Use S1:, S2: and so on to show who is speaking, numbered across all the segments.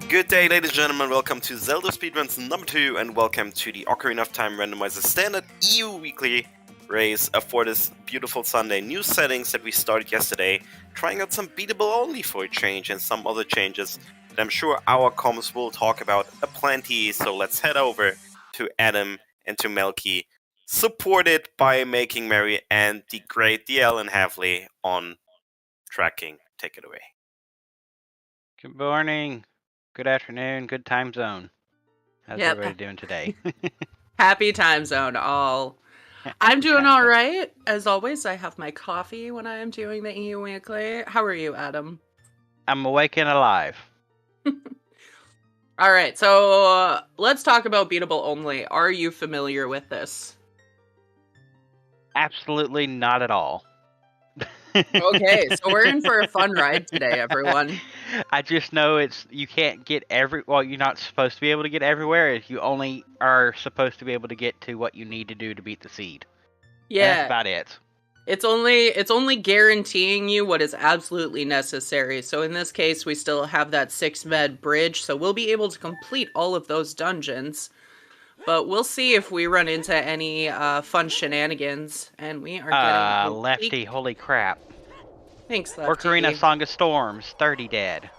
S1: Good day, ladies and gentlemen. Welcome to Zelda Speedruns number 2, and welcome to the Ocarina of Time Randomizer Standard EU Weekly race for this beautiful Sunday. New settings that we started yesterday, trying out some beatable only for a change and some other changes that I'm sure our comms will talk about aplenty. So let's head over to Adam and to Melky, supported by Making Merry and the great DL and Havley on tracking. Take it away.
S2: Good morning, good afternoon, good time zone. How's everybody doing today?
S3: Happy time zone, all. I'm doing all right. As always, I have my coffee when I am doing the EU Weekly. How are you, Adam?
S2: I'm awake and alive.
S3: All right, so let's talk about beatable only. Are you familiar with this?
S2: Absolutely not at all.
S3: Okay, so we're in for a fun ride today, everyone.
S2: I just know you can't get well, you're not supposed to be able to get everywhere. You only are supposed to be able to get to what you need to do to beat the seed.
S3: Yeah.
S2: And that's about it.
S3: It's only guaranteeing you what is absolutely necessary. So in this case, we still have that 6-med bridge, so we'll be able to complete all of those dungeons. But we'll see if we run into any fun shenanigans, and we are getting
S2: Lefty, holy crap.
S3: Thanks, Lefty.
S2: Ocarina Song of Storms, 30 dead.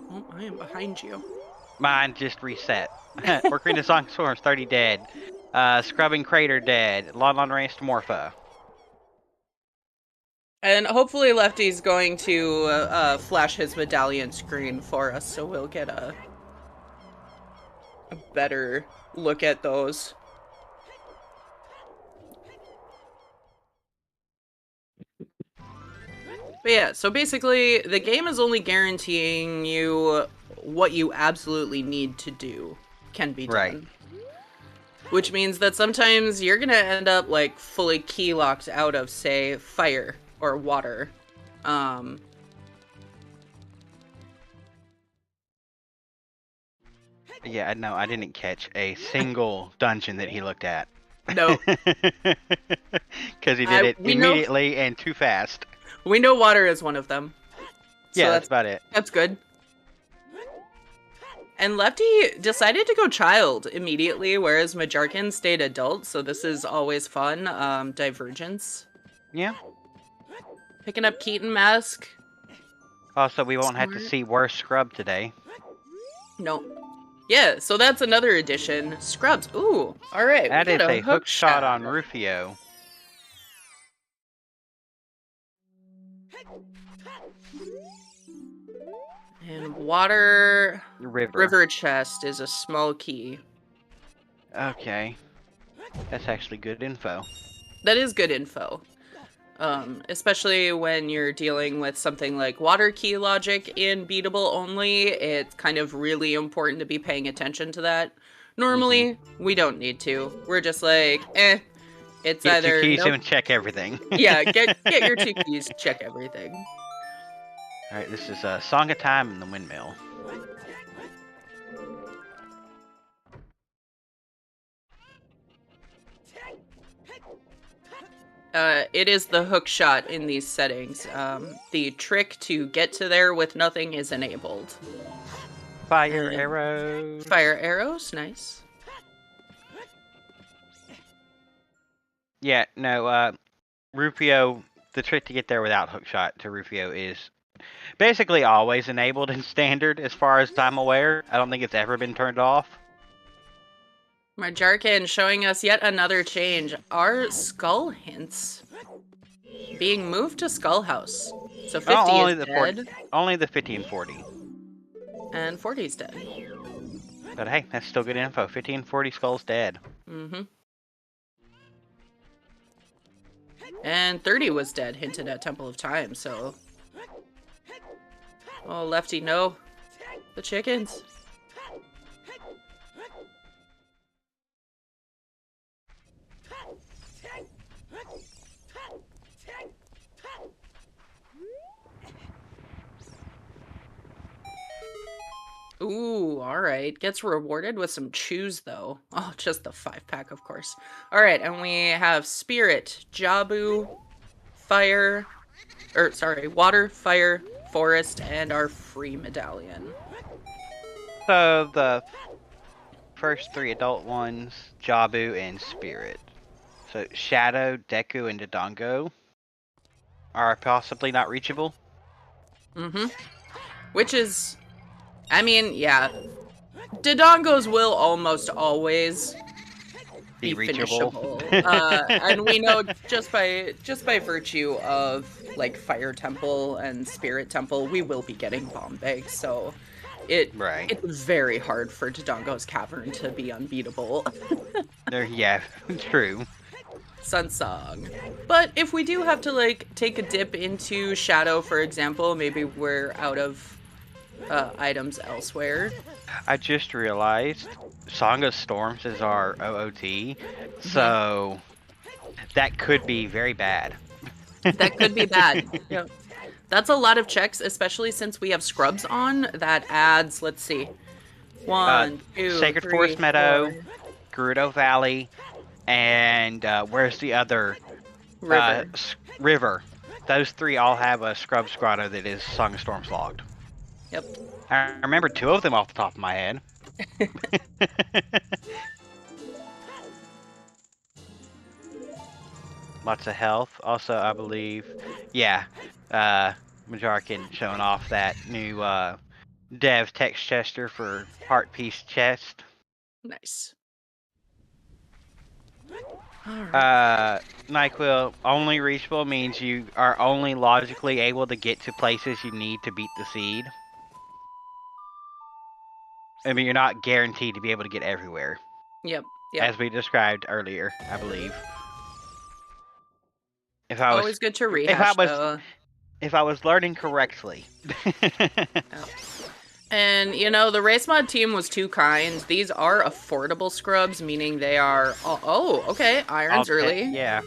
S3: Oh, I am behind you.
S2: Mine just reset. Ocarina Song of Storms, 30 dead. Scrubbing Crater dead. Lon Ranch to Morpho.
S3: And hopefully Lefty's going to flash his medallion screen for us, so we'll get a better look at those. But yeah, so basically, the game is only guaranteeing you what you absolutely need to do can be done.
S2: Right.
S3: Which means that sometimes you're gonna end up, like, fully key locked out of, say, fire or water.
S2: Yeah, no, I didn't catch a single dungeon that he looked at.
S3: No.
S2: Because he did it immediately and too fast.
S3: We know water is one of them. So
S2: yeah, that's about it.
S3: That's good. And Lefty decided to go child immediately, whereas Majarkin stayed adult, so this is always fun. Divergence.
S2: Yeah.
S3: Picking up Keaton Mask.
S2: Also, we won't have to see worse Scrub today.
S3: No. Yeah, so that's another addition. Scrubs. Ooh, alright.
S2: That is a hook shot on Rufio.
S3: And water...
S2: River
S3: chest is a small key.
S2: Okay. That's actually good info.
S3: That is good info. Especially when you're dealing with something like water key logic in beatable only, it's kind of really important to be paying attention to that. Normally, we don't need to. We're just like, it's
S2: get
S3: either...
S2: Get 2 keys and check everything.
S3: Yeah, get your 2 keys, check everything.
S2: Alright, this is Song of Time and the Windmill.
S3: It is the hook shot in these settings. The trick to get to there with nothing is enabled.
S2: Fire arrows.
S3: Fire arrows, nice.
S2: Yeah, no, Rufio, the trick to get there without hookshot to Rufio is basically always enabled in standard as far as I'm aware. I don't think it's ever been turned off.
S3: Majarkin showing us yet another change. Our skull hints being moved to Skull House. So 50 is dead.
S2: Only the 50 and 40.
S3: And 40 is dead.
S2: But hey, that's still good info. 50 and 40 skulls dead.
S3: Mm-hmm. And 30 was dead, hinted at Temple of Time, so... Oh, Lefty, no. The chickens. Ooh, alright. Gets rewarded with some chews, though. Oh, just the 5-pack, of course. Alright, and we have Spirit, Jabu, Fire... water, fire, forest, and our free medallion.
S2: So the first 3 adult ones, Jabu and Spirit. So Shadow, Deku, and Dodongo are possibly not reachable.
S3: Mm-hmm. Which is, I mean, yeah. Dodongos will almost always be
S2: Reachable.
S3: finishable. And we know just by virtue of like Fire Temple and Spirit Temple, we will be getting bomb bags, so
S2: Right.
S3: it's very hard for Dodongo's Cavern to be unbeatable.
S2: Yeah, true.
S3: Sunsong. But if we do have to like take a dip into Shadow, for example, maybe we're out of items elsewhere.
S2: I just realized Song of Storms is our OOT, so that could be very bad.
S3: That could be bad. Yep. That's a lot of checks, especially since we have scrubs on. That adds, let's see, 1, 2,
S2: Sacred
S3: 3,
S2: Forest Meadow,
S3: 4.
S2: Gerudo Valley, and where's the other?
S3: River.
S2: River. Those 3 all have a scrub grotto that is Song of Storms logged.
S3: Yep.
S2: I remember 2 of them off the top of my head. Lots of health. Also, I believe, yeah, Majarkin showing off that new dev text chester for heart piece chest.
S3: Nice. Alright.
S2: NyQuil, only reachable means you are only logically able to get to places you need to beat the seed. I mean, you're not guaranteed to be able to get everywhere.
S3: Yep.
S2: As we described earlier, I believe. If I was,
S3: always good to rehash, though.
S2: If I was learning correctly.
S3: And, you know, the race mod team was too kind. These are affordable scrubs, meaning they are... Oh, okay. Irons early.
S2: Yeah.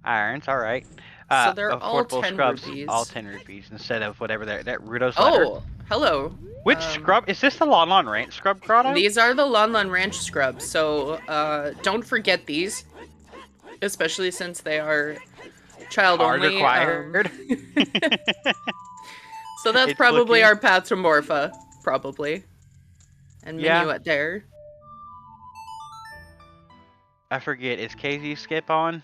S2: Irons, alright.
S3: So they're all 10
S2: scrubs,
S3: rupees.
S2: all 10 rupees instead of whatever that Rudo's letter.
S3: Oh, hello.
S2: Which scrub? Is this the Lon Lon Ranch scrub grotto?
S3: These are the Lon Lon Ranch scrubs, so don't forget these. Especially since they are child only.
S2: Required.
S3: So that's probably our path to Morpha, probably. And Minuet there.
S2: I forget, is KZ skip on?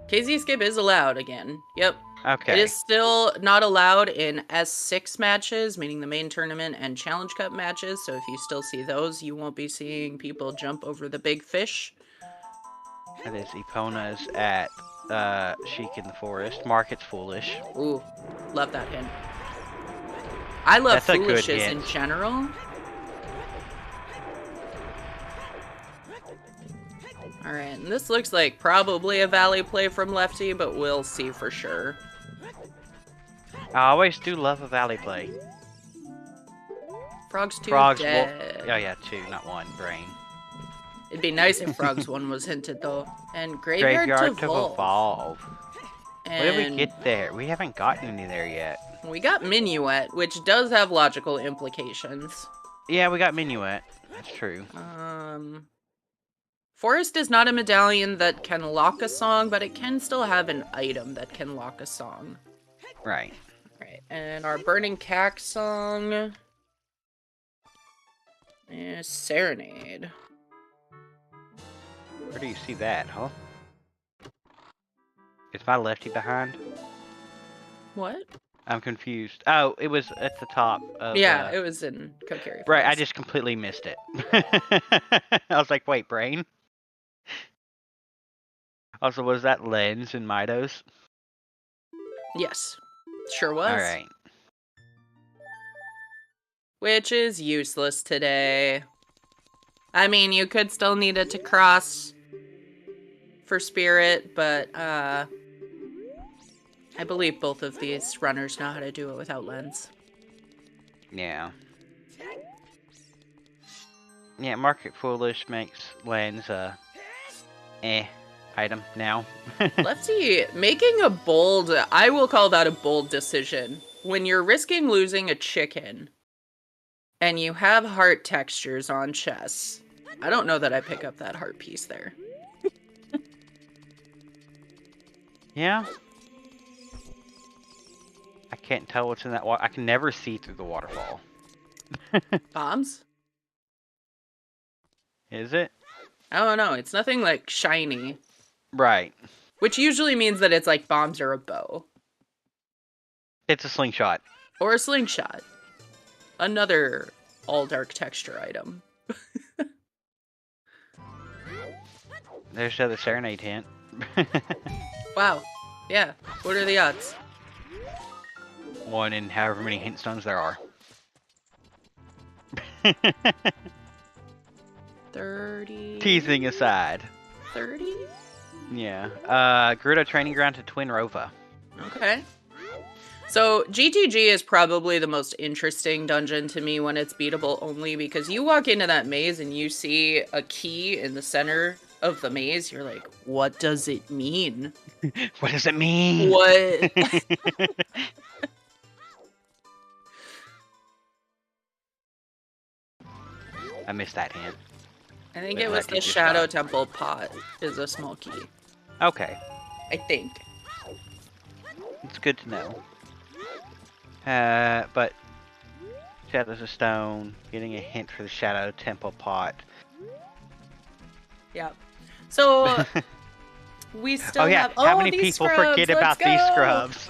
S3: KZ skip is allowed again. Yep.
S2: Okay.
S3: It is still not allowed in S6 matches, meaning the main tournament and Challenge Cup matches, so if you still see those, you won't be seeing people jump over the big fish.
S2: That is Epona's at Sheik in the Forest. Market's Foolish.
S3: Ooh, love that hint. I love Foolishes in general. Alright, and this looks like probably a Valley play from Lefty, but we'll see for sure.
S2: I always do love a Valley play.
S3: Frog's 2
S2: Frogs
S3: dead.
S2: Oh yeah, 2, not 1. Brain.
S3: It'd be nice if Frogs 1 was hinted, though. And Graveyard to Evolve.
S2: And what did we get there? We haven't gotten any there yet.
S3: We got Minuet, which does have logical implications.
S2: Yeah, we got Minuet. That's true.
S3: Forest is not a medallion that can lock a song, but it can still have an item that can lock a song.
S2: Right.
S3: Right, and our Burning Cack song is Serenade.
S2: Where do you see that, huh? Is my Lefty behind?
S3: What?
S2: I'm confused. Oh, it was at the top of...
S3: Yeah, it was in Kokiri.
S2: Right, I just completely missed it. I was like, wait, Brain? Also, was that Lens in Midos?
S3: Yes, sure was.
S2: Alright.
S3: Which is useless today. I mean, you could still need it to cross for Spirit, but I believe both of these runners know how to do it without Lens.
S2: Yeah. Yeah, Market Foolish makes Lens item now.
S3: Lefty, making a bold, I will call that a bold decision. When you're risking losing a chicken and you have heart textures on chess, I don't know that I pick up that heart piece there.
S2: Yeah. I can't tell what's in that water. I can never see through the waterfall.
S3: Bombs?
S2: Is it?
S3: I don't know. It's nothing like shiny,
S2: Right.
S3: which usually means that it's like bombs or a bow
S2: It's a slingshot.
S3: or a slingshot. Another all dark texture item.
S2: There's the other Serenade hint.
S3: Wow. Yeah. What are the odds?
S2: 1 in however many hint stones there are.
S3: 30.
S2: Teasing aside.
S3: 30?
S2: Yeah. Gerudo Training Ground to Twin Rova.
S3: Okay. So GTG is probably the most interesting dungeon to me when it's beatable only, because you walk into that maze and you see a key in the center of the maze. You're like, what does it mean?
S2: What does it mean?
S3: What?
S2: I missed that hint.
S3: I think
S2: Wait,
S3: it was
S2: that
S3: the
S2: did just
S3: Shadow
S2: stop.
S3: Temple pot is a small key.
S2: Okay.
S3: I think.
S2: It's good to know. But Shadows of Stone, getting a hint for the Shadow Temple pot.
S3: Yeah. So we still have.
S2: How many
S3: these
S2: people
S3: scrubs,
S2: forget
S3: let's
S2: about these
S3: go!
S2: scrubs?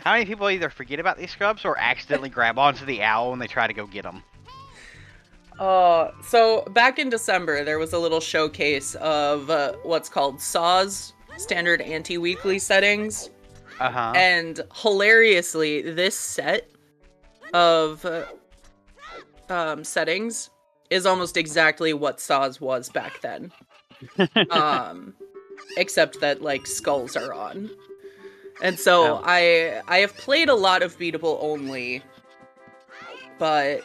S2: How many people either forget about these scrubs or accidentally grab onto the owl when they try to go get them?
S3: So back in December, there was a little showcase of what's called SAWs, Standard Anti-Weekly Settings.
S2: Uh-huh.
S3: And hilariously, this set of settings is almost exactly what SAWs was back then. Except that, like, skulls are on. And so
S2: Oh.
S3: I have played a lot of beatable only, but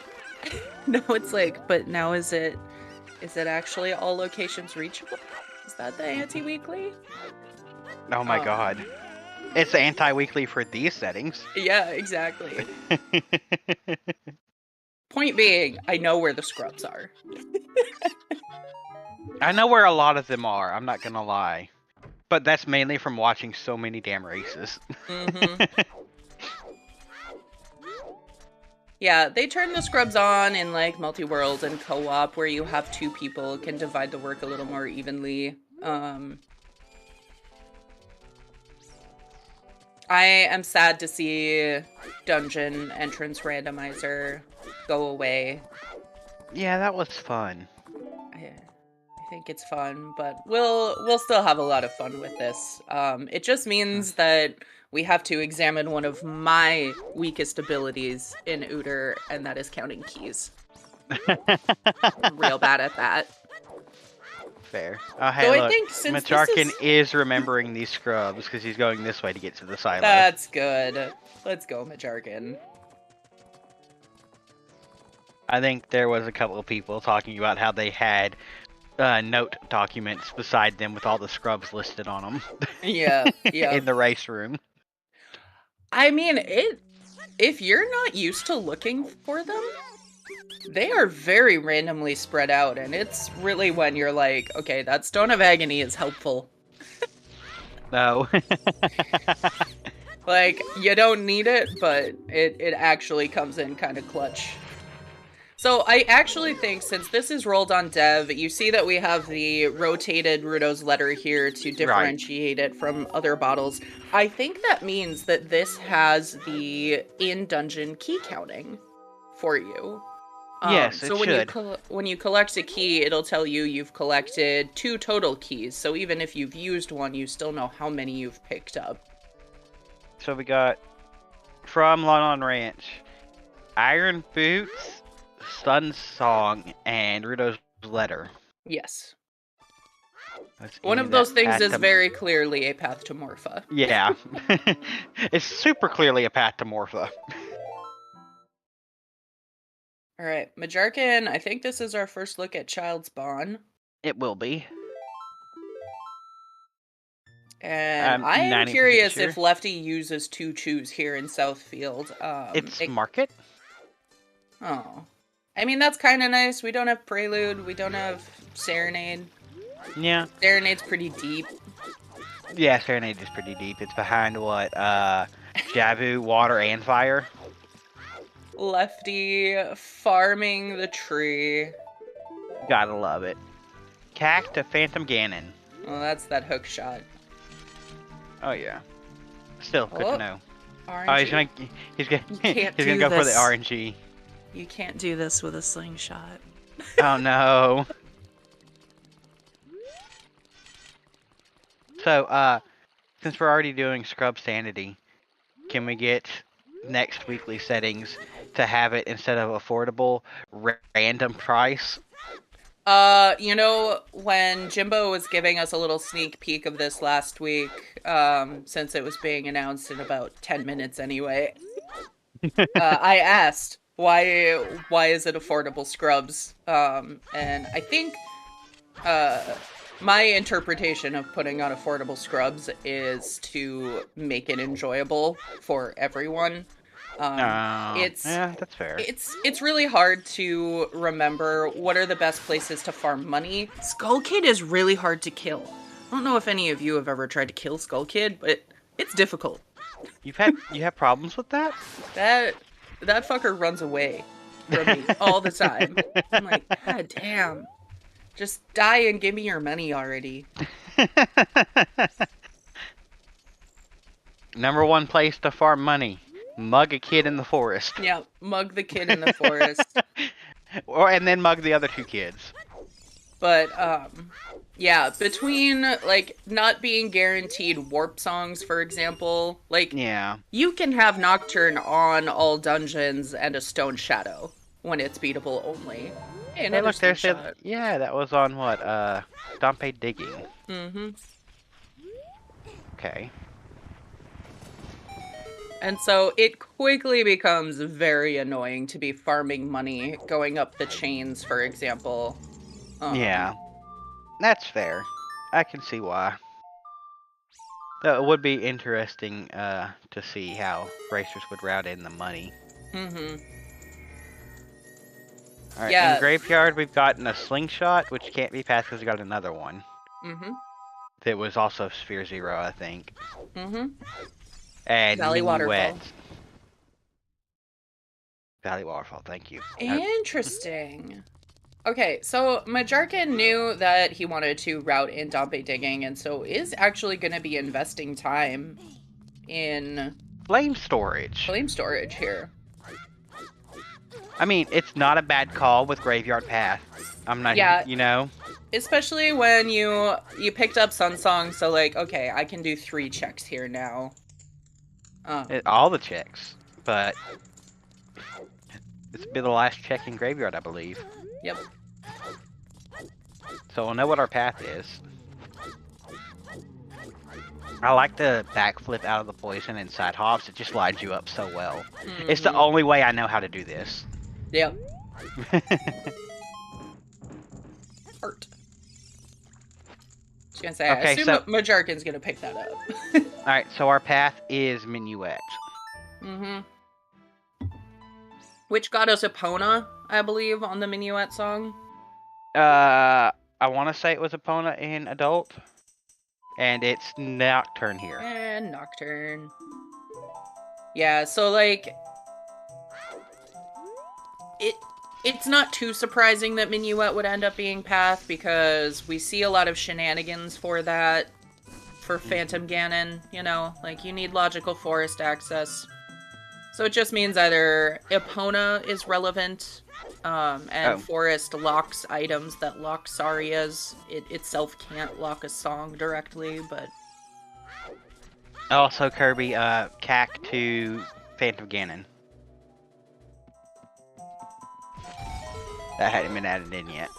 S3: no, it's like, but now is it actually all locations reachable? Is that the anti-weekly?
S2: Oh my god. It's anti-weekly for these settings.
S3: Yeah, exactly. Point being, I know where the scrubs are.
S2: I know where a lot of them are, I'm not gonna lie. But that's mainly from watching so many damn races.
S3: Mm-hmm. Yeah, they turn the scrubs on in like multi-world and co-op where you have 2 people, can divide the work a little more evenly. I am sad to see dungeon entrance randomizer go away.
S2: Yeah, that was fun.
S3: I think it's fun, but we'll still have a lot of fun with this. It just means that we have to examine one of my weakest abilities in Ooter, and that is counting keys. I'm real bad at that.
S2: Fair. Oh, hey,
S3: So I
S2: look,
S3: think since
S2: Macharkin is remembering these scrubs because he's going this way to get to the silo.
S3: That's good. Let's go, Macharkin.
S2: I think there was a couple of people talking about how they had note documents beside them with all the scrubs listed on them.
S3: Yeah, yeah.
S2: In the race room.
S3: I mean, if you're not used to looking for them, they are very randomly spread out, and it's really when you're like, okay, that Stone of Agony is helpful.
S2: No.
S3: Like, you don't need it, but it actually comes in kind of clutch. So I actually think, since this is rolled on dev, you see that we have the rotated Rudo's letter here to differentiate it from other bottles. I think that means that this has the in-dungeon key counting for you.
S2: Yes, it
S3: so when
S2: should.
S3: when you collect a key, it'll tell you you've collected 2 total keys. So even if you've used one, you still know how many you've picked up.
S2: So we got from Lon Ranch, Iron Boots, Sun Song, and Rudo's letter.
S3: Yes.
S2: Let's
S3: One
S2: give
S3: of
S2: me
S3: those
S2: that
S3: things
S2: path
S3: is
S2: to-
S3: very clearly a path to Morpha.
S2: Yeah. It's super clearly a path to Morpha.
S3: Alright, Majarkin, I think this is our first look at Child's Bond.
S2: It will be.
S3: And
S2: I'm
S3: I am
S2: 90%
S3: curious
S2: sure.
S3: if Lefty uses 2 chews here in Southfield.
S2: It's Market?
S3: Oh. I mean, that's kind of nice. We don't have Prelude. We don't have Serenade.
S2: Yeah.
S3: Serenade's pretty deep.
S2: Yeah, Serenade is pretty deep. It's behind what? Jabu, Water, and Fire.
S3: Lefty farming the tree.
S2: Gotta love it. Cack to Phantom Ganon.
S3: Well, that's that hook shot.
S2: Oh yeah. Still good to know.
S3: RNG.
S2: Oh, he's gonna
S3: You can't
S2: he's gonna
S3: do
S2: go for the
S3: this.
S2: RNG.
S3: You can't do this with a slingshot.
S2: Oh no. So, since we're already doing Scrub Sanity, can we get next weekly settings to have it instead of affordable, random price?
S3: You know, when Jimbo was giving us a little sneak peek of this last week, since it was being announced in about 10 minutes anyway, I asked, why is it affordable Scrubs? And I think, my interpretation of putting on affordable Scrubs is to make it enjoyable for everyone.
S2: Yeah, that's fair.
S3: It's really hard to remember what are the best places to farm money. Skull Kid is really hard to kill. I don't know if any of you have ever tried to kill Skull Kid, but it's difficult.
S2: You have problems with that?
S3: That fucker runs away from me all the time. I'm like, God damn. Just die and give me your money already.
S2: Number one place to farm money. Mug a kid in the forest.
S3: Yeah, mug the kid in the forest.
S2: And then mug the other two kids.
S3: But, yeah, between, like, not being guaranteed warp songs, for example, like,
S2: yeah,
S3: you can have Nocturne on all dungeons and a Stone Shadow when it's beatable only. Hey,
S2: look, there's
S3: shot.
S2: yeah, that was on what, Dompe Digging.
S3: Mm-hmm.
S2: Okay.
S3: And so it quickly becomes very annoying to be farming money, going up the chains, for example.
S2: Yeah, that's fair. I can see why. It would be interesting to see how racers would route in the money.
S3: Mm-hmm.
S2: Alright,
S3: Yeah.
S2: in Graveyard we've gotten a Slingshot, which can't be passed because we got another one.
S3: Mm-hmm.
S2: That was also Sphere Zero, I think.
S3: Mm-hmm.
S2: And
S3: Valley
S2: Minuet.
S3: Waterfall.
S2: Valley Waterfall, thank you.
S3: Interesting. Okay, so Majarkin knew that he wanted to route in Dompe Digging, and so is actually going to be investing time in
S2: Flame storage.
S3: flame storage here.
S2: I mean, it's not a bad call with Graveyard Path. I'm not,
S3: Yeah.
S2: you know?
S3: Especially when you picked up Sun Song, so like, okay, I can do 3 checks here now.
S2: All the checks, but it's been the last check in Graveyard, I believe.
S3: Yep.
S2: So we'll know what our path is. I like the backflip out of the poison and side hops. It just lines you up so well.
S3: Mm-hmm.
S2: It's the only way I know how to do this.
S3: Yep. Art. I was gonna say,
S2: Okay,
S3: I assume
S2: so-
S3: Majarkin's gonna pick that up.
S2: Alright, so our path is Minuet.
S3: Mm-hmm. Which got us Epona, I believe, on the Minuet song.
S2: I want to say it was Epona in Adult. And it's Nocturne here.
S3: And Nocturne. Yeah, so like it's not too surprising that Minuet would end up being Path because we see a lot of shenanigans for that for Phantom Ganon, you know, like you need logical forest access. So it just means either Epona is relevant, and Forest locks items that lock Sarias. It itself can't lock a song directly, but...
S2: Also, Kirby, Cack to Phantom Ganon. That hadn't been added in yet.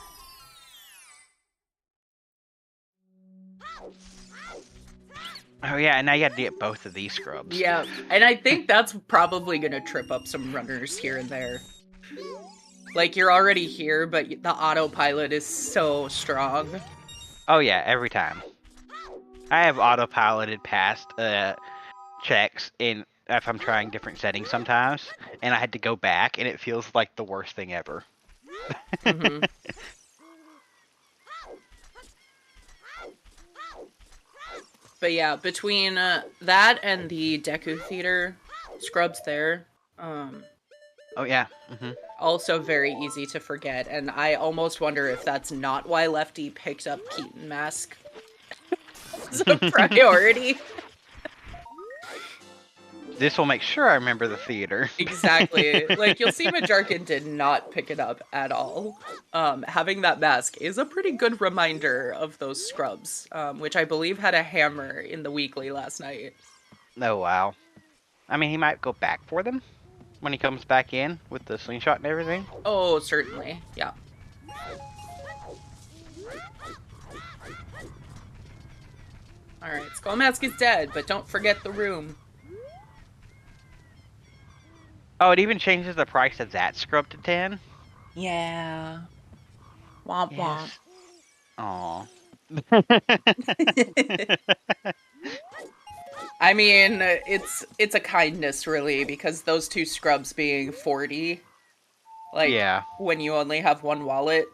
S2: Oh yeah, and now you have to get both of these scrubs.
S3: Yeah, and I think that's probably gonna trip up some runners here and there. Like, you're already here, but the autopilot is so strong.
S2: Oh yeah, every time. I have autopiloted past checks in if I'm trying different settings sometimes, and I had to go back, and it feels like the worst thing ever.
S3: Mm-hmm. But yeah, between that and the Deku Theater scrubs there,
S2: Oh yeah.
S3: Also very easy to forget, and I almost wonder if that's not why Lefty picked up Keaton Mask as a priority.
S2: This will make sure I remember the theater.
S3: Exactly. Like, you'll see Majarkin did not pick it up at all. Having that mask is a pretty good reminder of those scrubs, which I believe had a hammer in the weekly last night.
S2: Oh wow. I mean, he might go back for them when he comes back in with the slingshot and everything.
S3: Oh, certainly. Yeah. Alright, Skull Mask is dead, but don't forget the room.
S2: Oh, it even changes the price of that scrub to 10.
S3: Yeah. Womp
S2: Yes. Aw.
S3: womp. I mean, it's a kindness, really, because those two scrubs being 40, like,
S2: Yeah.
S3: when you only have one wallet,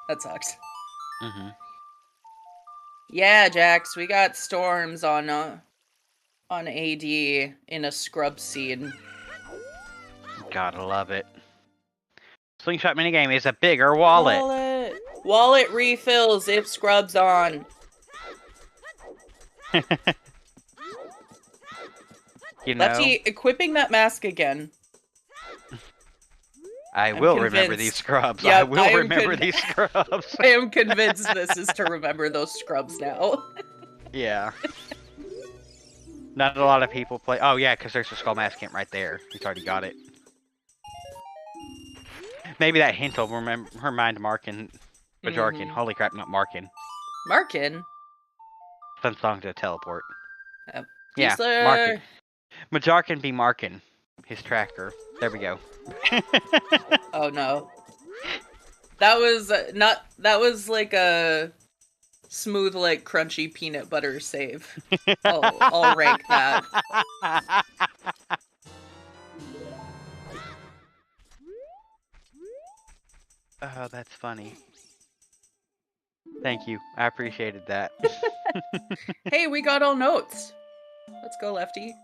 S3: that sucks.
S2: Mm-hmm.
S3: Yeah, Jax, we got storms on AD in a scrub scene.
S2: Gotta love it. Slingshot minigame is a bigger wallet.
S3: Wallet refills if scrub's on.
S2: You know,
S3: Lefty, equipping that mask again.
S2: I
S3: I'm
S2: will remember
S3: convinced.
S2: these scrubs.
S3: Yep,
S2: I will
S3: I am
S2: remember these scrubs.
S3: I am convinced this is to remember those scrubs now.
S2: Yeah. Not a lot of people play. Oh yeah, because there's a skull mask camp right there. He's already got it. Maybe that hint will remind Markin, Majarkin. Holy crap, not Markin.
S3: Markin?
S2: Fun song to teleport.
S3: Yep.
S2: Yeah,
S3: Diesler.
S2: Markin. Majarkin be Markin. His tracker. There we go.
S3: Oh no. That was that was like a smooth, like crunchy peanut butter save. I'll rank that.
S2: Oh, that's funny. Thank you. I appreciated that.
S3: Hey, we got all notes. Let's go, Lefty.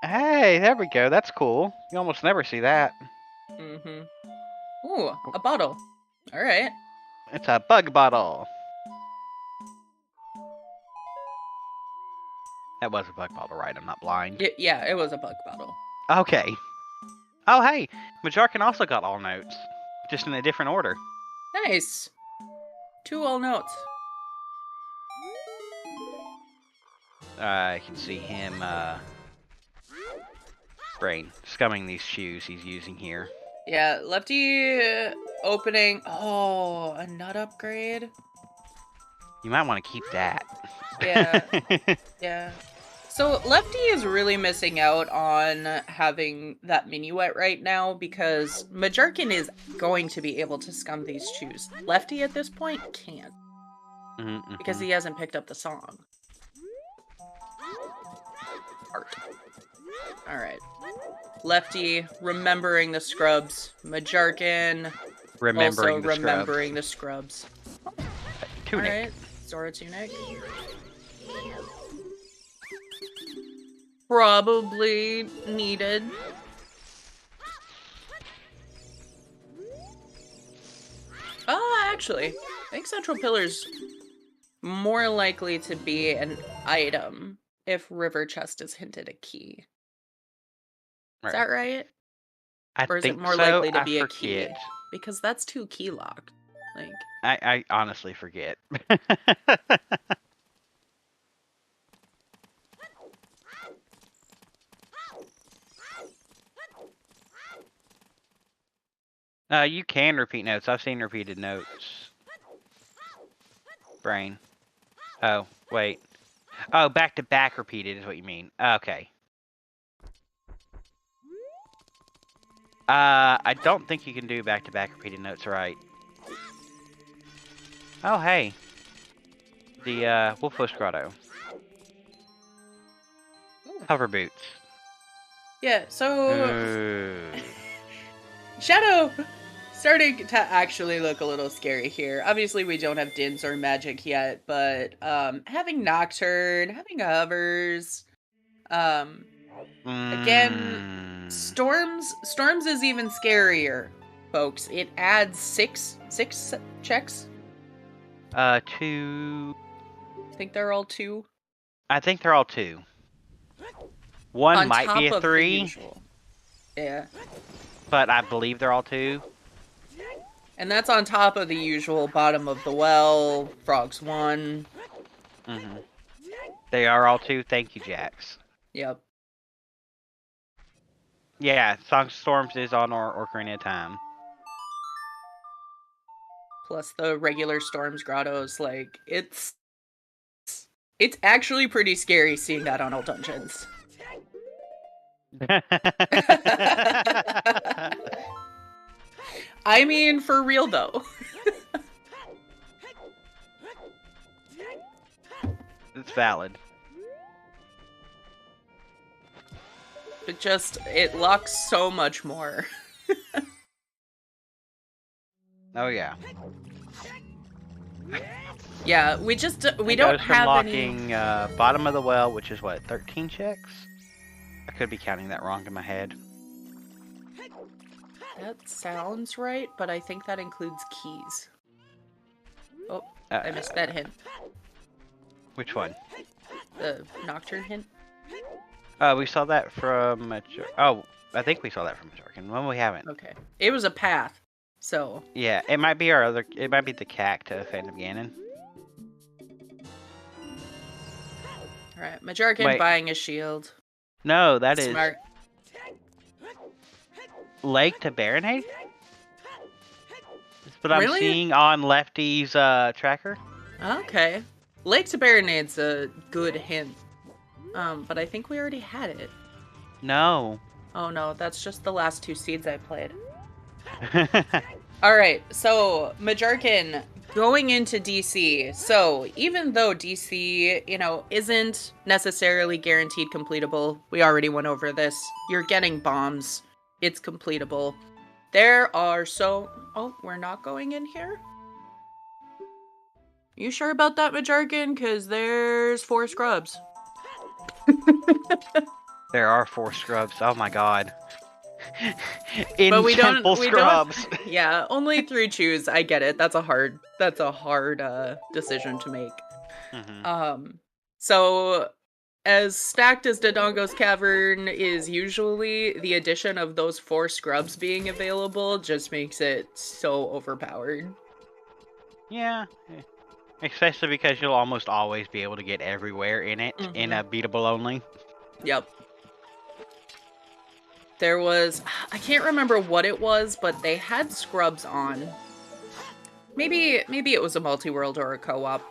S2: Hey, there we go. That's cool. You almost never see that.
S3: Ooh, a bottle. All right.
S2: It's a bug bottle. That was a bug bottle, right? I'm not blind.
S3: Yeah, it was a bug bottle.
S2: Okay. Oh, hey. Majarkin also got all notes. Just in a different order.
S3: Nice. 2 all notes.
S2: I can see him, brain scumming these shoes he's using here.
S3: Yeah, Lefty opening. Oh, a nut upgrade.
S2: You might want to keep that.
S3: Yeah. Yeah. So Lefty is really missing out on having that minuet right now because Majarkin is going to be able to scum these shoes. Lefty at this point can't because he hasn't picked up the song. Art. All right. Lefty remembering the scrubs. Majarkin
S2: remembering
S3: also
S2: the
S3: remembering the scrubs.
S2: Tunic.
S3: All right. Zora Tunic. Probably needed. Actually, I think Central Pillar's more likely to be an item if River Chest is hinted a key. Is that right? Or is it more likely to be a key? Because that's 2 key locked. Like,
S2: I honestly forget. You can repeat notes. I've seen repeated notes. Brain. Oh, wait. Oh, back-to-back repeated is what you mean. Okay. I don't think you can do back-to-back repeated notes right. Oh, hey. The, Wolfbush Grotto. Hover boots.
S3: yeah, so... Shadow! Starting to actually look a little scary here. Obviously, we don't have Dins or Magic yet, but having Nocturne, having Hovers, again, Storms is even scarier, folks. It adds six checks.
S2: 2.
S3: I think they're all 2.
S2: I think they're all 2. One
S3: On
S2: might
S3: top
S2: be a
S3: of the
S2: 3,
S3: usual. Yeah.
S2: but I believe they're all 2.
S3: And that's on top of the usual bottom of the well, frogs 1.
S2: Mm-hmm. They are all 2. Thank you, Jax.
S3: Yep.
S2: Yeah, Song Storms is on our Ocarina of Time.
S3: Plus the regular Storms grottos, like, it's actually pretty scary seeing that on all dungeons. I mean, for real though.
S2: It's valid.
S3: It locks so much more.
S2: Oh yeah.
S3: Yeah, we
S2: It
S3: don't
S2: goes from
S3: have
S2: locking bottom of the well, which is what, 13 checks? I could be counting that wrong in my head.
S3: That sounds right, but I think that includes keys. Oh, I missed that hint.
S2: Which one?
S3: The Nocturne hint?
S2: We saw that from I think we saw that from Majorcan. Well, we haven't.
S3: Okay. It was a path, so...
S2: Yeah, it might be it might be the CAC to Phantom Ganon.
S3: Alright, Majorcan
S2: Wait.
S3: buying a shield.
S2: No, that is
S3: Smart.
S2: Lake to Baronade? That's what I'm
S3: Really?
S2: seeing on Lefty's tracker.
S3: Okay. Lake to Baronade's a good hint. But I think we already had it.
S2: No.
S3: Oh no, that's just the last 2 seeds I played. Alright, so Majorcan going into DC. So even though DC, isn't necessarily guaranteed completable, we already went over this. You're getting bombs. It's completable. There are Oh, we're not going in here? You sure about that, Majorcan? Because there's 4 scrubs.
S2: There are 4 scrubs. Oh my god.
S3: But we don't.
S2: Scrubs.
S3: Yeah, only 3 choose. I get it. That's a hard decision to make.
S2: Mm-hmm.
S3: So as stacked as Dodongo's Cavern is usually, the addition of those 4 scrubs being available just makes it so overpowered.
S2: Yeah. Especially because you'll almost always be able to get everywhere in it in a beatable only.
S3: Yep. There was, I can't remember what it was, but they had scrubs on. Maybe it was a multi-world or a co-op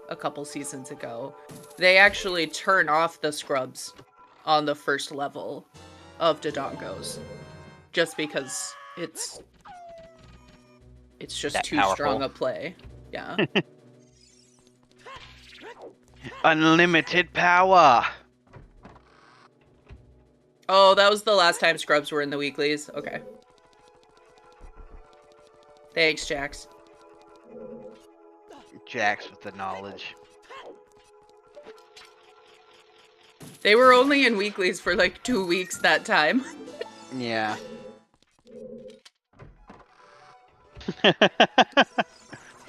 S3: a couple seasons ago. They actually turn off the scrubs on the first level of Dodongos. Just because it's just
S2: that
S3: too
S2: powerful.
S3: strong a play. Yeah.
S2: Unlimited power!
S3: Oh, that was the last time scrubs were in the weeklies. Okay. Thanks, Jax.
S2: Jax with the knowledge.
S3: They were only in weeklies for like 2 weeks that time.
S2: Yeah.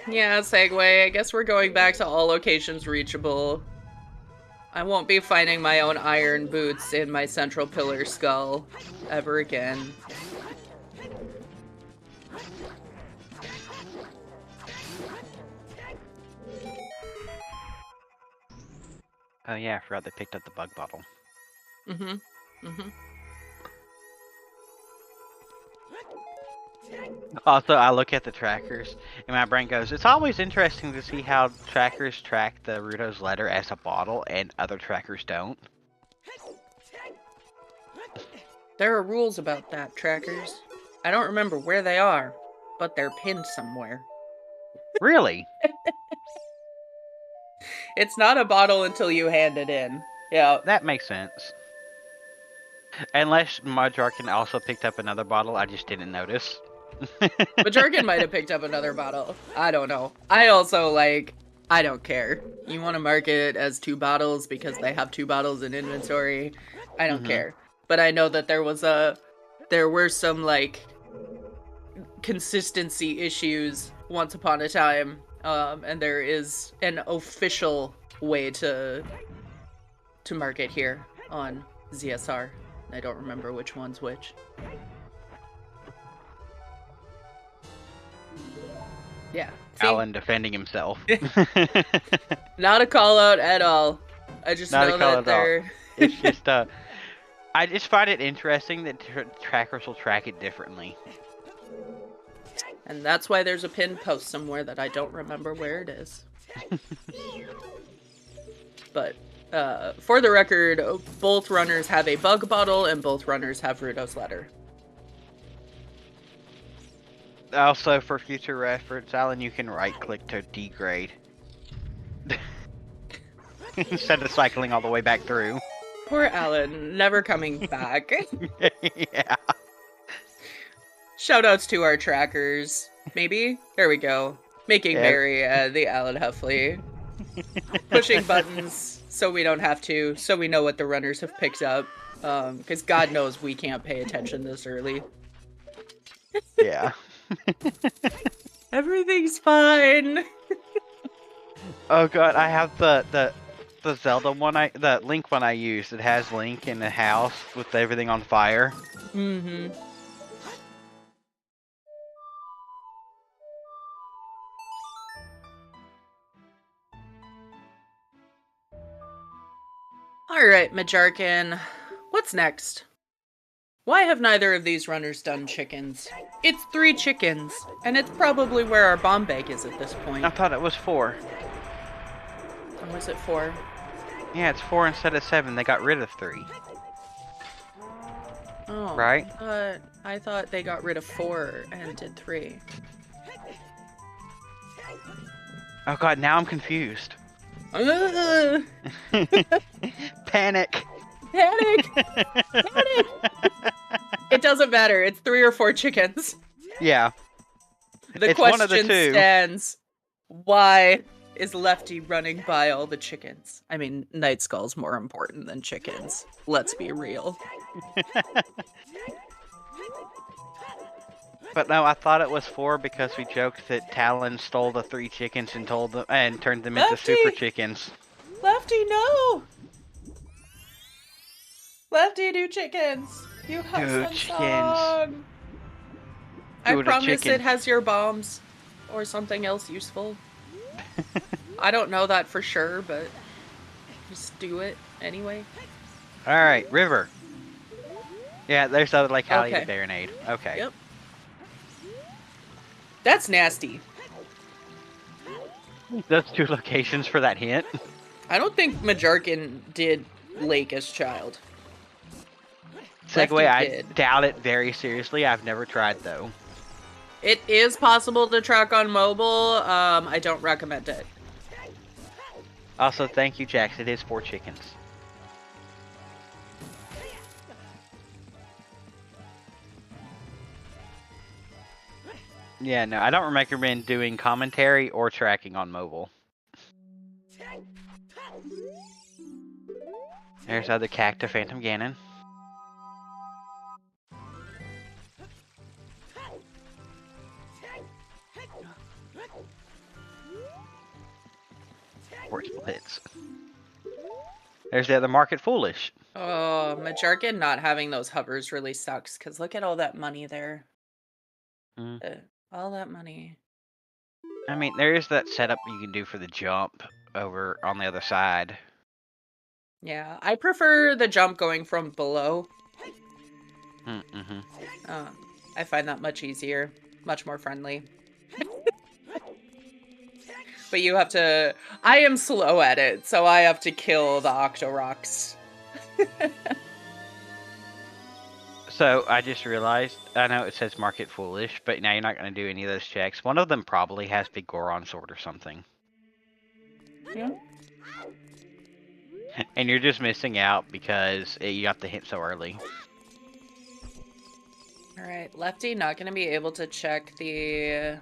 S3: Yeah, segue. I guess we're going back to all locations reachable. I won't be finding my own iron boots in my central pillar skull ever again.
S2: Oh yeah, I forgot they picked up the bug bottle. Also, I look at the trackers, and my brain goes, it's always interesting to see how trackers track the Ruto's letter as a bottle, and other trackers don't.
S3: There are rules about that, trackers. I don't remember where they are, but they're pinned somewhere.
S2: Really?
S3: It's not a bottle until you hand it in. Yeah.
S2: That makes sense. Unless Majorcan also picked up another bottle, I just didn't notice.
S3: Majorcan might have picked up another bottle. I don't know. I also, I don't care. You want to mark it as 2 bottles because they have 2 bottles in inventory? I don't care. but I know that there were some like consistency issues once upon a time, and there is an official way to market here on ZSR. I don't remember which one's which. Yeah. See?
S2: Alan defending himself.
S3: Not a call out at all. I just
S2: Not a
S3: know
S2: call
S3: that
S2: out at all.
S3: they're...
S2: It's just I just find it interesting that trackers will track it differently.
S3: And that's why there's a pinned post somewhere that I don't remember where it is. But, for the record, both runners have a bug bottle and both runners have Rudo's letter.
S2: Also, for future reference, Alan, you can right-click to degrade. Instead of cycling all the way back through.
S3: Poor Alan, never coming back.
S2: Yeah.
S3: Shoutouts to our trackers. Maybe? There we go. Making Mary the Alan Huffley. Pushing buttons so we don't have to, so we know what the runners have picked up. Because God knows we can't pay attention this early.
S2: Yeah.
S3: Everything's fine.
S2: Oh god, I have the Zelda one, the Link one I used. It has Link in the house with everything on fire.
S3: Mm-hmm. Alright, Majarkin. What's next? Why have neither of these runners done chickens? It's 3 chickens, and it's probably where our bomb bag is at this point.
S2: I thought it was 4.
S3: Or was it 4?
S2: Yeah, it's 4 instead of 7. They got rid of 3.
S3: Oh.
S2: Right?
S3: I thought they got rid of 4 and did 3.
S2: Oh god, now I'm confused. Panic!
S3: Panic! Panic! It doesn't matter. It's 3 or 4 chickens.
S2: Yeah.
S3: The
S2: It's
S3: question
S2: one of the two.
S3: stands. Why is Lefty running by all the chickens? I mean, Night Skull's more important than chickens. Let's be real.
S2: But no, I thought it was 4 because we joked that Talon stole the 3 chickens and turned them into
S3: Lefty!
S2: super chickens.
S3: Lefty, no! Lefty, do chickens! You have
S2: Do
S3: some
S2: chickens.
S3: song! I
S2: Do the
S3: promise
S2: chicken.
S3: it has your bombs. Or something else useful. I don't know that for sure, but just do it anyway.
S2: Alright, River. Yeah, there's other like Hallie
S3: Okay.
S2: the Baronade. Okay.
S3: Yep. That's nasty.
S2: Those 2 locations for that hint.
S3: I don't think Majarkin did Lake as child.
S2: Segway,
S3: Lefty
S2: I
S3: did.
S2: doubt it very seriously. I've never tried though.
S3: It is possible to track on mobile. I don't recommend it.
S2: Also, thank you, Jax. It is 4 chickens. Yeah, no, I don't recommend doing commentary or tracking on mobile. There's other Cacta Phantom Ganon. Four splits. There's the other Market Foolish.
S3: Oh, Majarkin not having those hovers really sucks, because look at all that money there.
S2: Mm.
S3: All that money.
S2: I mean, there is that setup you can do for the jump over on the other side.
S3: Yeah, I prefer the jump going from below.
S2: Mm-hmm.
S3: I find that much easier, much more friendly. But you have to... I am slow at it, so I have to kill the Octoroks.
S2: So, I just realized, I know it says Market Foolish, but now you're not going to do any of those checks. One of them probably has Big Goron Sword or something.
S3: Yeah.
S2: And you're just missing out because you got the hint so early.
S3: Alright, Lefty not gonna be able to check the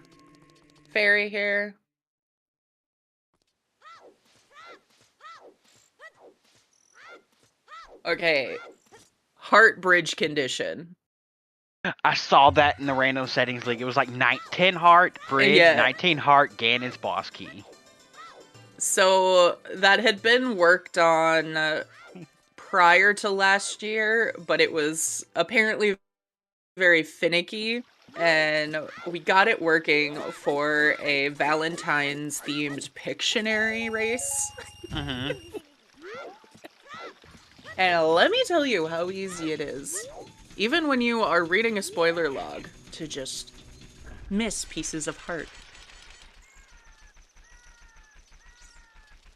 S3: fairy here. Okay. heart bridge condition.
S2: I saw that in the random settings league. It was like 10 heart bridge,
S3: Yeah.
S2: 19 heart Ganon's boss key.
S3: So that had been worked on prior to last year, but it was apparently very finicky, and we got it working for a Valentine's themed Pictionary race.
S2: Mm-hmm.
S3: And let me tell you how easy it is, even when you are reading a spoiler log, to just miss pieces of heart.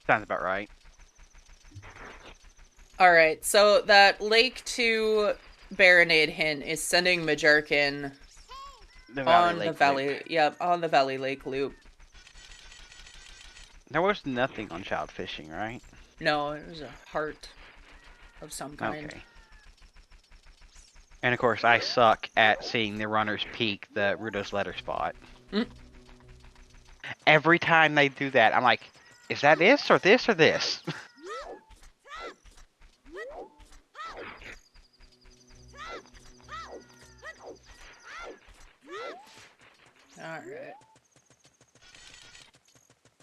S2: Sounds about right.
S3: Alright, so that Lake 2 Baronade hint is sending Majerkin on the Valley Lake loop.
S2: There was nothing on child fishing, right?
S3: No, it was a heart of some kind.
S2: Okay. And of course, I suck at seeing the runners peek the Rudo's letter spot.
S3: Mm.
S2: Every time they do that, I'm like, is that this or this or this?
S3: Alright.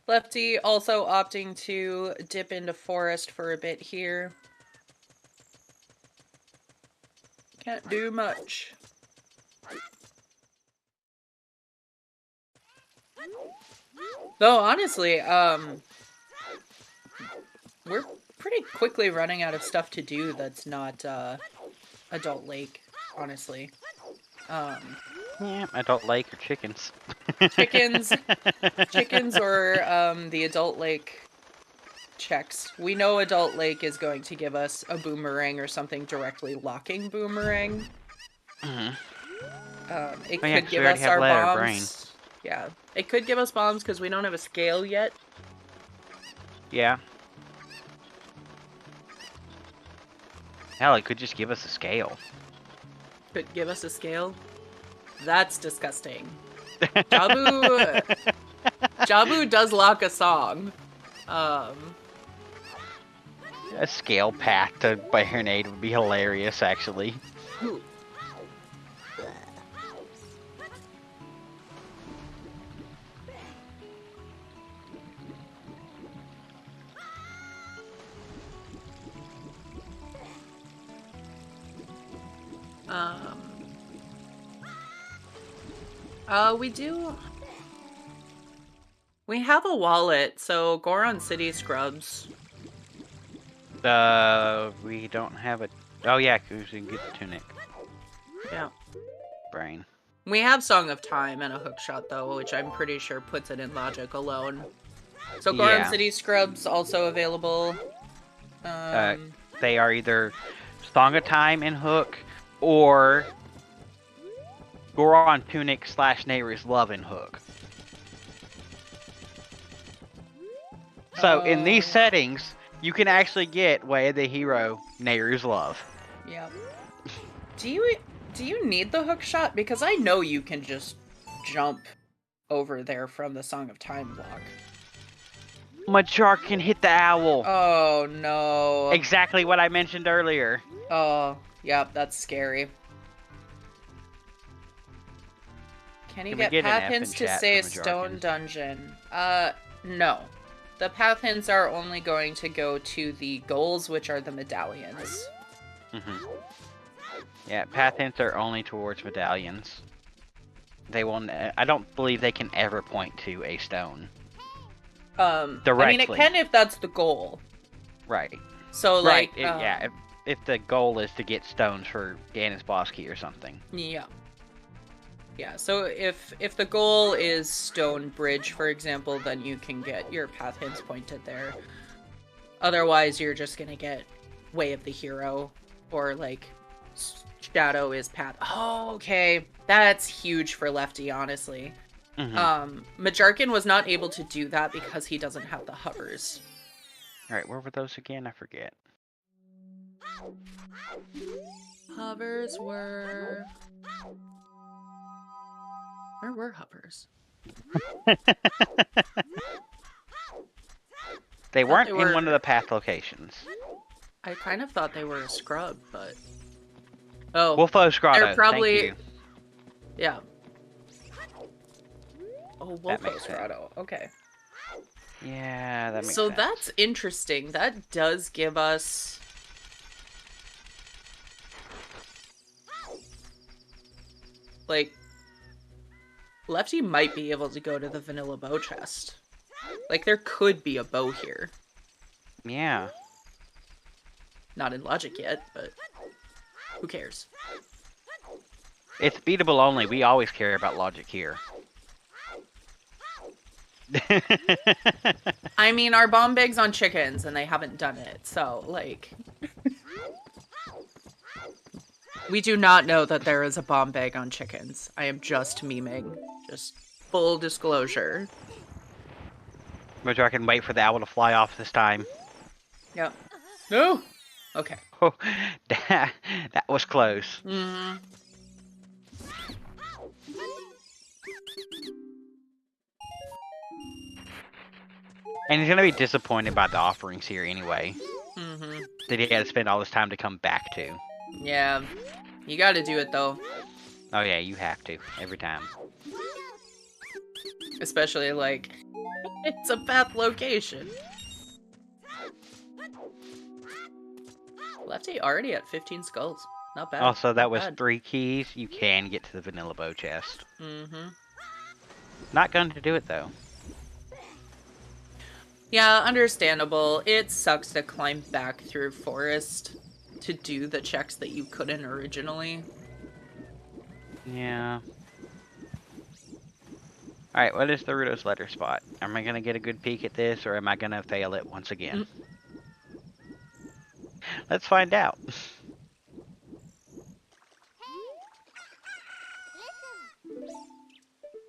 S3: Lefty also opting to dip into forest for a bit here. Can't do much. Though, honestly, we're pretty quickly running out of stuff to do that's not, Adult Lake, honestly.
S2: Yeah, adult lake or chickens.
S3: Chickens or, the Adult Lake checks. We know Adult Lake is going to give us a boomerang or something directly locking boomerang.
S2: Mm-hmm.
S3: It
S2: Oh, yeah,
S3: could
S2: 'cause
S3: give
S2: we already
S3: us
S2: have
S3: our
S2: letter
S3: bombs.
S2: brain.
S3: Yeah, it could give us bombs because we don't have a scale yet.
S2: Yeah. Hell, it could just give us a scale.
S3: Could give us a scale. That's disgusting. Jabu does lock a song.
S2: A scale path to Baronade would be hilarious, actually.
S3: Ooh. We do. We have a wallet, so Goron City Scrubs.
S2: We don't have a... Oh yeah, because we can get the tunic.
S3: Yeah.
S2: Brain.
S3: We have Song of Time and a hookshot, though, which I'm pretty sure puts it in logic alone. So Goron
S2: Yeah.
S3: City Scrubs also available.
S2: They are either Song of Time and Hook, or Goron Tunic / Nehru's Love and Hook. So in these settings, you can actually get Way of the Hero, Nehru's Love.
S3: Yeah. Do you need the hookshot? Because I know you can just jump over there from the Song of Time block.
S2: Majar can hit the owl.
S3: Oh no.
S2: Exactly what I mentioned earlier.
S3: Oh, yep, that's scary. Can you get path hints to say Stone Dungeon? No. The path hints are only going to go to the goals, which are the medallions.
S2: Mm-hmm. Yeah, path hints are only towards medallions. They will. I don't believe they can ever point to a stone. Directly.
S3: I mean, it can if that's the goal.
S2: Right.
S3: So, like,
S2: yeah. If the goal is to get stones for Ganon's boss key or something.
S3: Yeah. Yeah, so if the goal is Stone Bridge, for example, then you can get your path hints pointed there. Otherwise, you're just gonna get Way of the Hero, or, like, Shadow is path. Oh, okay. That's huge for Lefty, honestly. Mm-hmm. Majarkin was not able to do that because he doesn't have the hovers.
S2: Alright, where were those again? I forget.
S3: Hovers were... Where were hovers?
S2: They weren't in one of the path locations.
S3: I kind of thought they were a scrub, but... Oh,
S2: Wolfos Grotto.
S3: they're probably...
S2: Thank you.
S3: Yeah. Oh,
S2: That makes
S3: Wolfos
S2: sense.
S3: Grotto. Okay.
S2: Yeah, that makes
S3: So
S2: sense.
S3: that's interesting. That does give us... Like, Lefty might be able to go to the vanilla bow chest. Like, there could be a bow here.
S2: Yeah.
S3: Not in Logic yet, but who cares?
S2: It's beatable only. We always care about logic here.
S3: I mean, our bomb bag's on chickens, and they haven't done it, so, like... We do not know that there is a bomb bag on chickens. I am just memeing. Just full disclosure.
S2: Which I can wait for the owl to fly off this time.
S3: Yep. No! Okay.
S2: Oh, that was close.
S3: Mm-hmm.
S2: And he's gonna be disappointed by the offerings here anyway.
S3: Mm-hmm.
S2: That he had to spend all this time to come back to.
S3: Yeah. You gotta do it, though.
S2: Oh yeah, you have to. Every time.
S3: Especially, like, it's a path location. Lefty already at 15 skulls. Not bad.
S2: Also, that
S3: Not
S2: was
S3: bad.
S2: 3 keys. You can get to the vanilla bow chest.
S3: Mm-hmm.
S2: Not going to do it though.
S3: Yeah, understandable. It sucks to climb back through forest to do the checks that you couldn't originally.
S2: Yeah. Alright, what is the Rudo's letter spot? Am I gonna get a good peek at this, or am I gonna fail it once again? Let's find out.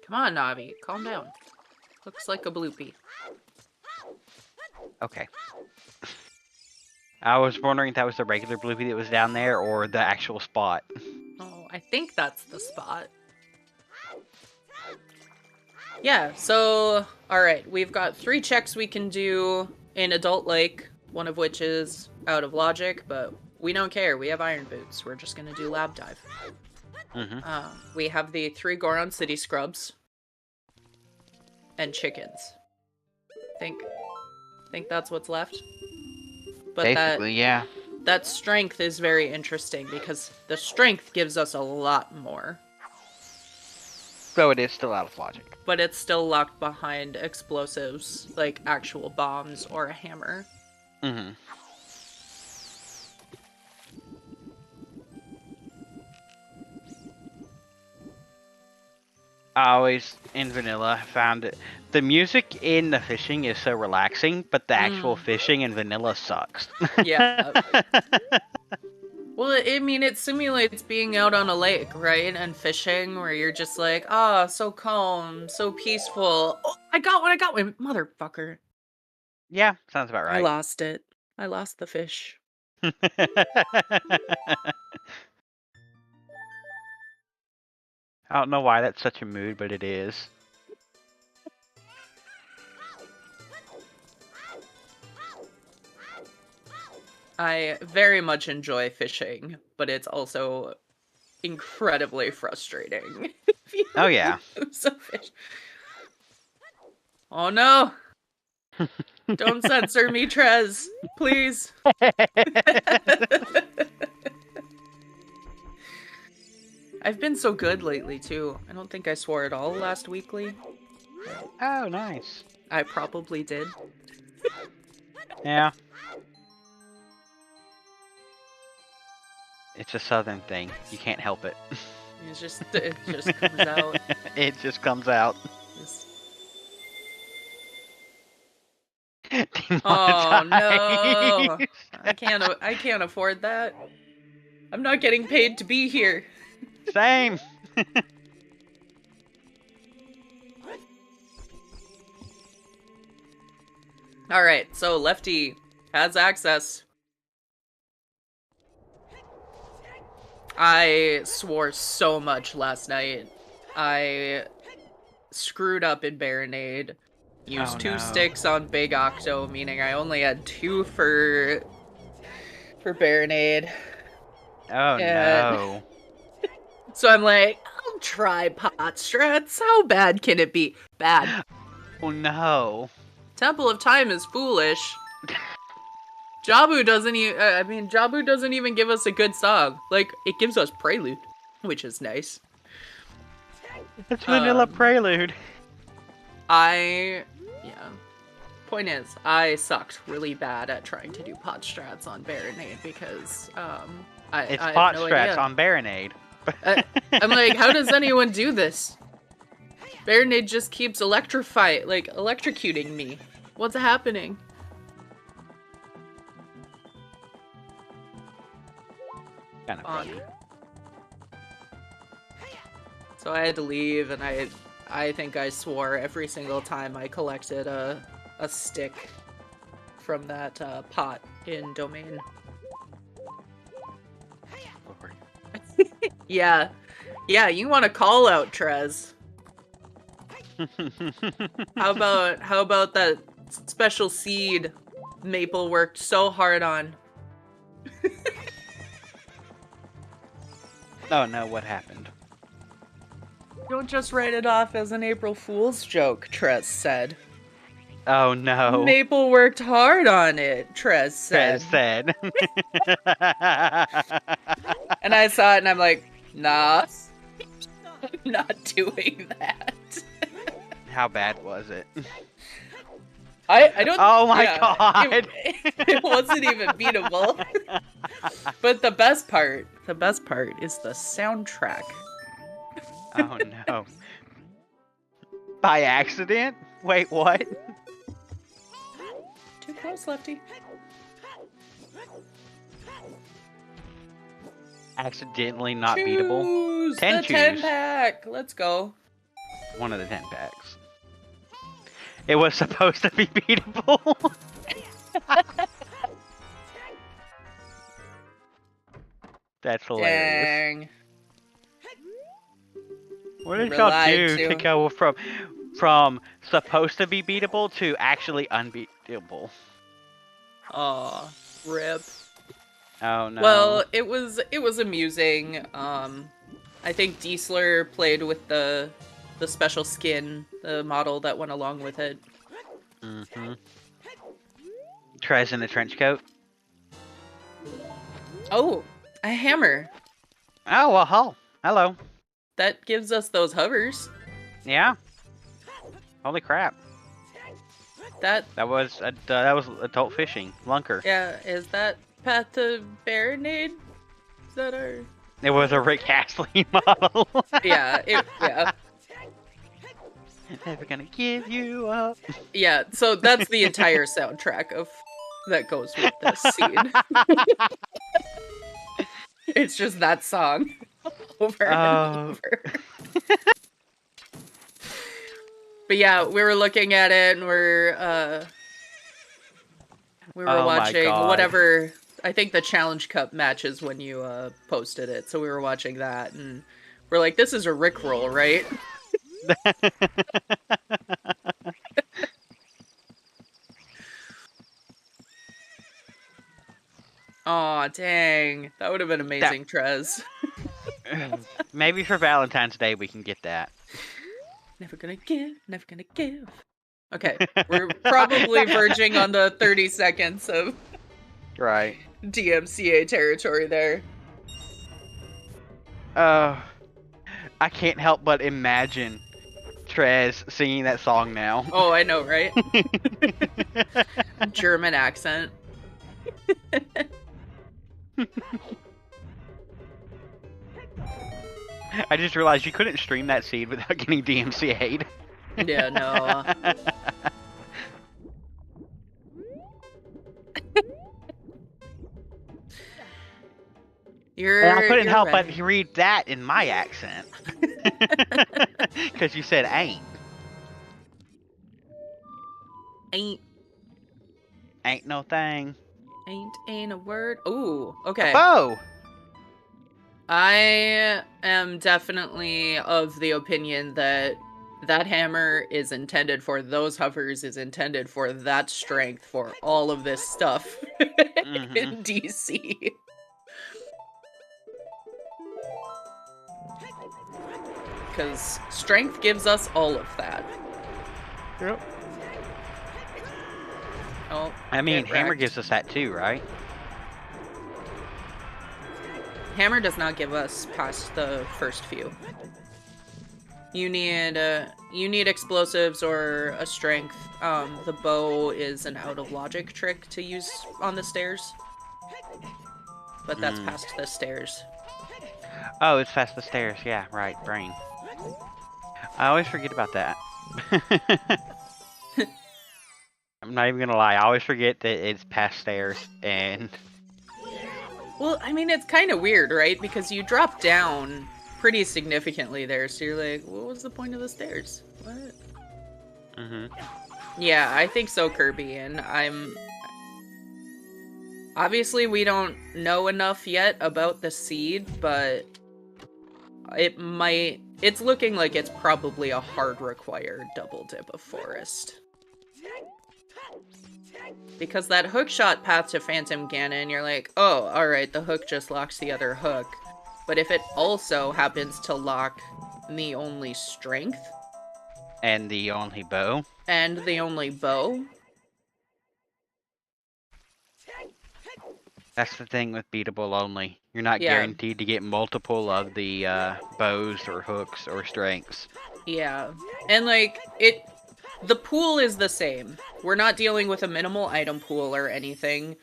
S3: Come on, Navi. Calm down. Looks like a bloopy.
S2: Okay. I was wondering if that was the regular bloopy that was down there, or the actual spot.
S3: Oh, I think that's the spot. Yeah, so, alright, we've got 3 checks we can do in Adult Lake, one of which is out of Logic, but we don't care. We have Iron Boots. We're just gonna do Lab Dive.
S2: Mm-hmm.
S3: We have the 3 Goron City Scrubs. And chickens. Think that's what's left. But
S2: Basically, yeah.
S3: that strength is very interesting because the strength gives us a lot more.
S2: So it is still out of Logic.
S3: But it's still locked behind explosives, like actual bombs or a hammer.
S2: Mm-hmm. I always, in vanilla, found it. The music in the fishing is so relaxing, but the actual fishing in vanilla sucks.
S3: Yeah. Well, I mean, it simulates being out on a lake, right? And fishing, where you're just like, ah, so calm, so peaceful. Oh, I got one, motherfucker.
S2: Yeah, sounds about
S3: I
S2: right.
S3: lost it. I lost the fish.
S2: I don't know why that's such a mood, but it is.
S3: I very much enjoy fishing, but it's also incredibly frustrating. If you
S2: Oh yeah.
S3: lose a fish. Oh no! Don't censor me, Trez. Please. I've been so good lately, too. I don't think I swore at all last weekly.
S2: Oh, nice.
S3: I probably did.
S2: Yeah. It's a southern thing. You can't help it.
S3: It just comes out.
S2: It just comes out.
S3: Oh no! I can't afford that. I'm not getting paid to be here.
S2: Same.
S3: All right, so Lefty has access. I swore so much last night. I screwed up in Baronade. Used 2 sticks on Big Octo, meaning I only had 2 for Baronade.
S2: Oh
S3: And
S2: no.
S3: so I'm like, I'll try pot strats. How bad can it be? Bad.
S2: Oh no.
S3: Temple of Time is foolish. Jabu doesn't even. Jabu doesn't even give us a good song. Like, it gives us Prelude, which is nice.
S2: It's vanilla prelude.
S3: Yeah. Point is, I sucked really bad at trying to do pot strats on Baronade because
S2: It's
S3: I
S2: pot
S3: have no
S2: strats
S3: idea.
S2: on Baronade.
S3: I'm like, how does anyone do this? Baronade just keeps electrocuting me. What's happening?
S2: Kind of funny.
S3: So I had to leave, and I think I swore every single time I collected a stick from that pot in Domain.
S2: Lord.
S3: Yeah, you want to call out Trez? How about that special seed Maple worked so hard on?
S2: Oh no, what happened?
S3: Don't just write it off as an April Fool's joke, Trez said.
S2: Oh no.
S3: Maple worked hard on it, Trez said.
S2: Trez said.
S3: And I saw it and I'm like, nah, I'm not doing that.
S2: How bad was it?
S3: I don't.
S2: Oh my god!
S3: It wasn't even beatable. But the best part is the soundtrack.
S2: Oh no. By accident? Wait, what?
S3: Too close, Lefty.
S2: Accidentally not beatable?
S3: Choose
S2: 10
S3: the
S2: choose.
S3: 10-pack. Let's go.
S2: One of the 10 packs. It was supposed to be beatable. That's hilarious.
S3: Dang.
S2: What did
S3: We're
S2: y'all
S3: lied
S2: do
S3: to.
S2: to go from supposed to be beatable to actually unbeatable?
S3: Aw, rip.
S2: Oh no.
S3: Well, it was amusing. I think Diesler played with the special skin, the model that went along with it.
S2: Mm-hmm. Trez in the trench coat.
S3: Oh, a hammer.
S2: Oh well, hello.
S3: That gives us those hovers.
S2: Yeah. Holy crap.
S3: That
S2: That was adult fishing. Lunker.
S3: yeah, is that Path to Baronade? Is that our?
S2: It was a Rick Astley model.
S3: Yeah, yeah.
S2: Never gonna give you up.
S3: Yeah, so that's the entire soundtrack of that goes with this scene. It's just that song over and over. But yeah, we were looking at it and we were watching whatever. I think the Challenge Cup matches when you posted it. So we were watching that and we're like, this is a Rickroll, right? Aw, dang. That would have been amazing, Trez.
S2: Maybe for Valentine's Day we can get that.
S3: Never gonna give, never gonna give. Okay, we're probably verging on the 30 seconds of
S2: Right.
S3: DMCA territory there.
S2: I can't help but imagine Trez singing that song now.
S3: Oh, I know, right? German accent.
S2: I just realized you couldn't stream that seed without getting DMCA'd.
S3: Yeah, no.
S2: I couldn't help but read that in my accent. Because you said ain't. Ain't no thing.
S3: Ain't a word. Ooh, okay.
S2: Oh!
S3: I am definitely of the opinion that that hammer is intended for those hovers, is intended for that strength, for all of this stuff in DC. because strength gives us all of that.
S2: Yep.
S3: Oh,
S2: I mean,
S3: get
S2: hammer
S3: wrecked.
S2: gives us that too, right?
S3: Hammer does not give us past the first few. You need explosives or a strength. The bow is an out of logic trick to use on the stairs, but that's past the stairs.
S2: Oh, it's past the stairs. Yeah, right. Brain. I always forget about that. I'm not even gonna lie. I always forget that it's past stairs, and
S3: Well, I mean, it's kind of weird, right? Because you drop down pretty significantly there, so you're like, what was the point of the stairs? What? Yeah, I think so, Kirby, and obviously we don't know enough yet about the seed, but it's looking like it's probably a hard required double dip of forest. Because that hook shot path to Phantom Ganon, you're like, oh, alright, the hook just locks the other hook. But if it also happens to lock the only strength...
S2: and the only bow.
S3: And the only bow...
S2: That's the thing with beatable only. You're not
S3: Yeah.
S2: guaranteed to get multiple of the bows or hooks or strengths.
S3: Yeah. And like, the pool is the same. We're not dealing with a minimal item pool or anything.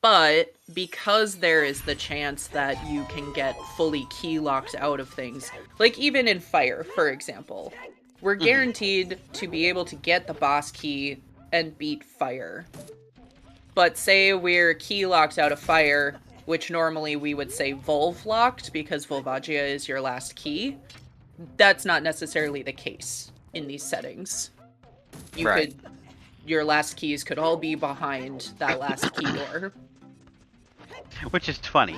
S3: But because there is the chance that you can get fully key locked out of things, like even in Fire, for example, we're guaranteed to be able to get the boss key and beat Fire. But say we're key locked out of Fire, which normally we would say Volv locked because Volvagia is your last key. That's not necessarily the case in these settings. Your last keys could all be behind that last key door.
S2: Which is funny.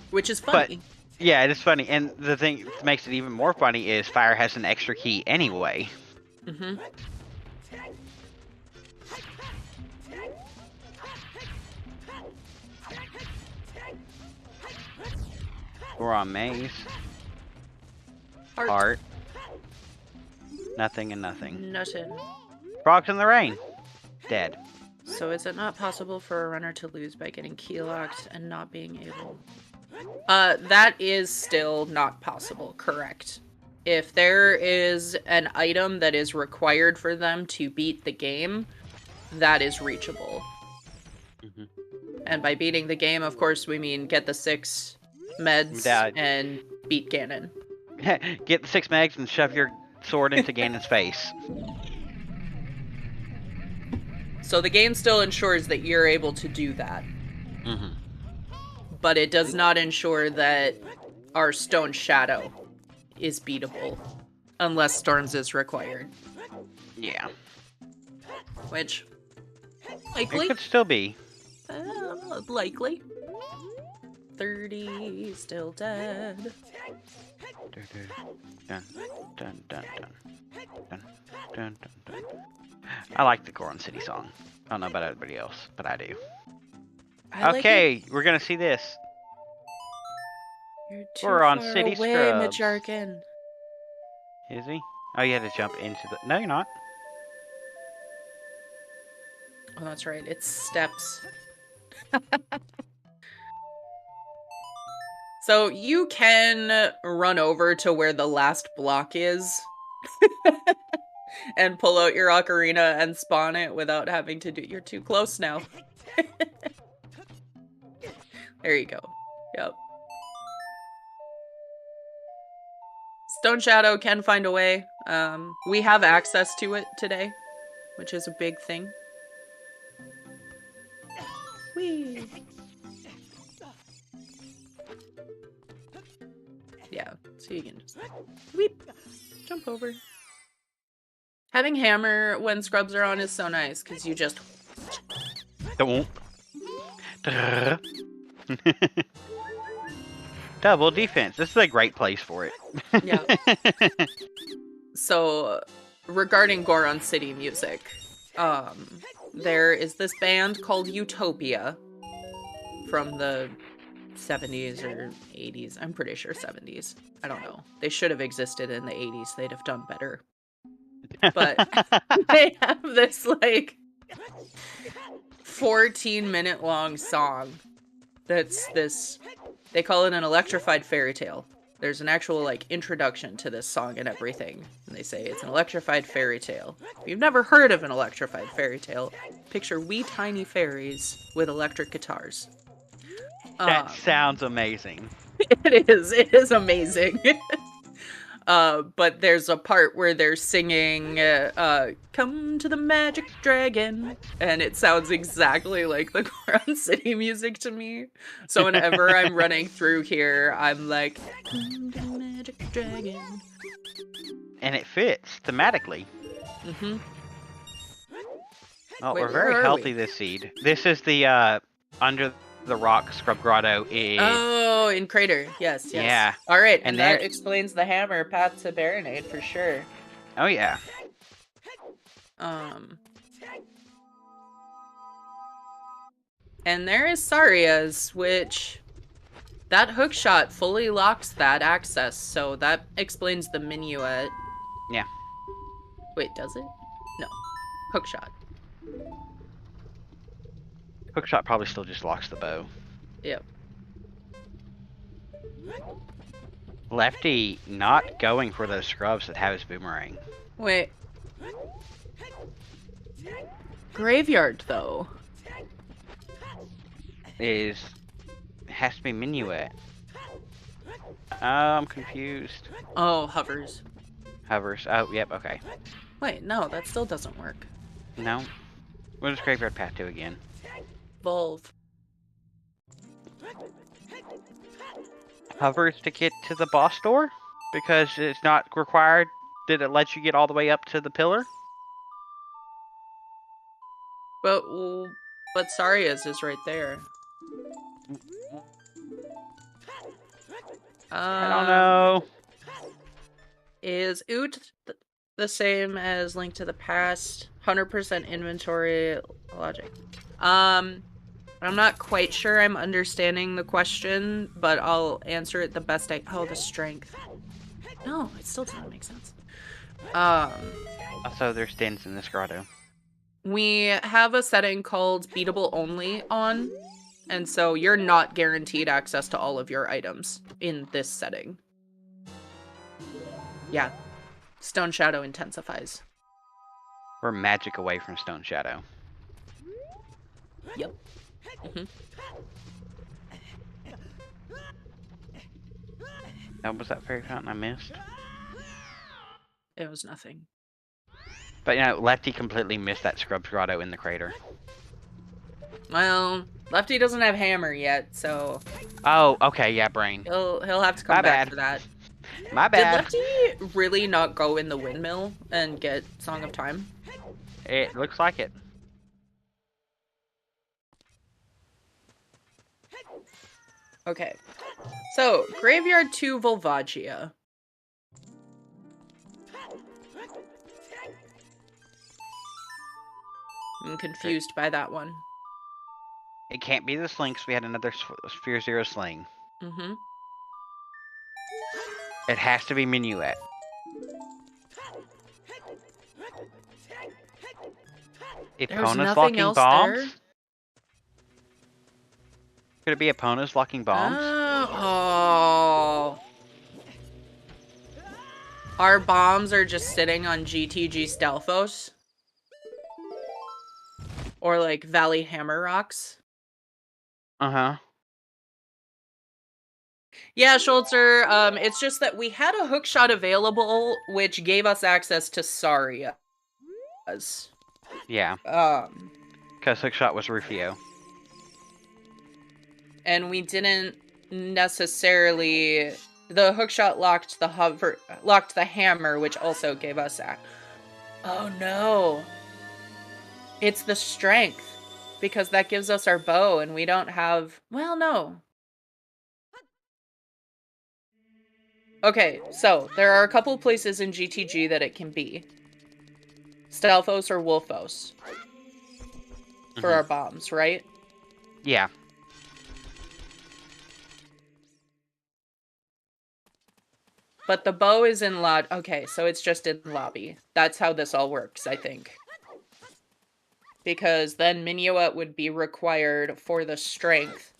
S3: Which is funny.
S2: But, yeah, it is funny. And the thing that makes it even more funny is Fire has an extra key anyway. We're on Maze. Heart. Nothing and nothing.
S3: Nothing.
S2: Frogs in the rain. Dead.
S3: So is it not possible for a runner to lose by getting key locked and not being able? That is still not possible, correct. If there is an item that is required for them to beat the game, that is reachable. And by beating the game, of course, we mean get the 6 meds and beat Ganon.
S2: Get the 6 megs and shove your sword into Ganon's face.
S3: So the game still ensures that you're able to do that. But it does not ensure that our Stone Shadow is beatable. Unless Storms is required.
S2: Yeah.
S3: Which, likely.
S2: It could still be.
S3: Likely. 30 still dead.
S2: Dun, dun, dun, dun. Dun, dun, dun, dun. I like the Goron City song. I don't know about everybody else, but I do. Okay, we're gonna see this.
S3: You're too
S2: We're on
S3: far
S2: City
S3: away,
S2: Scrubs.
S3: Majarkin.
S2: Is he? Oh, you had to jump into the... No, you're not.
S3: Oh, that's right. It's steps. So you can run over to where the last block is and pull out your ocarina and spawn it without having to do... You're too close now. There you go. Yep. Stone Shadow can find a way. We have access to it today, which is a big thing. Whee! Yeah, so you can just weep, jump over. Having hammer when scrubs are on is so nice because you just
S2: Don't. Double defense. This is a great place for it.
S3: yeah. So, regarding Goron City music, there is this band called Utopia from the 70s or 80s. I'm pretty sure 70s. I don't know. They should have existed in the 80s. They'd have done better. But they have this like 14-minute long song that's this, they call it an electrified fairy tale. There's an actual like introduction to this song and everything. And they say it's an electrified fairy tale. If you've never heard of an electrified fairy tale, picture wee tiny fairies with electric guitars.
S2: That sounds amazing.
S3: It is amazing. But there's a part where they're singing, come to the magic dragon, and it sounds exactly like the Ground City music to me. So whenever I'm running through here, I'm like, come to the magic dragon.
S2: And it fits thematically.
S3: Mm-hmm.
S2: Oh,
S3: Wait,
S2: we're very
S3: where are
S2: healthy
S3: we?
S2: this seed. This is the, under the rock scrub grotto in...
S3: Oh, in Crater. Yes.
S2: Yeah.
S3: All right,
S2: And
S3: and that
S2: there-
S3: explains the hammer path to Baronade for sure.
S2: Oh, yeah.
S3: And there is Saria's, which that hookshot fully locks that access, so that explains the minuet.
S2: Yeah.
S3: Wait, does it? No. Hookshot.
S2: Hookshot probably still just locks the bow.
S3: Yep.
S2: Lefty not going for those scrubs that have his boomerang.
S3: Wait. Graveyard, though.
S2: Has to be minuet. I'm confused.
S3: Oh, hovers.
S2: Hovers. Oh, yep, okay.
S3: Wait, no, that still doesn't work.
S2: No. What does Graveyard Path do again?
S3: Volve.
S2: Hovers to get to the boss door? Because it's not required. Did it let you get all the way up to the pillar?
S3: But Saria's is right there.
S2: I don't know.
S3: Is OoT the same as Link to the Past? 100% inventory logic. I'm not quite sure I'm understanding the question, but I'll answer it the best I... Oh, the strength. No, it still doesn't make sense.
S2: Also, there's dens in this grotto.
S3: We have a setting called beatable only on, and so you're not guaranteed access to all of your items in this setting. Yeah. Stone Shadow intensifies.
S2: We're magic away from Stone Shadow.
S3: Yep. Mm-hmm.
S2: That was that fairy fountain I missed.
S3: It was nothing.
S2: But you know, Lefty completely missed that Scrubs grotto in the crater.
S3: Well, Lefty doesn't have hammer yet, so
S2: Oh, okay, yeah, brain.
S3: he'll have to come
S2: My
S3: back
S2: bad.
S3: for that.
S2: My
S3: Did
S2: bad.
S3: Lefty really not go in the windmill and get Song of Time?
S2: It looks like it.
S3: Okay. So, Graveyard to Volvagia. I'm confused by that one.
S2: It can't be the slinks. We had another Sphere Zero sling.
S3: Mm-hmm.
S2: It has to be Minuet.
S3: There's
S2: Epona's
S3: nothing
S2: locking
S3: else
S2: bombs?
S3: there?
S2: Could it be Epona's locking bombs?
S3: Oh. Our bombs are just sitting on GTG Stelphos? Or like Valley Hammer Rocks?
S2: Uh-huh.
S3: Yeah, Schultzer, it's just that we had a hookshot available, which gave us access to Saria's.
S2: Yeah, because Hookshot was Rufio.
S3: And we didn't necessarily... The hookshot locked the hammer, which also gave us Oh no. It's the strength. Because that gives us our bow, and we don't have... Well, no. Okay, so there are a couple places in GTG that it can be. Stelphos or Wolfos. For our bombs, right?
S2: Yeah.
S3: But the bow is in lot. Okay, so it's just in lobby. That's how this all works, I think. Because then Minuet would be required for the strength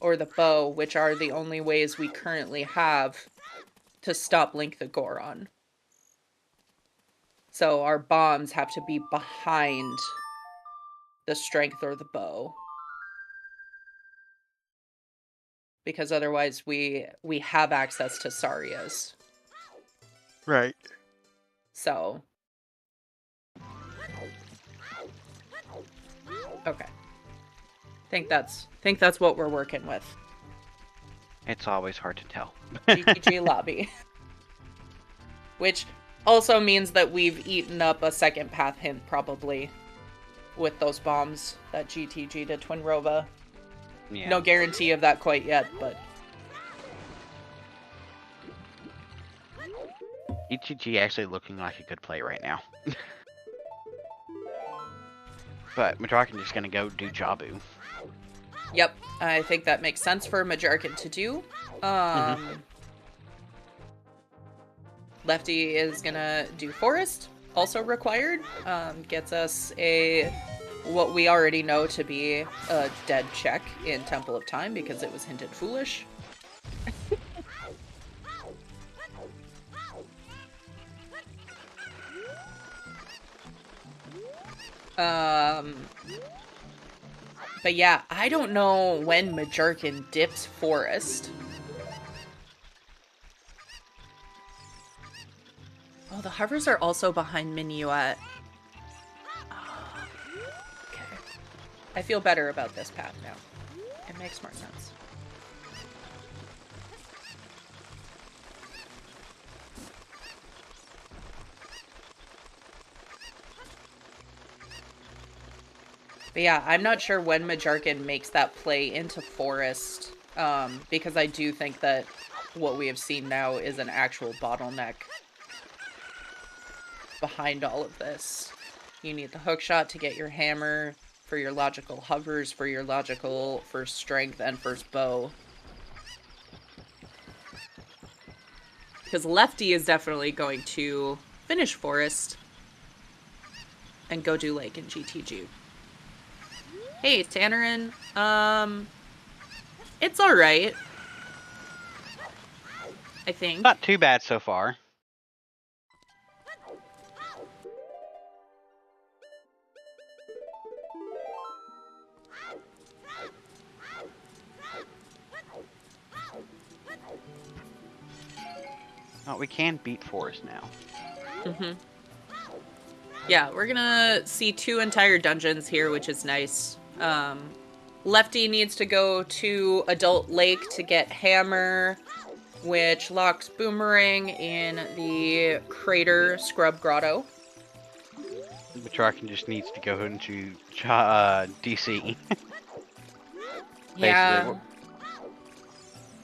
S3: or the bow, which are the only ways we currently have to stop Link the Goron. So our bombs have to be behind the strength or the bow. Because otherwise we have access to Saria's.
S2: Right.
S3: So. Okay. Think that's what we're working with.
S2: It's always hard to tell.
S3: GTG lobby. Which also means that we've eaten up a second path hint, probably, with those bombs that GTG to Twin Rova.
S2: Yeah.
S3: No guarantee of that quite yet, but...
S2: ETG actually looking like a good play right now. But Majarkin just gonna go do Jabu.
S3: Yep, I think that makes sense for Majarkin to do. Lefty is gonna do Forest, also required. Gets us what we already know to be a dead check in Temple of Time because it was hinted foolish. But yeah, I don't know when Majarkin dips Forest. Oh, the hovers are also behind Minuet. Oh, okay. I feel better about this path now. It makes more sense. But yeah, I'm not sure when Majarkin makes that play into Forest, because I do think that what we have seen now is an actual bottleneck behind all of this. You need the hookshot to get your hammer, for your logical hovers, for your logical first strength and first bow. Because Lefty is definitely going to finish Forest and go do Lake in GTG. Hey, Tannerin. It's alright. I think.
S2: Not too bad so far. Oh, we can beat Forest now.
S3: Mm-hmm. Yeah, we're gonna see 2 entire dungeons here, which is nice. Lefty needs to go to Adult Lake to get Hammer, which locks Boomerang in the Crater Scrub Grotto.
S2: Majarkin just needs to go into DC.
S3: Yeah.
S2: Basically,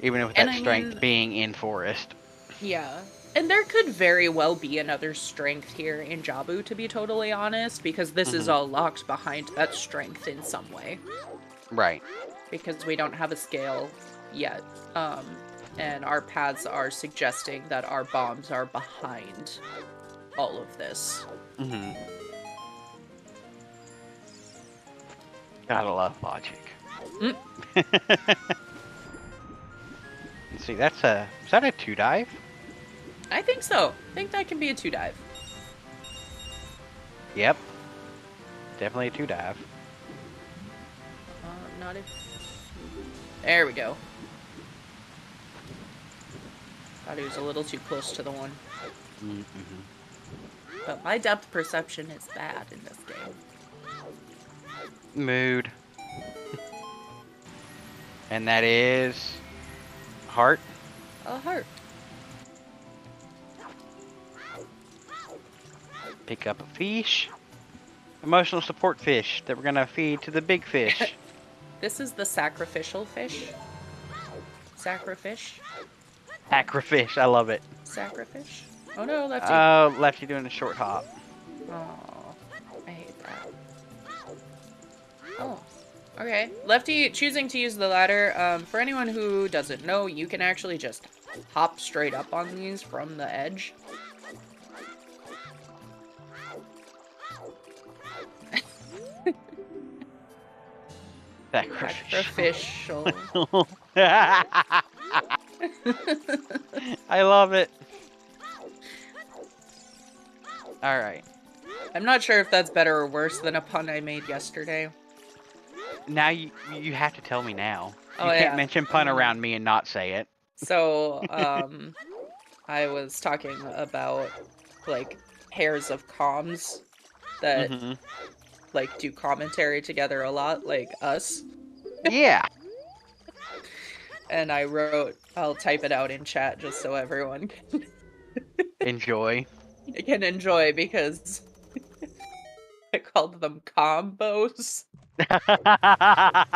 S2: even with
S3: And
S2: that
S3: I
S2: strength
S3: mean-
S2: being in Forest.
S3: Yeah. And there could very well be another strength here in Jabu, to be totally honest, because this is all locked behind that strength in some way.
S2: Right.
S3: Because we don't have a scale yet. And our paths are suggesting that our bombs are behind all of this.
S2: Mm-hmm. Gotta love logic.
S3: Mm.
S2: Let's see, is that a 2-dive?
S3: I think so. I think that can be a 2-dive.
S2: Yep. Definitely a 2-dive.
S3: Not if... There we go. Thought he was a little too close to the one.
S2: Mm-hmm.
S3: But my depth perception is bad in this game.
S2: Mood. And that is... Heart?
S3: A heart.
S2: Pick up a fish. Emotional support fish that we're gonna feed to the big fish.
S3: This is the sacrificial fish. Sacrifish.
S2: Sacrifish, I love it.
S3: Sacrifish. Oh no, Lefty.
S2: Oh, Lefty doing a short hop.
S3: Oh, I hate that. Oh, okay. Lefty choosing to use the ladder. For anyone who doesn't know, you can actually just hop straight up on these from the edge.
S2: Sacrificial.
S3: Sacrificial.
S2: I love it. Alright.
S3: I'm not sure if that's better or worse than a pun I made yesterday.
S2: Now you have to tell me now.
S3: Oh,
S2: You can't
S3: yeah.
S2: mention pun around me and not say it.
S3: So, I was talking about, like, pairs of comms that, like, do commentary together a lot, like us.
S2: Yeah.
S3: And I wrote, I'll type it out in chat just so everyone can
S2: Enjoy.
S3: enjoy, because I called them combos.
S2: I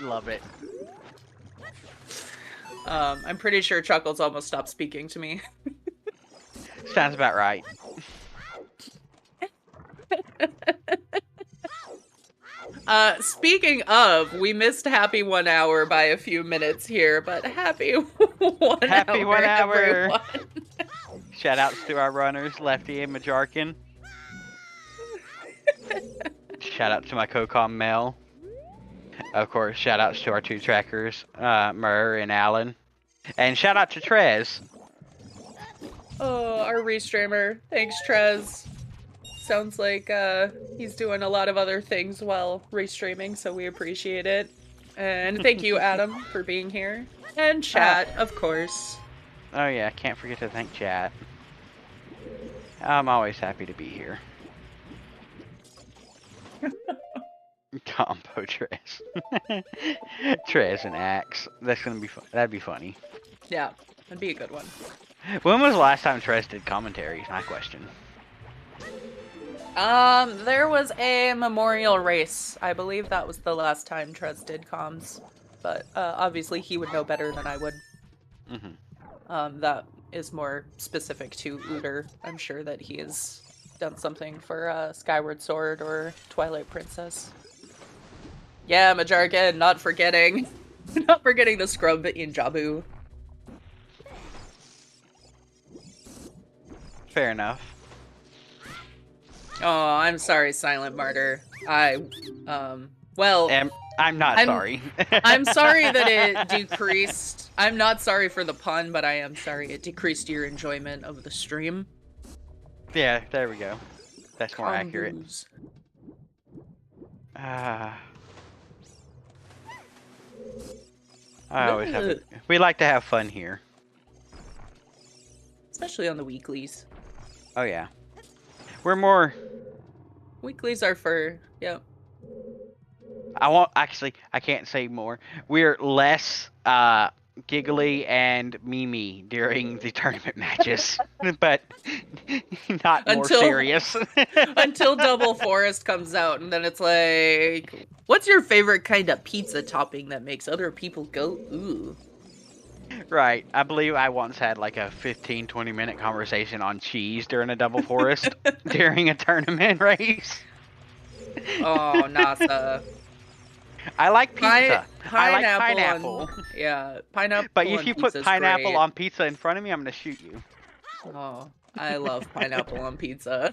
S2: love it.
S3: I'm pretty sure Chuckles almost stopped speaking to me.
S2: Sounds about right.
S3: Speaking of, we missed Happy 1 Hour by a few minutes here, but happy 1
S2: Happy
S3: hour,
S2: 1 hour.
S3: everyone.
S2: Shout outs to our runners, Lefty and Majarkin. Shout out to my co-com Mel. Of course, shout outs to our 2 trackers, Murr and Alan. And shout out to Trez.
S3: Oh, our restreamer. Thanks, Trez. Sounds like he's doing a lot of other things while restreaming, so we appreciate it. And thank you, Adam, for being here. And chat, of course.
S2: Oh yeah, can't forget to thank chat. I'm always happy to be here. Combo Trez. Trez and Axe. That's gonna be fun. That'd be funny.
S3: Yeah, that'd be a good one.
S2: When was the last time Trez did commentary? Is my question.
S3: There was a memorial race. I believe that was the last time Trez did comms. But, obviously he would know better than I would. That is more specific to Uter. I'm sure that he has done something for, Skyward Sword or Twilight Princess. Yeah, Majarkin, not forgetting. Not forgetting the scrub in Jabu.
S2: Fair enough.
S3: Oh, I'm sorry, Silent Martyr. Well...
S2: I'm not sorry.
S3: I'm sorry that it decreased. I'm not sorry for the pun, but I am sorry it decreased your enjoyment of the stream.
S2: Yeah, there we go. That's more accurate. I always have. We like to have fun here.
S3: Especially on the weeklies.
S2: Oh yeah. We're more...
S3: Weeklies are for... Yep.
S2: I can't say more. We're less giggly and memey during the tournament matches, but not more serious.
S3: Until Double Forest comes out, and then it's like, what's your favorite kind of pizza topping that makes other people go, ooh?
S2: Right. I believe I once had like a 15-20 minute conversation on cheese during a Double Forest during a tournament race.
S3: Oh, NASA.
S2: I like pizza. I like
S3: pineapple.
S2: pineapple.
S3: Yeah, pineapple.
S2: But if you put pineapple
S3: great.
S2: on pizza in front of me, I'm gonna shoot you.
S3: Oh, I love pineapple on pizza.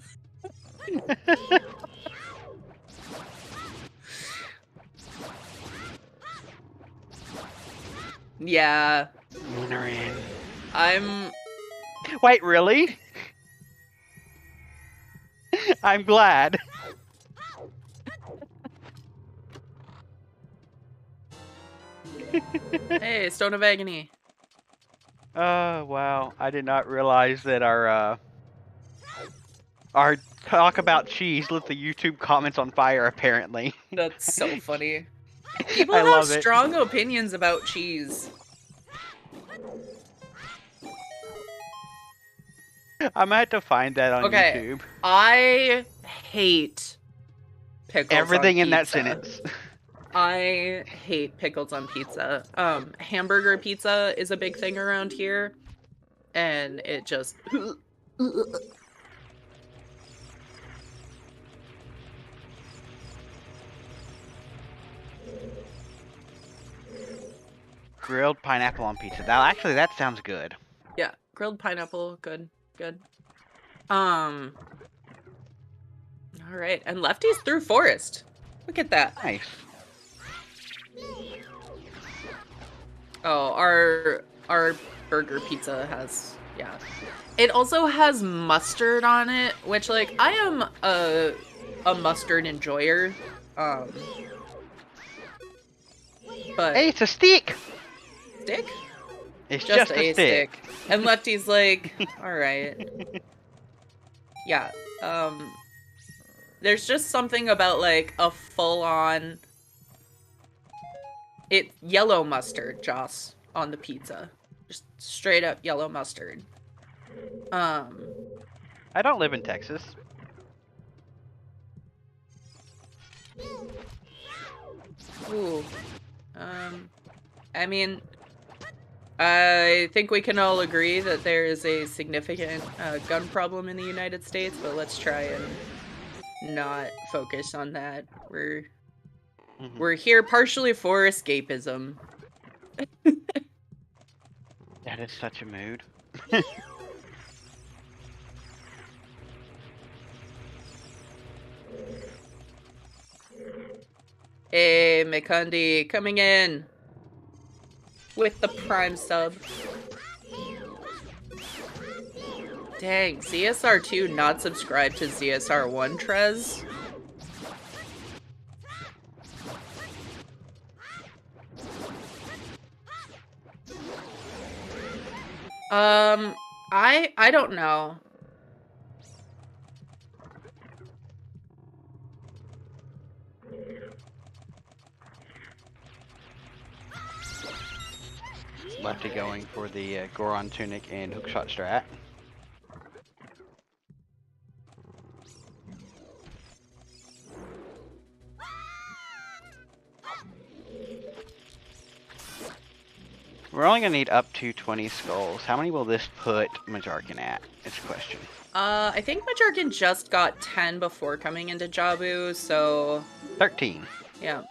S3: Yeah.
S2: Wait, really? I'm glad.
S3: Hey, Stone of Agony.
S2: Oh, wow. I did not realize that our talk about cheese lit the YouTube comments on fire, apparently.
S3: That's so funny. People
S2: I
S3: have
S2: love it.
S3: strong opinions about cheese.
S2: I might have to find that on YouTube.
S3: I hate pickles
S2: Everything
S3: on
S2: in that
S3: pizza.
S2: sentence.
S3: I hate pickles on pizza. Hamburger pizza is a big thing around here, and it just...
S2: grilled pineapple on pizza. Now, actually, that sounds good.
S3: Yeah, grilled pineapple, good. All right, and Lefty's through forest. Look at that.
S2: Nice.
S3: Oh, our burger pizza has, yeah. It also has mustard on it, which, like, I am a mustard enjoyer. But
S2: Hey, it's a stick.
S3: stick?
S2: It's just a stick.
S3: And Lefty's like, all right. Yeah. There's just something about, like, a full-on yellow mustard, Joss, on the pizza. Just straight up yellow mustard.
S2: I don't live in Texas.
S3: Ooh. I mean, I think we can all agree that there is a significant gun problem in the United States, but let's try and not focus on that. We're here partially for escapism.
S2: That is such a mood.
S3: Hey, Mikundi, coming in with the Prime sub. Dang, ZSR2 not subscribed to ZSR1, Trez? I don't know.
S2: Lefty going for the Goron Tunic and Hookshot Strat. We're only going to need up to 20 skulls. How many will this put Majarkin at? It's a question.
S3: I think Majarkin just got 10 before coming into Jabu, so...
S2: 13.
S3: Yeah.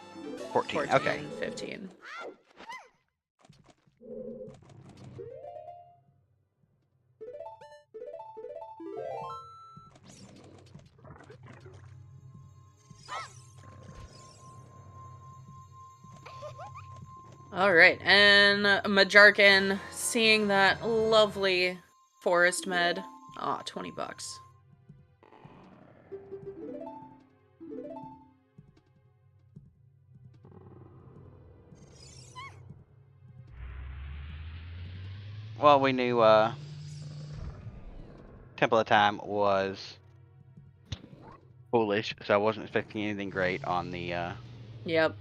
S2: 14. Okay.
S3: 15. Alright, and Majarkin seeing that lovely forest med. Aw, 20 bucks.
S2: Well, we knew Temple of Time was foolish, so I wasn't expecting anything great on the
S3: Yep.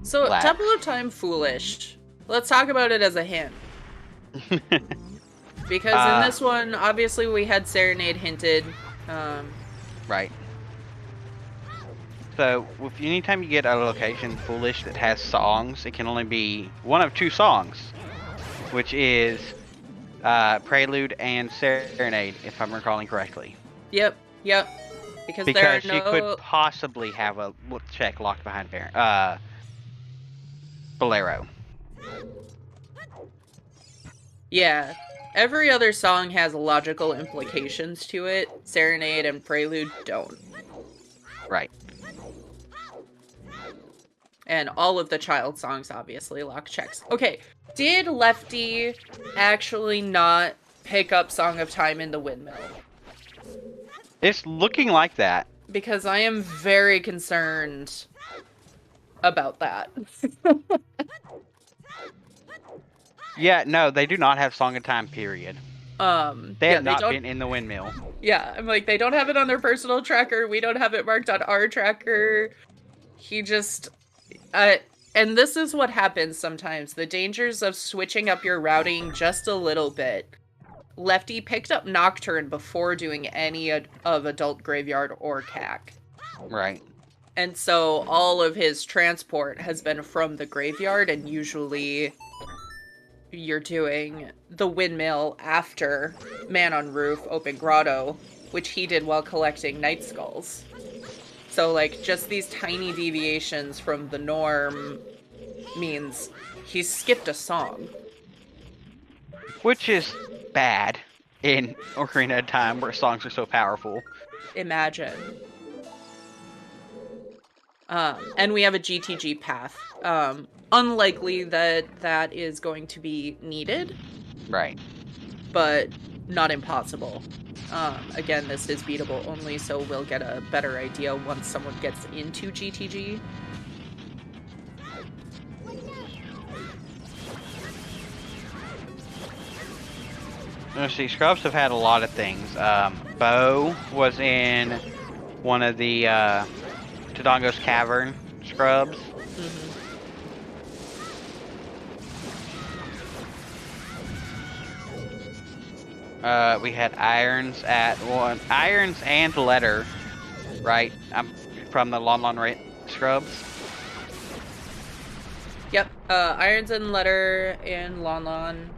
S3: So,
S2: Black.
S3: Temple of Time foolish. Let's talk about it as a hint. Because in this one, obviously we had Serenade hinted.
S2: Right. So, if anytime you get a location foolish that has songs, it can only be one of two songs, which is Prelude and Serenade, if I'm recalling correctly.
S3: Yep. Because there are no...
S2: you could possibly have a check locked behind Bolero.
S3: Yeah. Every other song has logical implications to it. Serenade and Prelude don't.
S2: Right.
S3: And all of the child songs obviously lock checks. Okay, did Lefty actually not pick up Song of Time in the Windmill?
S2: It's looking like that.
S3: Because I am very concerned about that.
S2: Yeah, no, they do not have Song of Time, period. They have not been in the Windmill.
S3: Yeah, I'm like, they don't have it on their personal tracker. We don't have it marked on our tracker. He just... and this is what happens sometimes. The dangers of switching up your routing just a little bit. Lefty picked up Nocturne before doing any of Adult Graveyard or CAC.
S2: Right.
S3: And so all of his transport has been from the graveyard, and usually you're doing the Windmill after Man on Roof, Open Grotto, which he did while collecting Night Skulls. So, like, just these tiny deviations from the norm means he skipped a song.
S2: Which is bad in Ocarina of Time, where songs are so powerful.
S3: Imagine. And we have a GTG path. Unlikely that is going to be needed.
S2: Right.
S3: But not impossible. Again, this is beatable only, so we'll get a better idea once someone gets into GTG.
S2: Let's see, Scrubs have had a lot of things. Bo was in one of the Todongo's Cavern Scrubs.
S3: Mm-hmm.
S2: We had Irons and Letter, right? From the Lon Lon Scrubs.
S3: Yep, Irons and Letter and Lon Lon.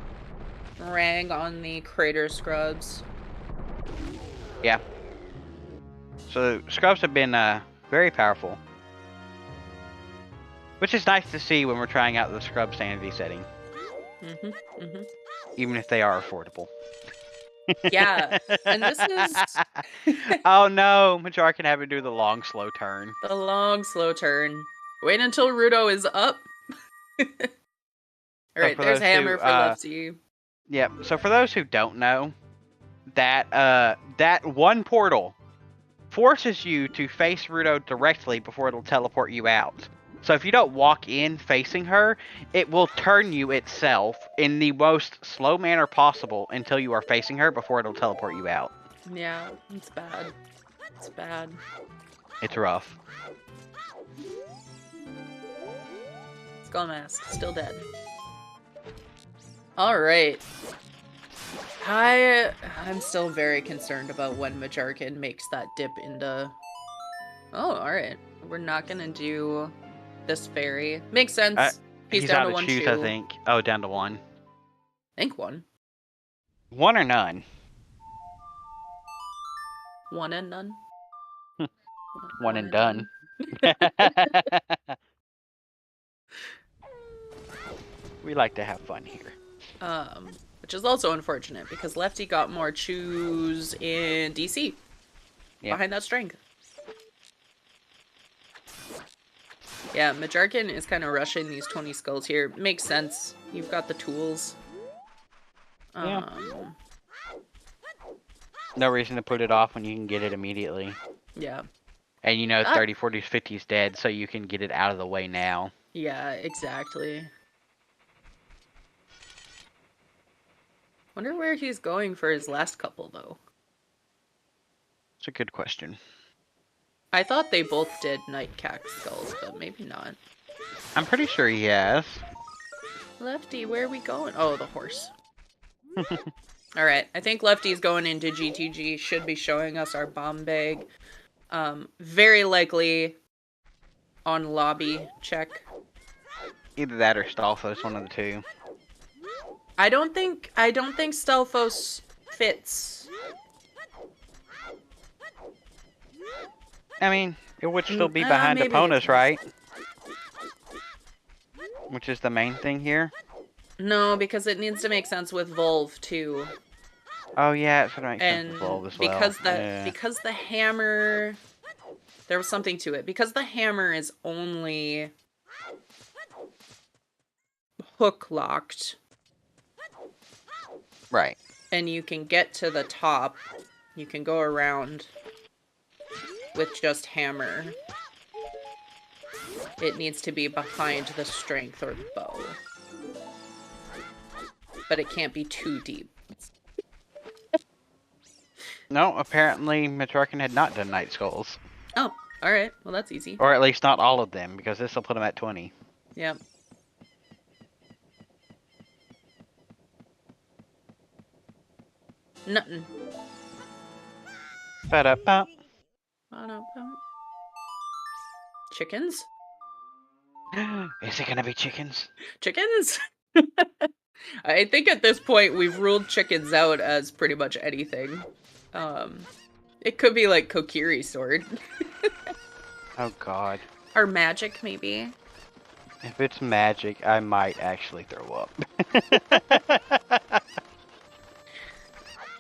S3: Rang on the Crater Scrubs.
S2: Yeah. So Scrubs have been very powerful. Which is nice to see when we're trying out the Scrub sanity setting.
S3: Mm-hmm, mm-hmm.
S2: Even if they are affordable.
S3: Yeah, and this is...
S2: Oh no, Majora can have it do the long, slow turn.
S3: The long, slow turn. Wait until Rudo is up. Alright,
S2: So
S3: there's Hammer
S2: who,
S3: for Lefty.
S2: Yep, so for those who don't know, that one portal forces you to face Rudo directly before it'll teleport you out. So if you don't walk in facing her, it will turn you itself in the most slow manner possible until you are facing her before it'll teleport you out.
S3: Yeah, it's bad. It's bad.
S2: It's rough.
S3: Skull Mask, still dead. Alright. I'm still very concerned about when Majarkin makes that dip into... Oh, alright. We're not gonna do this fairy. Makes sense. He's down to one
S2: choose,
S3: shoe.
S2: I think. Oh, down to one.
S3: I think one.
S2: One or none?
S3: One and none.
S2: One and done. We like to have fun here.
S3: Which is also unfortunate because Lefty got more chews in DC.
S2: Yep.
S3: Behind that strength. Yeah, Majarkin is kind of rushing these 20 skulls here. Makes sense. You've got the tools.
S2: Yeah. No reason to put it off when you can get it immediately.
S3: Yeah.
S2: And you know 30, 40, 50 is dead, so you can get it out of the way now.
S3: Yeah, exactly. Wonder where he's going for his last couple, though.
S2: It's a good question.
S3: I thought they both did Night Cack skulls, but maybe not.
S2: I'm pretty sure he has.
S3: Lefty, where are we going? Oh, the horse. Alright, I think Lefty's going into GTG. Should be showing us our bomb bag. Very likely on lobby check.
S2: Either that or Stalfos, one of the two.
S3: I don't think Stelphos fits.
S2: I mean, it would still be behind Epona's, right? Which is the main thing here.
S3: No, because it needs to make sense with Volve too.
S2: Oh yeah, it's gonna make sense
S3: And
S2: with Volve as well.
S3: because the hammer, there was something to it. Because the hammer is only hook locked.
S2: Right.
S3: And you can get to the top. You can go around with just hammer. It needs to be behind the strength or bow. But it can't be too deep.
S2: No, apparently Metrarchan had not done Night Skulls.
S3: Oh, alright. Well, that's easy.
S2: Or at least not all of them, because this will put him at 20.
S3: Yep. Nothing.
S2: Ba-da-ba.
S3: Chickens?
S2: Is it gonna be chickens?
S3: Chickens? I think at this point we've ruled chickens out as pretty much anything. It could be like Kokiri sword.
S2: Oh god.
S3: Or magic, maybe.
S2: If it's magic, I might actually throw up.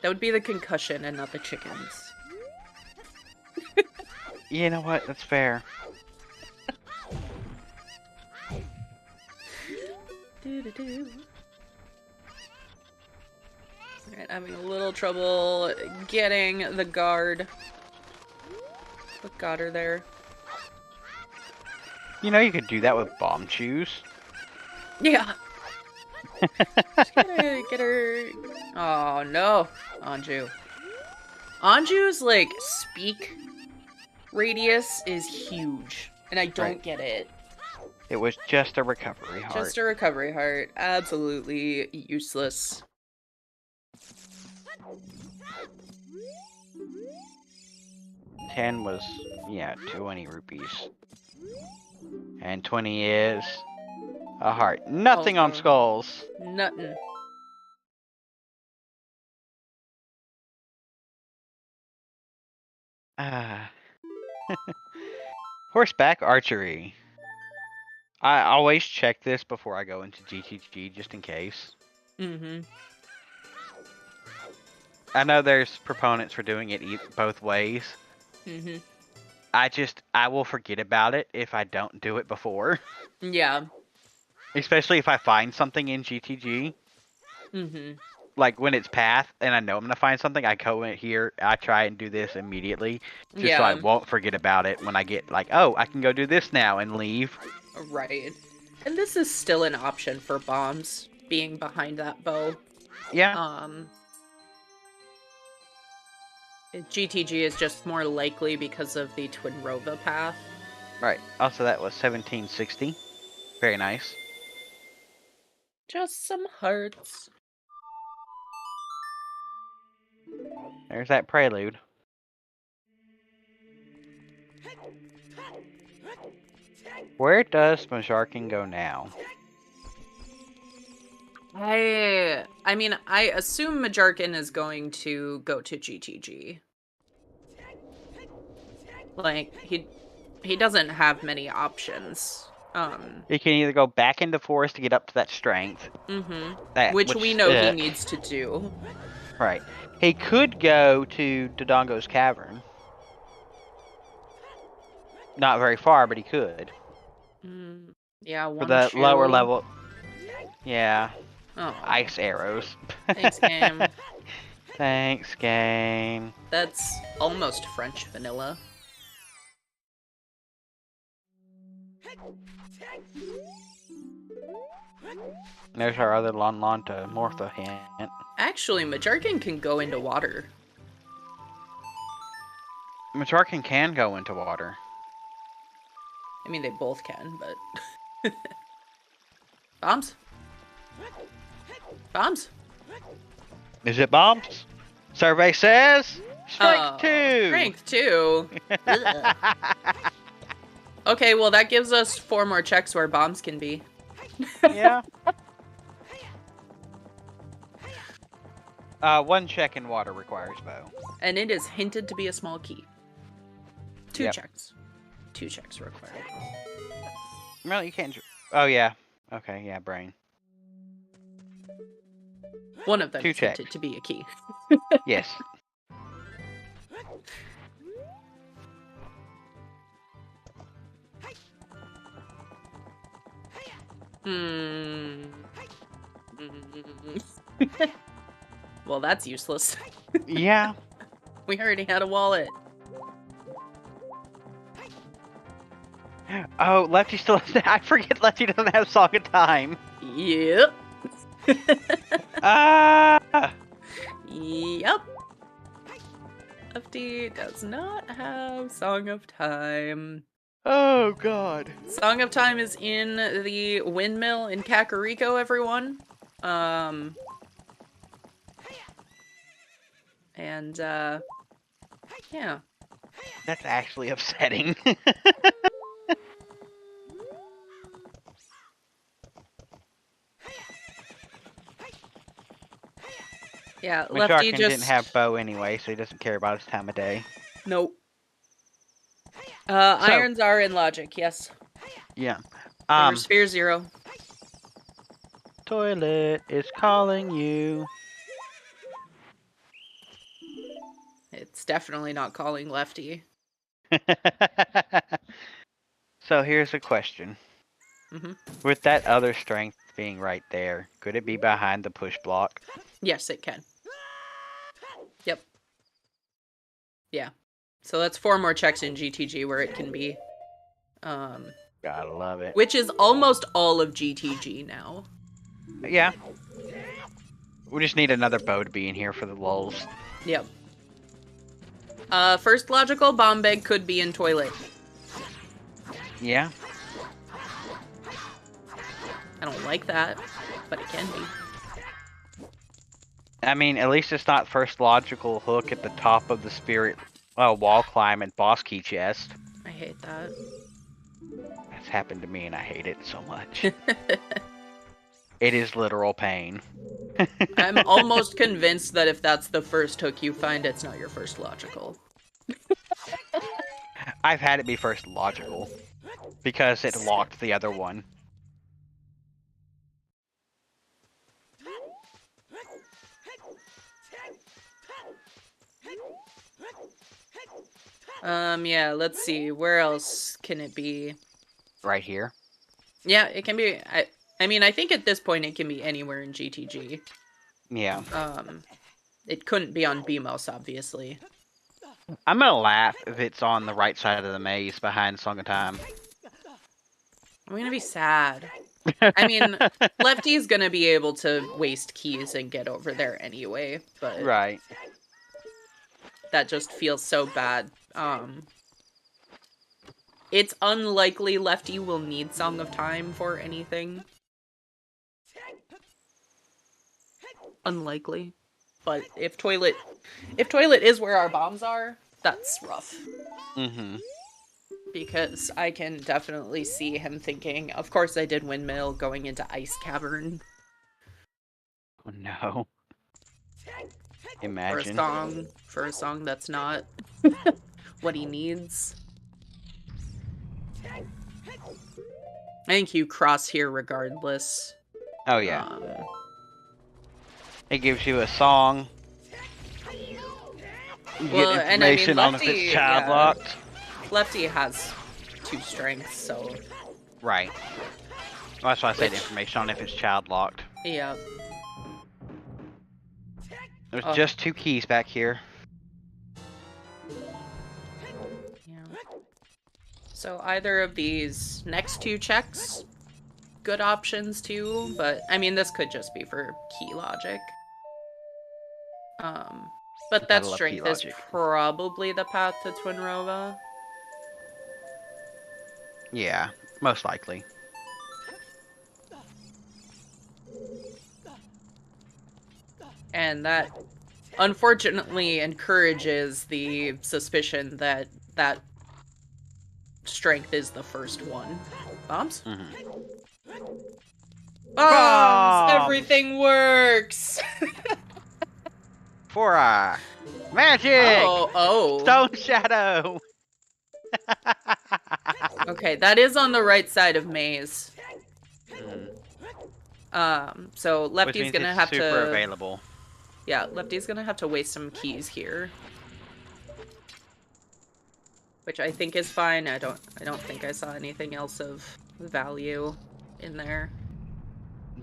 S3: That would be the concussion and not the chickens.
S2: You know what? That's fair.
S3: Alright, having a little trouble getting the guard. What got her there?
S2: You know you could do that with bomb shoes.
S3: Yeah. Just get her. Oh no, Anju. Anju's like speak radius is huge, and I don't get it.
S2: It was just a recovery heart.
S3: Just a recovery heart. Absolutely useless.
S2: $10 was, yeah, 20 rupees. And 20 is a heart. Nothing on skulls.
S3: Nothing.
S2: Horseback archery. I always check this before I go into GTG just in case.
S3: Mm-hmm.
S2: I know there's proponents for doing it both ways.
S3: Mm-hmm.
S2: I will forget about it if I don't do it before.
S3: Yeah.
S2: Especially if I find something in GTG.
S3: Mm-hmm.
S2: Like when it's path and I know I'm gonna find something, I go in here, I try and do this immediately. Just so I won't forget about it when I get like, oh, I can go do this now and leave.
S3: Right. And this is still an option for bombs being behind that bow.
S2: Yeah.
S3: GTG is just more likely because of the Twin Rova path.
S2: Right. Also, that was 1760. Very nice.
S3: Just some hearts.
S2: There's that prelude. Where does Majarkin go now?
S3: I mean, I assume Majarkin is going to go to GTG. Like, he doesn't have many options.
S2: He can either go back into forest to get up to that strength.
S3: Mm-hmm. Which we know he needs to do.
S2: Right. He could go to Dodongo's Cavern. Not very far, but he could.
S3: Yeah, one
S2: for the lower level. Yeah.
S3: Oh.
S2: Ice arrows.
S3: Thanks, game.
S2: Thanks, game.
S3: That's almost French vanilla.
S2: There's our other Lon to Mortha hint.
S3: Actually, Majarkin can go into water.
S2: Majarkin can go into water.
S3: I mean, they both can, but... Bombs? Bombs?
S2: Is it bombs? Survey says... Strength 2!
S3: Strength 2? Okay, well that gives us 4 more checks where bombs can be.
S2: Yeah. 1 check in water requires bow.
S3: And it is hinted to be a small key. 2
S2: Yep.
S3: checks. 2 checks required.
S2: Well, you can't... Oh, yeah. Okay, yeah, brain.
S3: One of them
S2: 2
S3: is
S2: checks.
S3: hinted to be a key.
S2: Yes.
S3: Well, that's useless.
S2: Yeah.
S3: We already had a wallet.
S2: Oh, Lefty still... I forget Lefty doesn't have Song of Time.
S3: Yep.
S2: Ah!
S3: Yep. Lefty does not have Song of Time.
S2: Oh, God.
S3: Song of Time is in the windmill in Kakariko, everyone. Yeah.
S2: That's actually upsetting.
S3: Yeah, Lefty
S2: Majarkin
S3: just...
S2: didn't have bow anyway, so he doesn't care about his time of day.
S3: Nope. Irons are in logic, yes.
S2: Yeah.
S3: There's Sphere 0.
S2: Toilet is calling you.
S3: It's definitely not calling Lefty.
S2: So here's a question.
S3: Mm-hmm.
S2: With that other strength being right there, could it be behind the push block?
S3: Yes, it can. Yep. Yeah. So that's 4 more checks in GTG where it can be.
S2: Gotta love it.
S3: Which is almost all of GTG now.
S2: Yeah. We just need another bow to be in here for the lulz.
S3: Yep. First logical bomb bag could be in toilet.
S2: Yeah.
S3: I don't like that, but it can be.
S2: I mean, at least it's not first logical hook at the top of the spirit wall climb and boss key chest.
S3: I hate that.
S2: That's happened to me and I hate it so much. It is literal pain.
S3: I'm almost convinced that if that's the first hook you find, it's not your first logical.
S2: I've had it be first logical because it locked the other one.
S3: Yeah, let's see. Where else can it be?
S2: Right here.
S3: Yeah, it can be. I mean, I think at this point it can be anywhere in GTG.
S2: Yeah.
S3: It couldn't be on BMOS, obviously.
S2: I'm gonna laugh if it's on the right side of the maze behind Song of Time.
S3: I'm gonna be sad. I mean, Lefty's gonna be able to waste keys and get over there anyway, but
S2: Right.
S3: that just feels so bad. It's unlikely Lefty will need Song of Time for anything. Unlikely. But if toilet is where our bombs are, that's rough.
S2: Mm-hmm.
S3: Because I can definitely see him thinking, of course I did windmill going into Ice Cavern.
S2: Oh no. Imagine.
S3: For a song that's not what he needs. I think you cross here regardless.
S2: Oh yeah. It gives you a song. You
S3: Well,
S2: get
S3: and I mean,
S2: information on if it's child locked.
S3: Lefty has 2 strengths, so...
S2: Right. Well, that's why I said information on if it's child locked.
S3: Yeah.
S2: There's just 2 keys back here.
S3: Yeah. So either of these next 2 checks, good options too, but I mean, this could just be for key logic. But that strength is probably the path to Twinrova.
S2: Yeah, most likely.
S3: And that, unfortunately, encourages the suspicion that that strength is the first one. Bombs?
S2: Mm-hmm.
S3: Bombs! Everything works!
S2: 4-eye! Magic!
S3: Oh.
S2: Stone Shadow!
S3: Okay, that is on the right side of maze. So Lefty's gonna have
S2: super
S3: to...
S2: available.
S3: Yeah, Lefty's gonna have to waste some keys here. Which I think is fine. I don't think I saw anything else of value in there.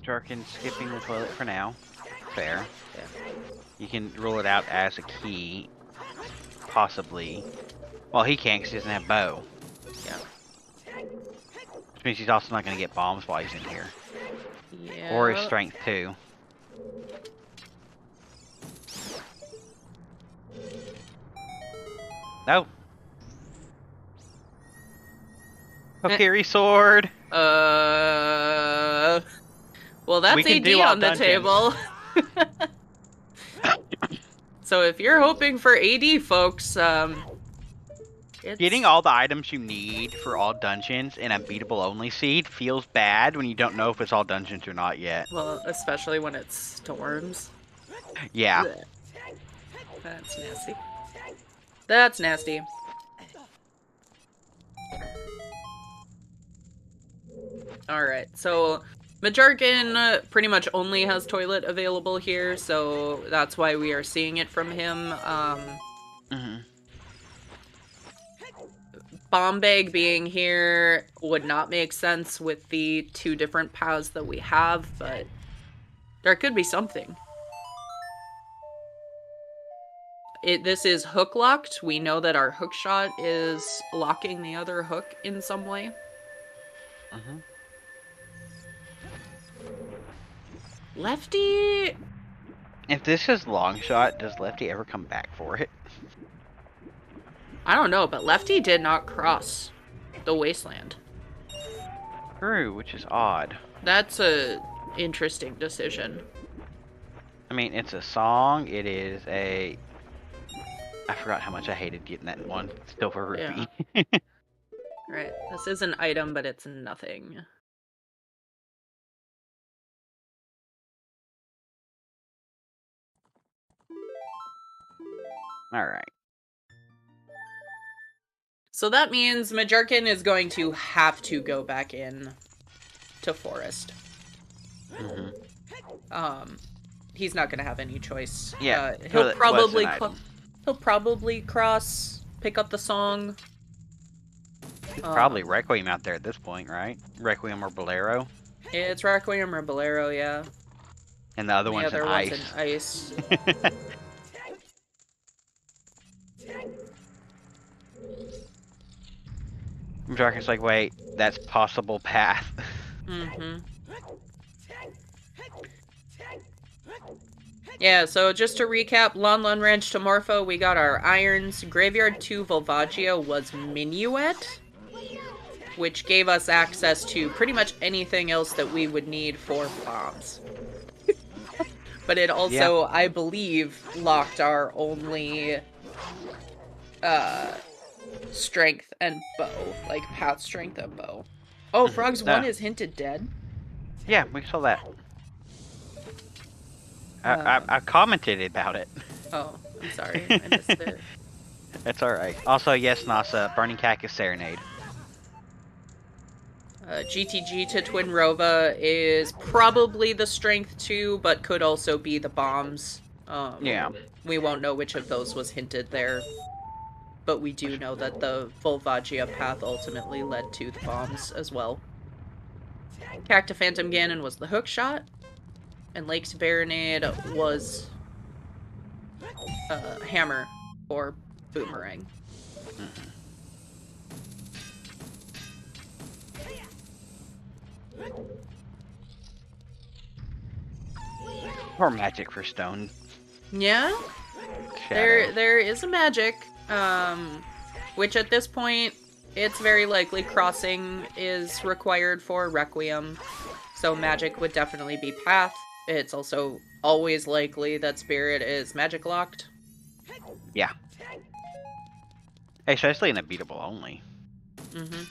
S2: Jarkin skipping the toilet for now. Fair.
S3: Yeah.
S2: You can rule it out as a key. Possibly. Well, he can't because he doesn't have bow.
S3: Yeah.
S2: Which means he's also not going to get bombs while he's in here.
S3: Yeah.
S2: Or his strength, too. No. Kokiri sword.
S3: Well, that's AD on the table. So if you're hoping for AD, folks,
S2: getting all the items you need for all dungeons in a beatable only seed feels bad when you don't know if it's all dungeons or not yet.
S3: Well, especially when it's storms.
S2: Yeah.
S3: Blech. That's nasty. That's nasty. Alright, so Majarkin pretty much only has toilet available here, so that's why we are seeing it from him.
S2: Mm-hmm.
S3: Bombag being here would not make sense with the 2 different paths that we have, but there could be something. This is hook locked. We know that our hook shot is locking the other hook in some way.
S2: Mm-hmm.
S3: Lefty...
S2: If this is long shot, does Lefty ever come back for it?
S3: I don't know, but Lefty did not cross the wasteland.
S2: True, which is odd.
S3: That's a interesting decision.
S2: I mean, it's a song. It is a... I forgot how much I hated getting that one silver rupee.
S3: Yeah. Right, this is an item, but it's nothing.
S2: Alright.
S3: So that means Majarkin is going to have to go back in to Forest.
S2: Mm-hmm.
S3: He's not going to have any choice.
S2: Yeah,
S3: he'll probably cross, pick up the song.
S2: Probably Requiem out there at this point, right? Requiem or Bolero.
S3: It's Requiem or Bolero, yeah.
S2: And the other one's in ice.
S3: One's in ice.
S2: Jarkin's like, wait, that's possible path.
S3: Mm-hmm. Yeah, so just to recap, Lon Lon Ranch to Morpho, we got our irons. Graveyard 2 Volvagia was Minuet, which gave us access to pretty much anything else that we would need for bombs. But it also, yeah, I believe, locked our only strength and bow. Like, path strength and bow. Oh, Frogs 1 is hinted dead?
S2: Yeah, we saw that. I commented about it.
S3: Oh, I'm sorry. I missed it.
S2: That's alright. Also, yes, NASA, Burning Cactus Serenade.
S3: GTG to Twin Rova is probably the Strength 2, but could also be the bombs.
S2: Yeah.
S3: We won't know which of those was hinted there. But we do know that the Volvagia path ultimately led to the bombs as well. Cacta Phantom Ganon was the hook shot. And Lake's Baronade was hammer or boomerang.
S2: Mm-hmm. Or magic for stone.
S3: Yeah? There is a magic. Which at this point, it's very likely crossing is required for Requiem. So magic would definitely be path. It's also always likely that Spirit is magic locked.
S2: Yeah. Especially in a beatable only.
S3: Mm-hmm.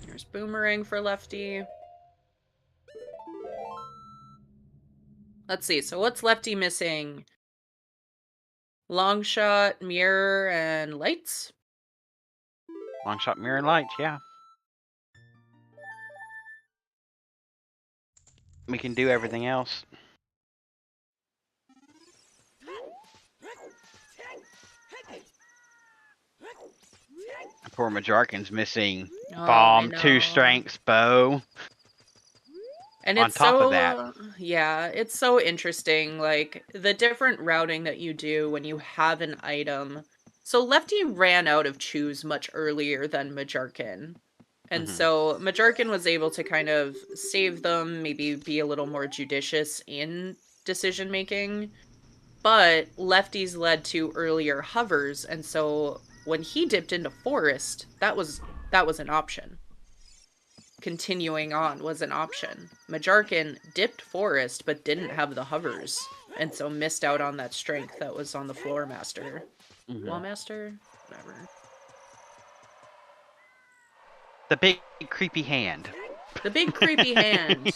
S3: Here's Boomerang for Lefty. Let's see, so what's Lefty missing? Long shot, mirror, and lights?
S2: Long shot, mirror, and lights, yeah. We can do everything else. Poor Majarkin's missing bomb, 2 strengths, bow.
S3: And it's on top of that. Yeah, it's so interesting, like, the different routing that you do when you have an item. So Lefty ran out of choose much earlier than Majarkin. And so Majarkin was able to kind of save them, maybe be a little more judicious in decision making. But Lefty's led to earlier hovers, and so when he dipped into Forest, that was an option. Continuing on was an option. Majarkin dipped Forest, but didn't have the hovers, and so missed out on that strength that was on the Floor Master. Wall Master? Whatever.
S2: The big creepy hand.
S3: The big creepy hand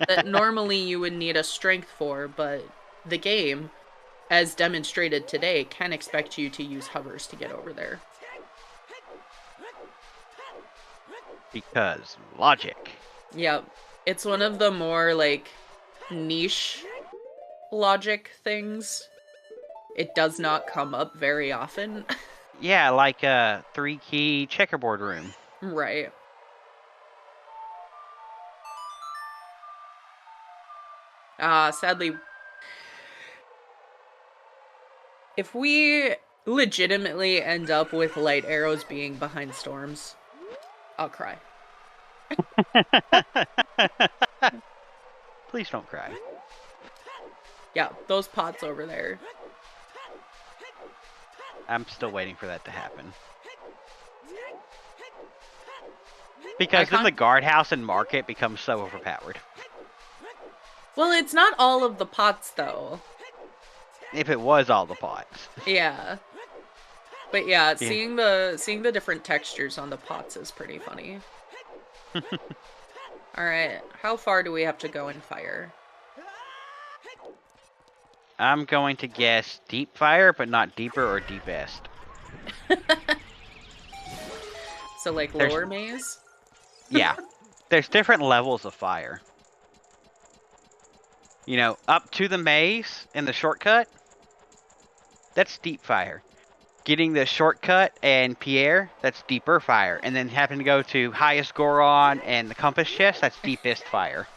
S3: that normally you would need a strength for, but the game, as demonstrated today, can expect you to use hovers to get over there.
S2: Because logic.
S3: Yep. It's one of the more, like, niche logic things. It does not come up very often.
S2: Yeah, like a 3-key checkerboard room.
S3: Right. Sadly, if we legitimately end up with light arrows being behind storms, I'll cry.
S2: Please don't cry.
S3: Yeah, those pots over there.
S2: I'm still waiting for that to happen. Because then the guardhouse and market becomes so overpowered.
S3: Well, it's not all of the pots, though.
S2: If it was all the pots.
S3: Yeah. But yeah, seeing the different textures on the pots is pretty funny. Alright, how far do we have to go in fire?
S2: I'm going to guess deep fire, but not deeper or deepest.
S3: So, like, lower maze?
S2: Yeah. There's different levels of fire. You know, up to the maze and the shortcut, that's deep fire. Getting the shortcut and Pierre, that's deeper fire. And then having to go to highest Goron and the compass chest, that's deepest fire.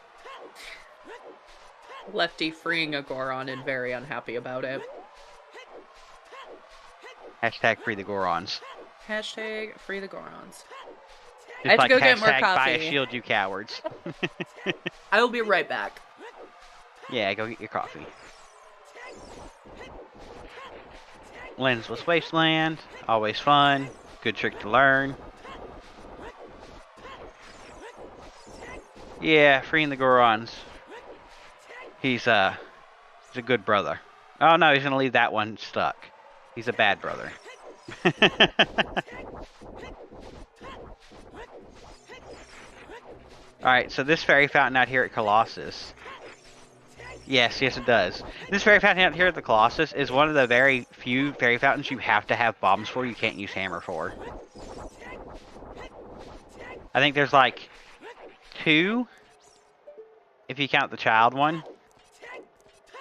S3: Lefty freeing a Goron and very unhappy about it.
S2: Hashtag free the Gorons.
S3: Hashtag free the Gorons.
S2: Just
S3: I have
S2: like
S3: to go get more
S2: hashtag buy a
S3: coffee.
S2: shield, you cowards.
S3: I will be right back.
S2: Yeah, go get your coffee. Lensless Wasteland, always fun, good trick to learn. Yeah, freeing the Gorons. He's a good brother. Oh no, he's gonna leave that one stuck. He's a bad brother. Alright, so this fairy fountain out here at Colossus. Yes, it does. This fairy fountain out here at the Colossus is one of the very few fairy fountains you have to have bombs for, you can't use hammer for. I think there's like 2, if you count the child one.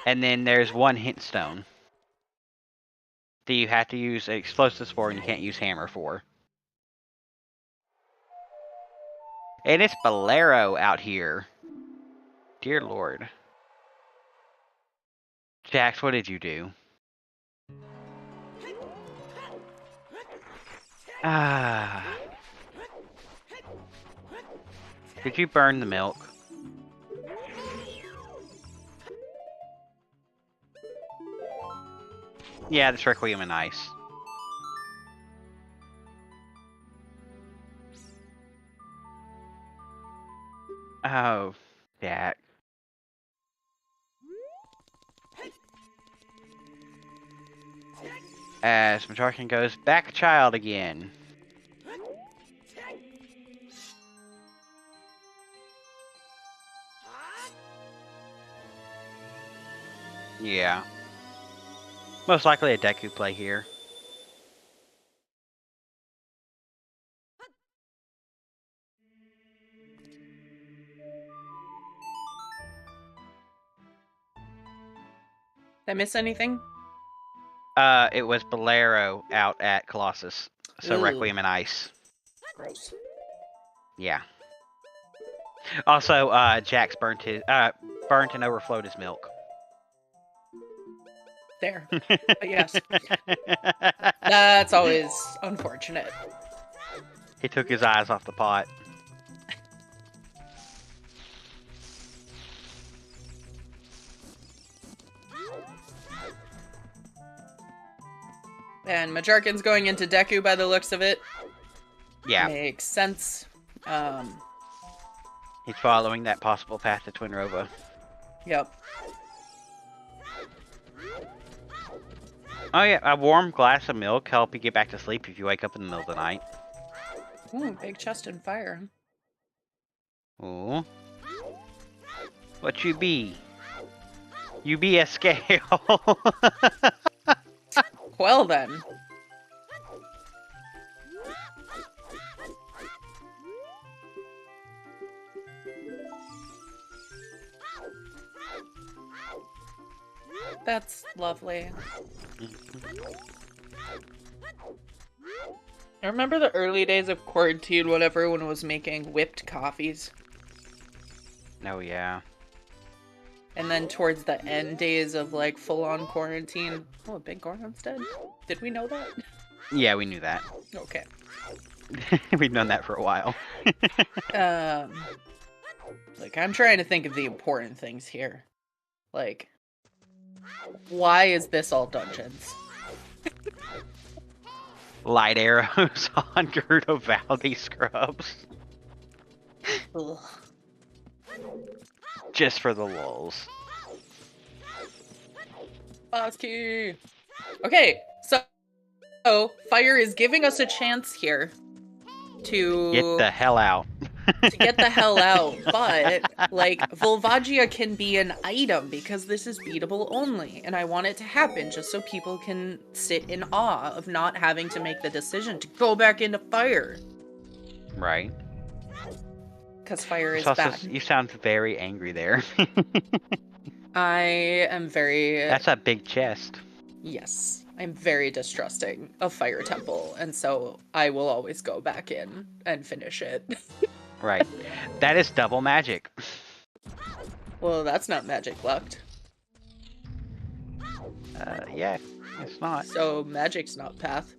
S2: And then there's 1 hint stone that you have to use explosives for and you can't use hammer for. And it's Bolero out here. Dear Lord. Jax, what did you do? Ah. Did you burn the milk? Yeah, this Requiem and Ice. Oh, Jack. As Majorcan goes back child again. Yeah. Most likely a Deku play here.
S3: Did I miss anything?
S2: It was Bolero out at Colossus. So
S3: Ooh.
S2: Requiem and Ice.
S3: Gross.
S2: Yeah. Also, Jax burnt and overflowed his milk.
S3: There. But yes. That's always unfortunate.
S2: He took his eyes off the pot.
S3: And Majarkin's going into Deku by the looks of it.
S2: Yeah.
S3: Makes sense.
S2: He's following that possible path to Twinrova.
S3: Yep.
S2: Oh yeah, a warm glass of milk help you get back to sleep if you wake up in the middle of the night.
S3: Ooh, big chest and fire.
S2: Ooh. What you be? You be a scale.
S3: Well then. That's lovely. I remember the early days of quarantine when everyone was making whipped coffees.
S2: Oh, yeah.
S3: And then towards the end days of, like, full-on quarantine... Oh, Big Gorham's dead? Did we know that?
S2: Yeah, we knew that.
S3: Okay.
S2: We've known that for a while.
S3: Like, I'm trying to think of the important things here. Like, why is this all dungeons?
S2: Light arrows on Gerudo Valley scrubs.
S3: Ugh.
S2: Just for the lulz.
S3: Boss key! Okay, so Fire is giving us a chance here to...
S2: Get the hell out.
S3: to get the hell out, but, like, Volvagia can be an item because this is beatable only, and I want it to happen just so people can sit in awe of not having to make the decision to go back into Fire.
S2: Right.
S3: Because Fire is
S2: Also,
S3: bad.
S2: you sound very angry there.
S3: I am very...
S2: That's a big chest.
S3: Yes. I'm very distrusting of Fire Temple, and so I will always go back in and finish it.
S2: Right. That is double magic.
S3: Well, that's not magic lucked.
S2: Yeah, it's not.
S3: So magic's not path.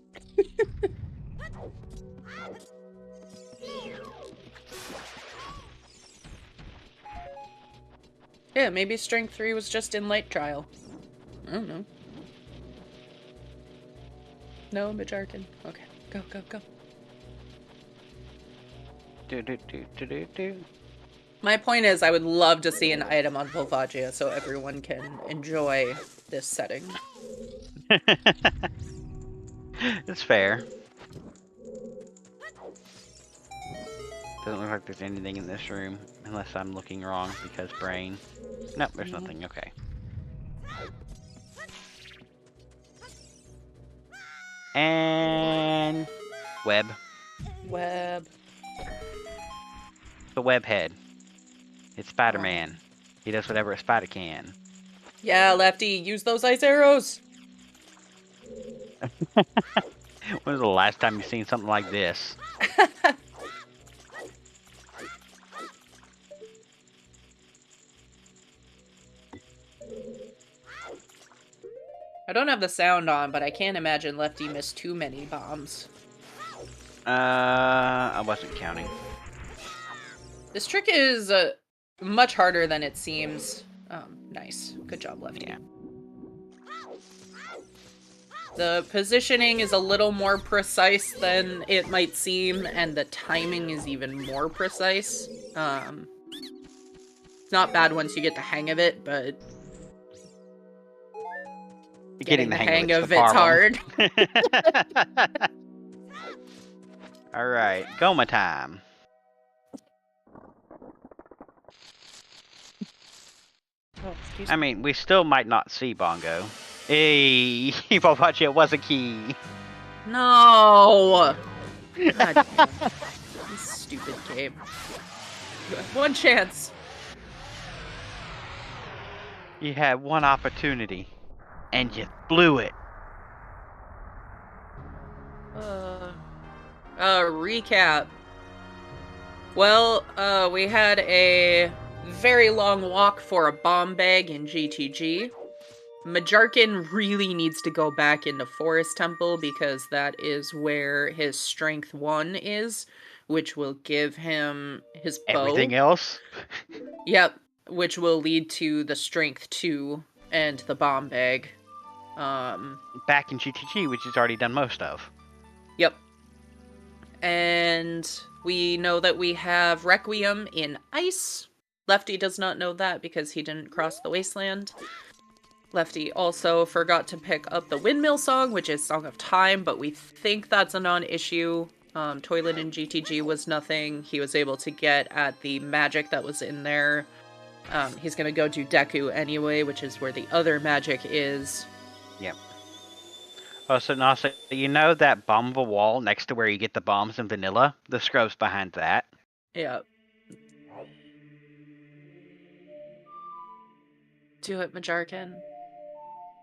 S3: Yeah, maybe Strength 3 was just in light trial. I don't know. No, Majarkin. Okay, go, go, go.
S2: Do.
S3: My point is, I would love to see an item on Volvagia so everyone can enjoy this setting.
S2: It's fair. Doesn't look like there's anything in this room, unless I'm looking wrong because brain. Nope, there's nothing. Okay. And web.
S3: Web.
S2: The web head. It's Spider-Man. He does whatever a spider can.
S3: Yeah, Lefty, use those ice arrows!
S2: When was the last time you seen something like this?
S3: I don't have the sound on, but I can't imagine Lefty missed too many bombs.
S2: I wasn't counting.
S3: This trick is much harder than it seems. Nice. Good job, Lefty.
S2: Yeah.
S3: The positioning is a little more precise than it might seem, and the timing is even more precise. It's not bad once you get the hang of it, but getting the hang of it's hard.
S2: Alright, Goma time.
S3: Oh, excuse
S2: I mean, we still might not see Bongo. Hey, Volvagia was a key.
S3: No! God damn. This stupid game. You had one chance.
S2: You had one opportunity, and you blew it.
S3: Recap. Well, we had a very long walk for a bomb bag in GTG. Majarkin really needs to go back into Forest Temple because that is where his Strength 1 is, which will give him his bow.
S2: Everything else?
S3: Yep, which will lead to the Strength 2 and the bomb bag.
S2: Back in GTG, which he's already done most of.
S3: Yep. And we know that we have Requiem in Ice. Lefty does not know that because he didn't cross the wasteland. Lefty also forgot to pick up the Windmill Song, which is Song of Time, but we think that's a non-issue. Toilet in GTG was nothing. He was able to get at the magic that was in there He's gonna go do Deku anyway, which is where the other magic is.
S2: Yep. Oh, so now, so you know that bomb of a wall next to where you get the bombs in vanilla? The scrub's behind that.
S3: Yeah. Do it, Majarkin.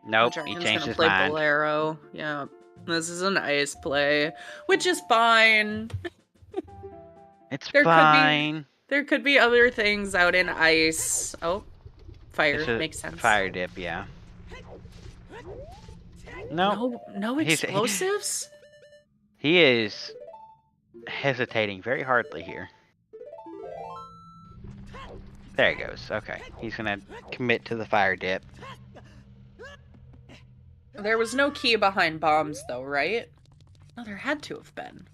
S2: Nope, he
S3: Majarkin's
S2: changed
S3: gonna
S2: his
S3: play
S2: mind.
S3: Bolero. Yeah. This is an ice play, which is fine.
S2: It's
S3: There
S2: fine.
S3: There could be other things out in ice. Oh, fire
S2: It's a
S3: makes sense.
S2: fire dip, yeah. Nope.
S3: No
S2: He's-
S3: explosives?
S2: He is hesitating very hardly here. There he goes. Okay, he's gonna commit to the fire dip.
S3: There was no key behind bombs, though, right? No, there had to have been.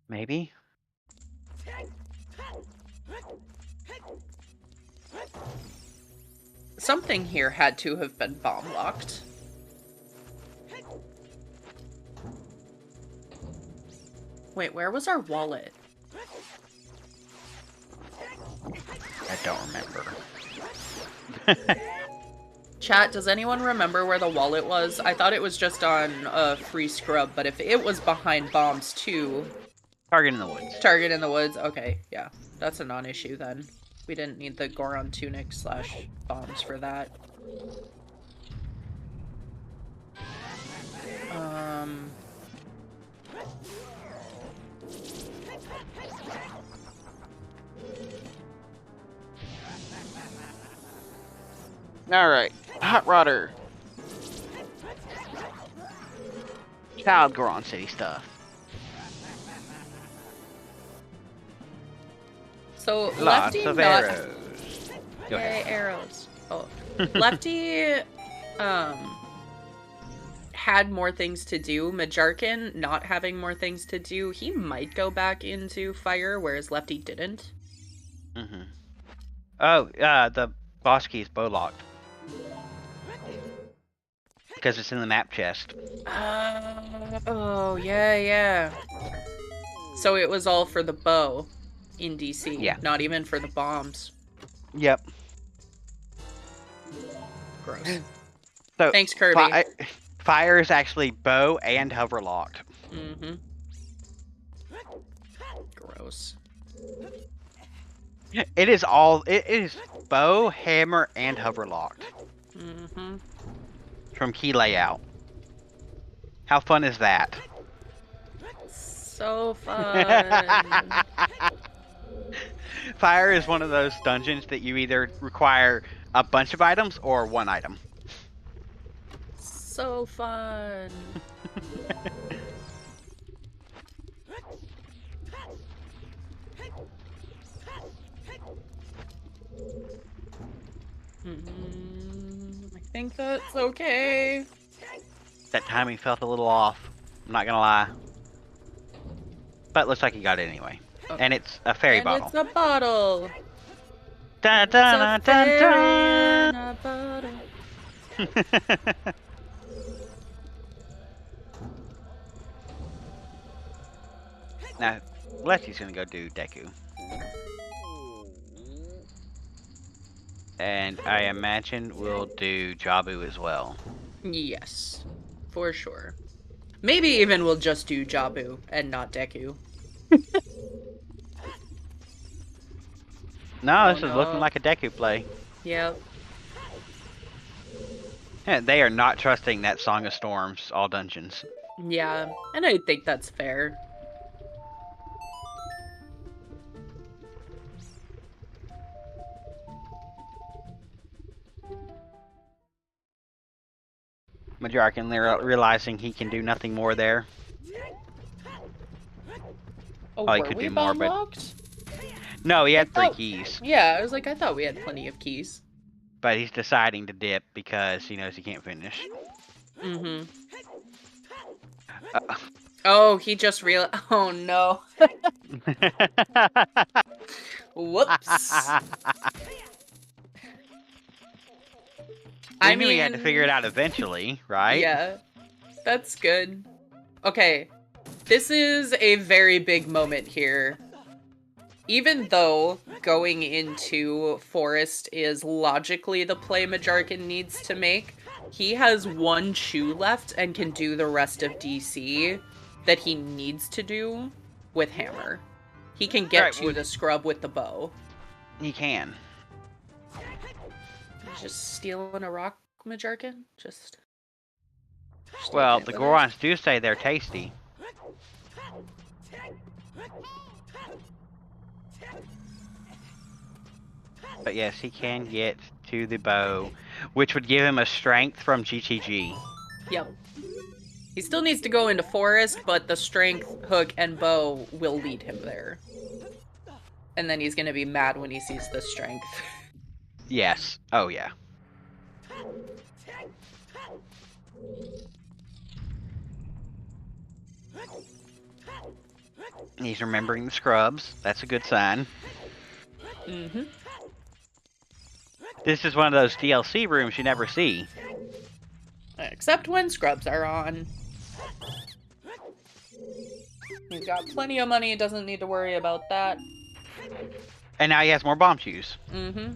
S2: Maybe?
S3: Something here had to have been bomb locked. Wait, where was our wallet?
S2: I don't remember.
S3: Chat, does anyone remember where the wallet was? I thought it was just on a free scrub, but if it was behind bombs too...
S2: Target in the woods.
S3: Target in the woods, okay, yeah. That's a non-issue then. We didn't need the Goron tunic / bombs for that.
S2: Alright, Hot Rodder. Child Goron City stuff.
S3: So,
S2: Lots
S3: Lefty
S2: of
S3: not...
S2: arrows. Go
S3: Yay,
S2: ahead.
S3: arrows. Oh. Lefty, had more things to do. Majarkin, not having more things to do, he might go back into fire, whereas Lefty didn't.
S2: Mm-hmm. Oh, the boss key is bow locked. Because it's in the map chest.
S3: Oh, yeah. So it was all for the bow in DC,
S2: Yeah.
S3: not even for the bombs.
S2: Yep.
S3: Gross.
S2: So
S3: Thanks, Kirby.
S2: Fire is actually bow and hover locked.
S3: Mm-hmm. Gross.
S2: It is bow, hammer, and hover locked.
S3: Mm-hmm.
S2: From key layout. How fun is that?
S3: So fun.
S2: Fire is one of those dungeons that you either require a bunch of items or one item.
S3: So fun. I think that's okay.
S2: That timing felt a little off. I'm not gonna lie. But looks like you got it anyway.
S3: Oh.
S2: And it's a fairy
S3: And
S2: bottle.
S3: it's a bottle.
S2: Dun, dun,
S3: It's a
S2: dun,
S3: fairy
S2: dun,
S3: in a bottle.
S2: dun. Now, Lefty's gonna go do Deku. And I imagine we'll do Jabu as well.
S3: Yes, for sure. Maybe even we'll just do Jabu and not Deku.
S2: No, this
S3: Oh,
S2: is
S3: no.
S2: looking like a Deku play.
S3: Yep.
S2: Yeah, they are not trusting that Song of Storms, all dungeons.
S3: Yeah, and I think that's fair.
S2: Majarkin realizing he can do nothing more there.
S3: Oh,
S2: he
S3: were
S2: could
S3: we
S2: do more,
S3: bomb
S2: but-
S3: locked?
S2: No, he had 3
S3: thought-
S2: keys.
S3: Yeah, I was like, I thought we had plenty of keys.
S2: But he's deciding to dip because he knows he can't finish.
S3: Mm-hmm.
S2: Uh,
S3: Oh, he just realized. Oh no. Whoops.
S2: I knew he had to figure it out eventually, right?
S3: Yeah, that's good. Okay, this is a very big moment here even though going into Forest is logically the play Majarkin needs to make, he has one chew left and can do the rest of DC that he needs to do with Hammer. He can get to the scrub with the bow.
S2: He can.
S3: He's just stealing a rock, Majarkin? Just
S2: well, the Gorons do say they're tasty. But yes, he can get to the bow, which would give him a strength from GTG.
S3: Yep. He still needs to go into Forest, but the strength, hook, and bow will lead him there. And then he's gonna be mad when he sees the strength.
S2: Yes. Oh, yeah. He's remembering the scrubs. That's a good sign.
S3: Mm-hmm.
S2: This is one of those DLC rooms you never see.
S3: Except when scrubs are on. He's got plenty of money, doesn't need to worry about that.
S2: And now he has more bomb shoes.
S3: Mm-hmm.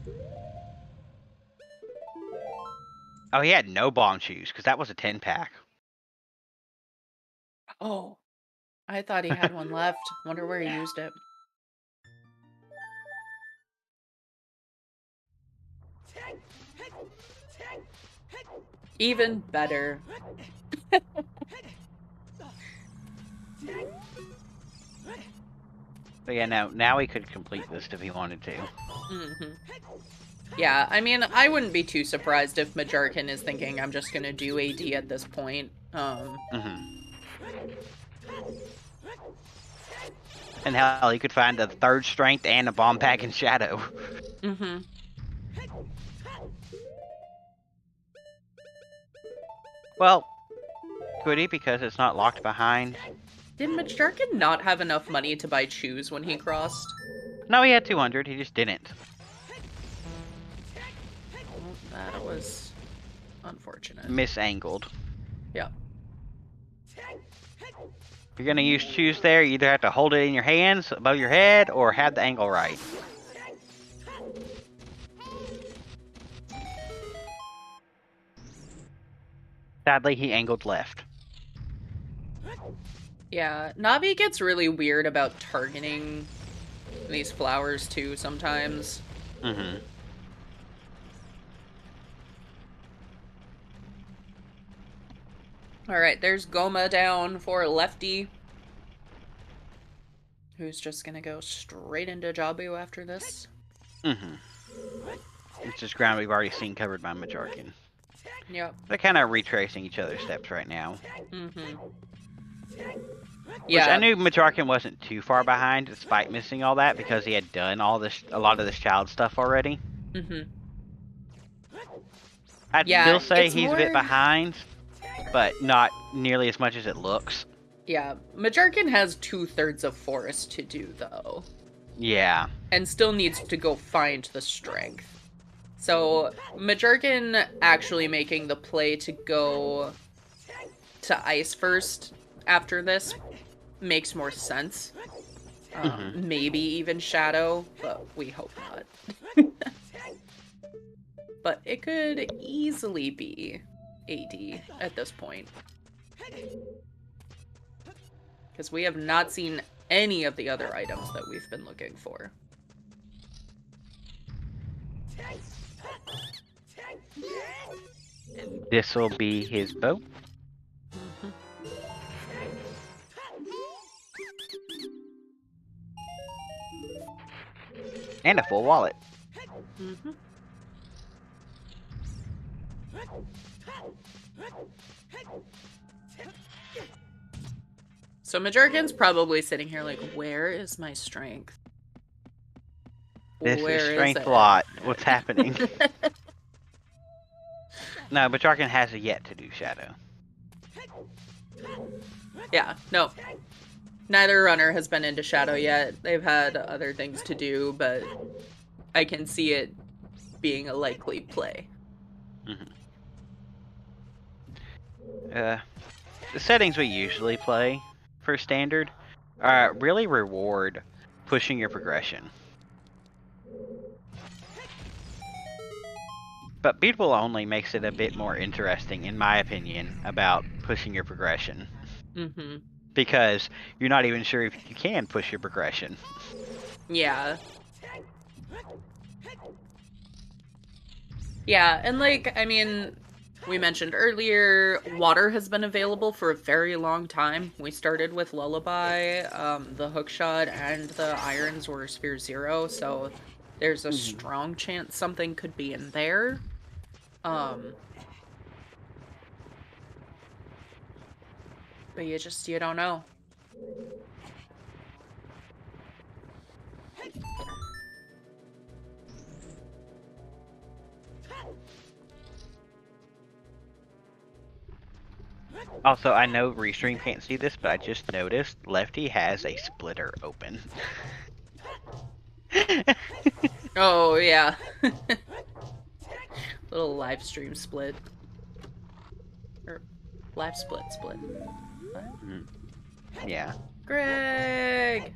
S2: Oh, he had no bomb shoes, because that was a 10-pack.
S3: Oh. I thought he had one left. Wonder where he used it. Even better.
S2: But yeah, now he could complete this if he wanted to.
S3: Mm-hmm. Yeah, I mean, I wouldn't be too surprised if Majarkin is thinking I'm just gonna do AD at this point.
S2: And hell, he could find a 3rd strength and a bomb pack in Shadow.
S3: Mm-hmm.
S2: Well, could he? Because it's not locked behind.
S3: Did Majarkin not have enough money to buy shoes when he crossed?
S2: No, he had 200. He just didn't.
S3: Well, that was unfortunate.
S2: Misangled.
S3: Yeah.
S2: If you're gonna use shoes there, you either have to hold it in your hands above your head or have the angle right. Sadly, he angled left.
S3: Yeah, Navi gets really weird about targeting these flowers too sometimes.
S2: Mm-hmm.
S3: Alright, there's Goma down for Lefty. Who's just gonna go straight into Jabu after this.
S2: Mm-hmm. It's just ground we've already seen covered by Majarkin.
S3: Yep.
S2: They're kind of retracing each other's steps right now.
S3: Mm-hmm.
S2: Yeah. Which I knew Majarkin wasn't too far behind, despite missing all that, because he had done a lot of this child stuff already.
S3: Mm-hmm.
S2: I'd still say he's a bit behind, but not nearly as much as it looks.
S3: Yeah, Majarkin has 2/3 of Forest to do, though.
S2: Yeah.
S3: And still needs to go find the strength. So, Majarkin actually making the play to go to Ice first after this makes more sense. Maybe even Shadow, but we hope not. But it could easily be AD at this point. Because we have not seen any of the other items that we've been looking for.
S2: And this will be his bow.
S3: Mm-hmm.
S2: And a full wallet.
S3: Mm-hmm. So Majarkin's probably sitting here like, where is my strength?
S2: This is strength lot. What's happening? No, Majarkin has yet to do Shadow.
S3: Yeah, no. Neither runner has been into Shadow yet. They've had other things to do, but I can see it being a likely play.
S2: Mm-hmm. The settings we usually play for standard really reward pushing your progression. But beatable only makes it a bit more interesting, in my opinion, about pushing your progression.
S3: Mm-hmm.
S2: Because you're not even sure if you can push your progression.
S3: Yeah. Yeah, and like, I mean, we mentioned earlier, water has been available for a very long time. We started with Lullaby, the Hookshot, and the Irons were Sphere Zero, so there's a strong chance something could be in there. But you don't know.
S2: Also, I know Restream can't see this, but I just noticed Lefty has a splitter open.
S3: Oh, yeah. Little live stream split. Or live split. What?
S2: Yeah.
S3: Greg!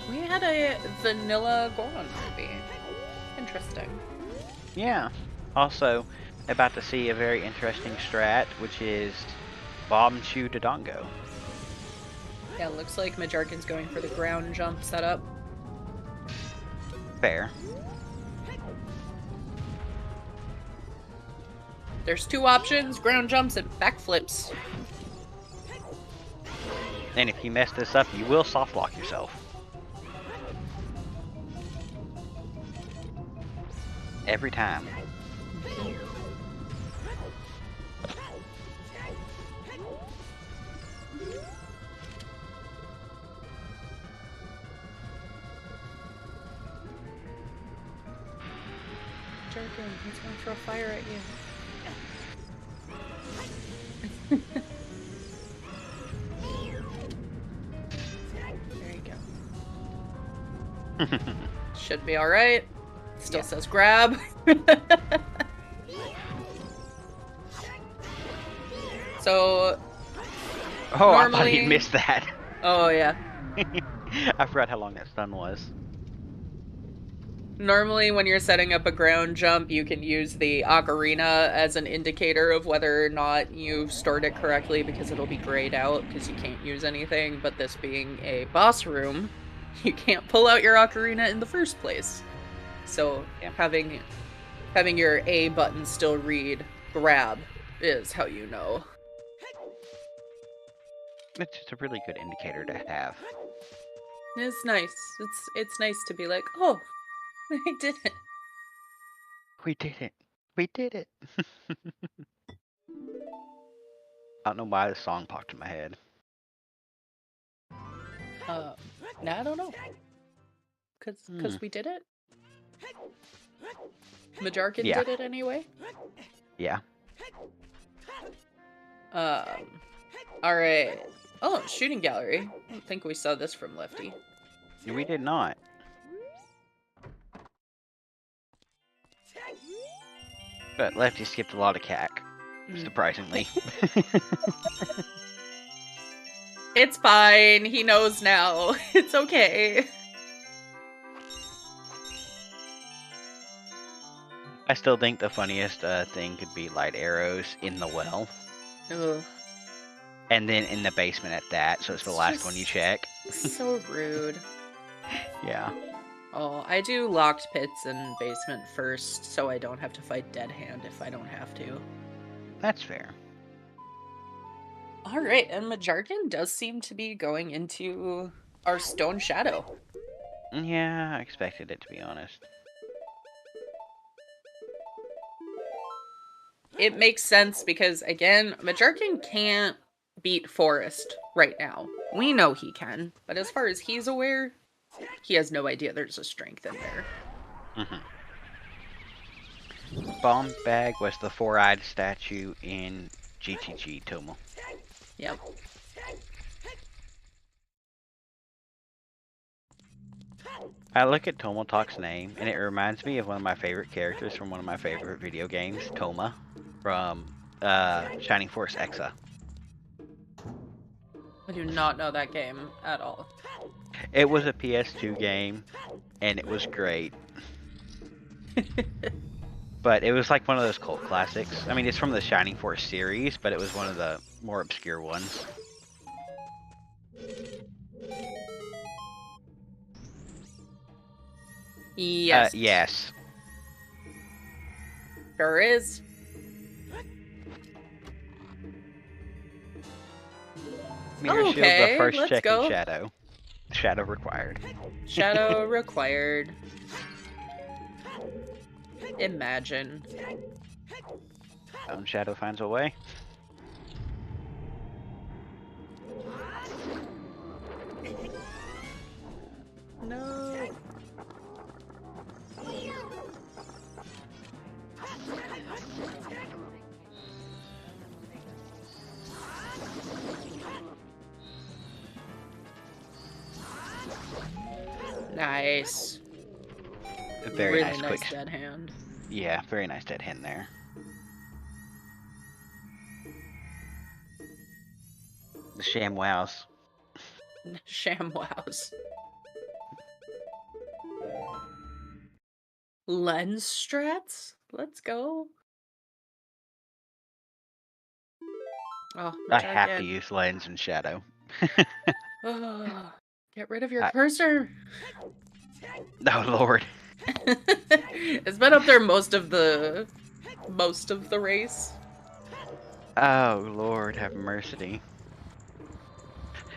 S3: We had a vanilla Goron movie. Interesting.
S2: Yeah. Also, about to see a very interesting strat, which is Bomb Chew Dodongo.
S3: Yeah, looks like Majarkin's going for the ground jump setup.
S2: Fair.
S3: There's two options, ground jumps and backflips.
S2: And if you mess this up, you will soft lock yourself. Every time.
S3: Jarkin, he's going to throw fire at you. There you go. Should be alright. Still says grab. So...
S2: Oh, I thought he'd missed that.
S3: Oh, yeah.
S2: I forgot how long that stun was.
S3: Normally, when you're setting up a ground jump, you can use the ocarina as an indicator of whether or not you've stored it correctly because it'll be grayed out because you can't use anything. But this being a boss room, you can't pull out your ocarina in the first place. So having your A button still read grab is how you know.
S2: It's just a really good indicator to have.
S3: It's nice. It's nice to be like, oh, I did it.
S2: We did it. We did it. I don't know why the song popped in my head.
S3: No, I don't know. Cause we did it. Majarkin did it anyway.
S2: Yeah.
S3: All right. Oh, shooting gallery. I don't think we saw this from Lefty.
S2: We did not. But Lefty skipped a lot of cack, surprisingly.
S3: It's fine. He knows now. It's okay.
S2: I still think the funniest thing could be light arrows in the well.
S3: Ugh.
S2: And then in the basement at that, so it's the last one you check.
S3: So rude.
S2: Yeah.
S3: Oh, I do locked pits and basement first, so I don't have to fight Dead Hand if I don't have to.
S2: That's fair.
S3: Alright, and Majarkin does seem to be going into our Stone Shadow.
S2: Yeah, I expected it, to be honest.
S3: It makes sense because, again, Majarkin can't beat Forest right now. We know he can, but as far as he's aware, he has no idea there's a strength in there.
S2: Bomb Bag was the four-eyed statue in GTG Tomo.
S3: Yep.
S2: I look at Tomotalk's name, and it reminds me of one of my favorite characters from one of my favorite video games, Toma, from Shining Force Exa.
S3: I do not know that game at all.
S2: It was a PS2 game, and it was great. But it was like one of those cult classics. I mean, it's from the Shining Force series, but it was one of the more obscure ones.
S3: Yes.
S2: Yes.
S3: Sure is.
S2: Meteor Shield,
S3: Okay,
S2: the first
S3: let's
S2: check
S3: go.
S2: in Shadow. Shadow required.
S3: Shadow required. Imagine.
S2: Shadow finds a way.
S3: No. Nice.
S2: Very
S3: really
S2: nice, quick.
S3: dead hand.
S2: Yeah, very nice dead hand there. The ShamWows.
S3: ShamWows. Lens strats? Let's go. Oh,
S2: I have to use lens and shadow.
S3: Oh, get rid of your cursor.
S2: Oh Lord.
S3: It's been up there most of the race.
S2: Oh Lord, have mercy.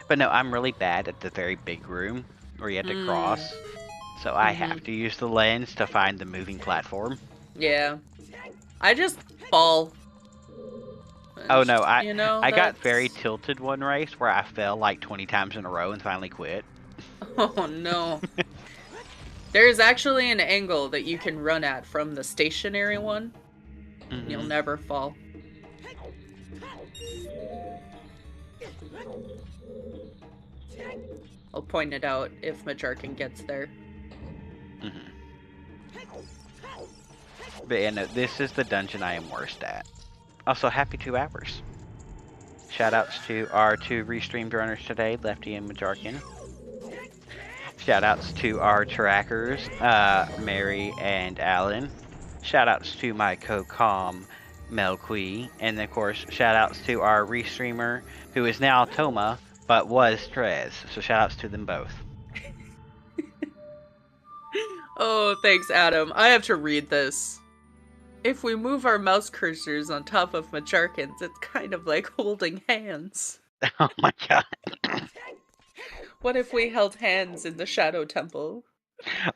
S2: But no, I'm really bad at the very big room where you have to cross. So I have to use the lens to find the moving platform.
S3: Yeah. I just fall.
S2: Oh no, I got very tilted one race where I fell like 20 times in a row and finally quit.
S3: Oh no. There's actually an angle that you can run at from the stationary one. You'll never fall. I'll point it out if Majarkin gets there.
S2: But yeah, no, this is the dungeon I am worst at. Also, happy 2 hours. Shoutouts to our 2 restreamed runners today, Lefty and Majarkin. Shoutouts to our trackers, Mary and Alan. Shoutouts to my co-com, Melqui. And of course, shoutouts to our restreamer, who is now Toma, but was Trez. So shoutouts to them both.
S3: Oh, thanks, Adam. I have to read this. If we move our mouse cursors on top of Majarkin's, it's kind of like holding hands.
S2: Oh my god.
S3: What if we held hands in the Shadow Temple?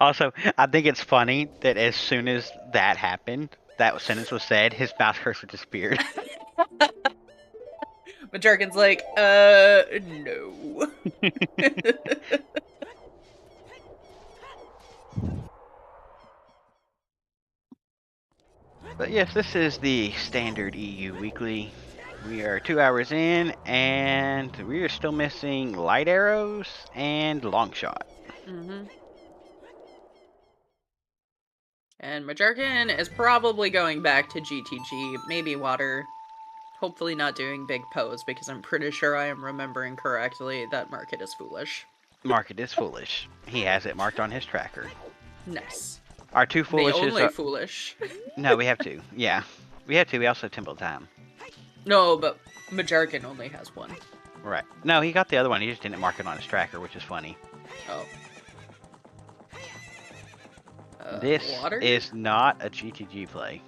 S2: Also, I think it's funny that as soon as that happened, that sentence was said, his mouse cursor disappeared.
S3: Majarkin's like, no.
S2: But yes, this is the standard EU weekly. We are 2 hours in, and we are still missing light arrows and long shot.
S3: And Majarkin is probably going back to GTG, maybe water. Hopefully not doing big pose, because I'm pretty sure I am remembering correctly that Market is foolish.
S2: Market is foolish. He has it marked on his tracker.
S3: Nice.
S2: Our 2 foolishes
S3: The only foolish.
S2: No, we have 2. Yeah. We have 2. We also have Temple Time.
S3: No, but Majarkin only has 1.
S2: Right. No, he got the other one. He just didn't mark it on his tracker, which is funny.
S3: Oh.
S2: This
S3: water?
S2: is not a GTG play.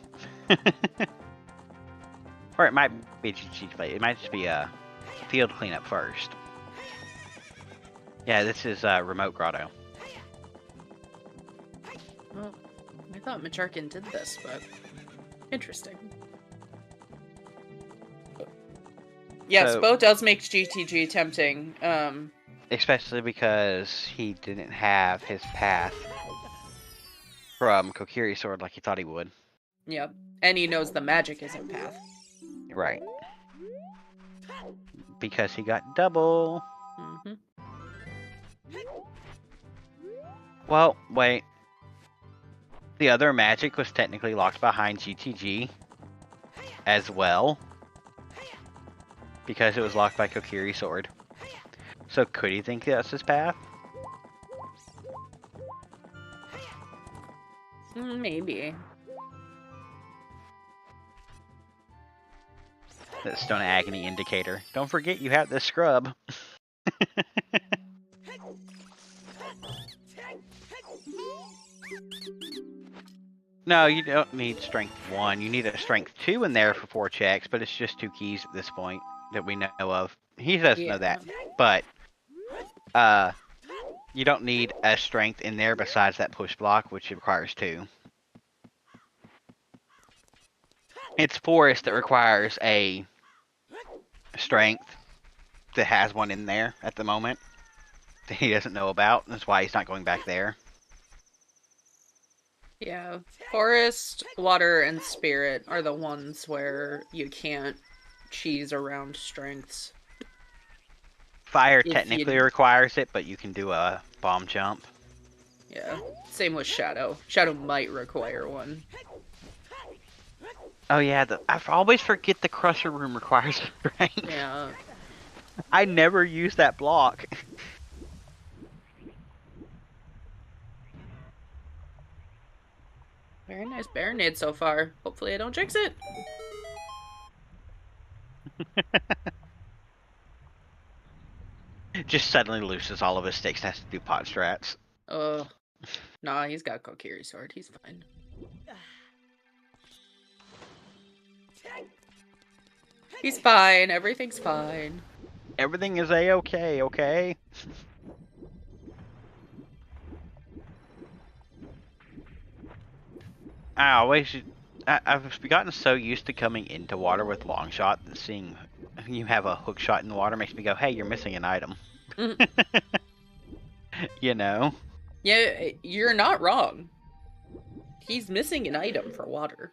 S2: Or it might be a GTG play. It might just be a field cleanup first. Yeah, this is Remote Grotto.
S3: Well, I thought Majarkin did this, but interesting. Yes, Bo does make GTG tempting.
S2: Especially because he didn't have his path from Kokiri Sword like he thought he would.
S3: Yep. And he knows the magic isn't path.
S2: Right. Because he got double. Well, wait. The other magic was technically locked behind GTG as well, because it was locked by Kokiri's sword. So could he think that's his path?
S3: Maybe.
S2: That Stone Agony indicator. Don't forget you have this scrub. No, you don't need strength 1. You need a strength 2 in there for 4 checks, but it's just 2 keys at this point that we know of. He doesn't know that. But you don't need a strength in there besides that push block, which requires 2. It's Forest that requires a strength that has one in there at the moment that he doesn't know about. That's why he's not going back there.
S3: Yeah, Forest, Water, and Spirit are the ones where you can't cheese around strengths.
S2: Fire technically requires it, but you can do a bomb jump.
S3: Yeah, same with Shadow. Shadow might require one.
S2: Oh yeah, I always forget the Crusher Room requires strength.
S3: Yeah.
S2: I never use that block.
S3: Very nice Baronade so far. Hopefully I don't jinx it.
S2: Just suddenly loses all of his sticks and has to do pot strats.
S3: Nah, he's got Kokiri sword. He's fine. He's fine. Everything's fine.
S2: Everything is a-okay, okay? I've gotten so used to coming into water with long shot that seeing you have a hook shot in the water makes me go, hey, you're missing an item. You know?
S3: Yeah, you're not wrong. He's missing an item for water.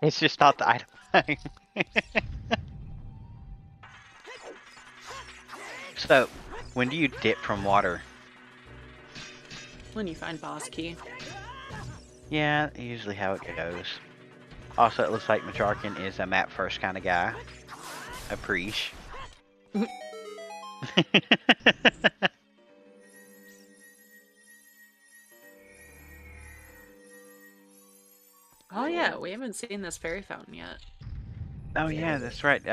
S2: It's just not the item. So, when do you dip from water?
S3: When you find boss key.
S2: Yeah, usually how it goes. Also, it looks like Macharkin is a map first kind of guy. A preach.
S3: Oh yeah, we haven't seen this fairy fountain yet.
S2: Oh yeah, that's right.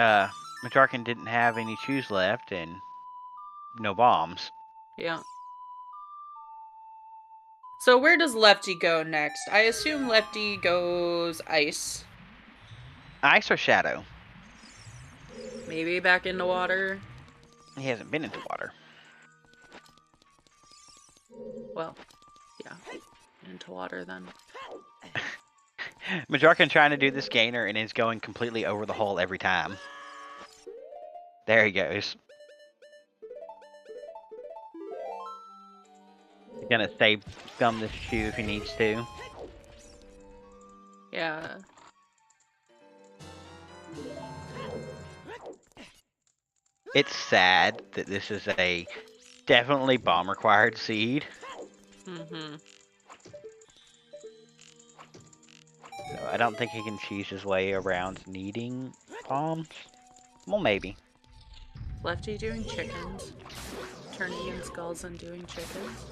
S2: Macharkin didn't have any shoes left and no bombs.
S3: Yeah. So where does Lefty go next? I assume Lefty goes ice.
S2: Ice or shadow?
S3: Maybe back into water.
S2: He hasn't been into water.
S3: Well, yeah. Into water then.
S2: Macharkin trying to do this gainer and is going completely over the hole every time. There he goes. He's gonna save scum this shoe if he needs to.
S3: Yeah.
S2: It's sad that this is a definitely bomb required seed.
S3: Mm-hmm.
S2: So I don't think he can cheese his way around needing bombs. Well, maybe.
S3: Lefty doing chickens. Turning in skulls and doing chickens.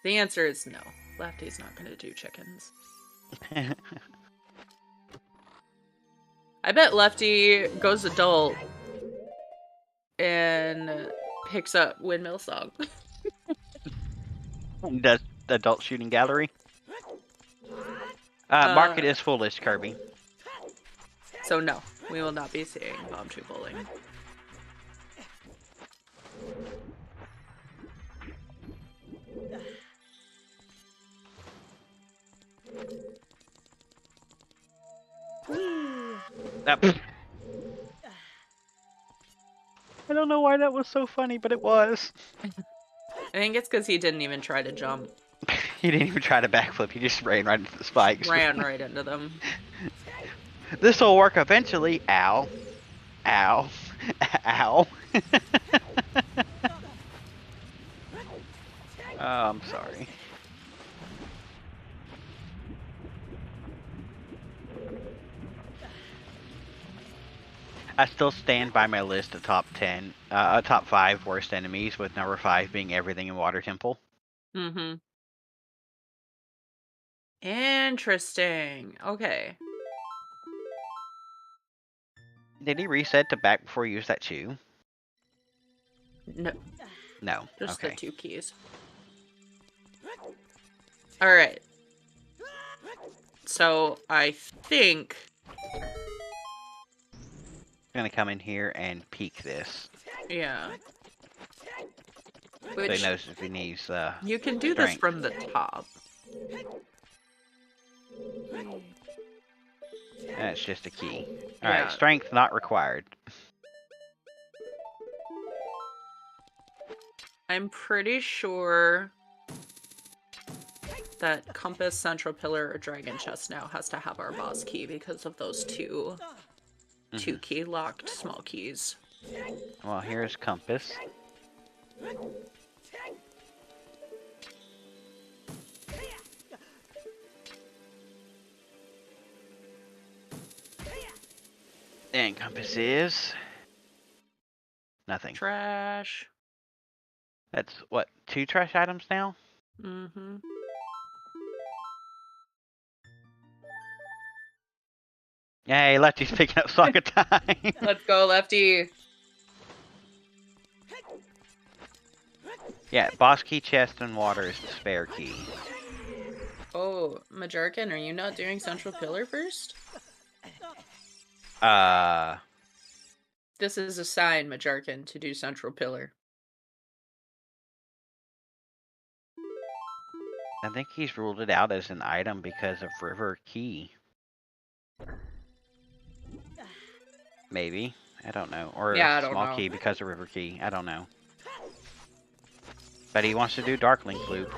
S3: The answer is no. Lefty's not going to do chickens. I bet Lefty goes adult and picks up Windmill Song.
S2: Does the adult shooting gallery? Market is foolish, Kirby.
S3: So no, we will not be seeing bomb tree bowling.
S2: I don't know why that was so funny, but it was.
S3: I think it's because he didn't even try to jump.
S2: He didn't even try to backflip, he just ran right into the spikes.
S3: Ran right into them.
S2: This'll work eventually. Ow. Ow. Ow. I'm sorry. I still stand by my list of top 10, top 5 worst enemies, with number 5 being everything in Water Temple.
S3: Mm-hmm. Interesting. Okay.
S2: Did he reset to back before he used that chew?
S3: No,
S2: No.
S3: just the
S2: Okay.
S3: 2 keys. All right. So I think
S2: I'm gonna come in here and peek this,
S3: yeah.
S2: so he
S3: Which
S2: knows if he needs
S3: you can do this
S2: strength.
S3: from the top.
S2: That's just a key. All
S3: Yeah.
S2: right, strength not required.
S3: I'm pretty sure that Compass, Central Pillar, or Dragon Chest now has to have our boss key because of those two key locked small keys.
S2: Well, here's Compass. And Compass is nothing.
S3: Trash.
S2: That's what, 2 trash items now?
S3: Mm-hmm.
S2: Yay, Lefty's picking up Soccer Time.
S3: Let's go, Lefty.
S2: Yeah, boss key, chest, and water is the spare key.
S3: Oh, Majarkin, are you not doing Central Pillar first? This is a sign, Majarkin, to do Central Pillar.
S2: I think he's ruled it out as an item because of River Key. Maybe. I don't know. Or
S3: Yeah, I
S2: a
S3: don't
S2: small
S3: know.
S2: key because of River Key. I don't know. But he wants to do Darklink Loop.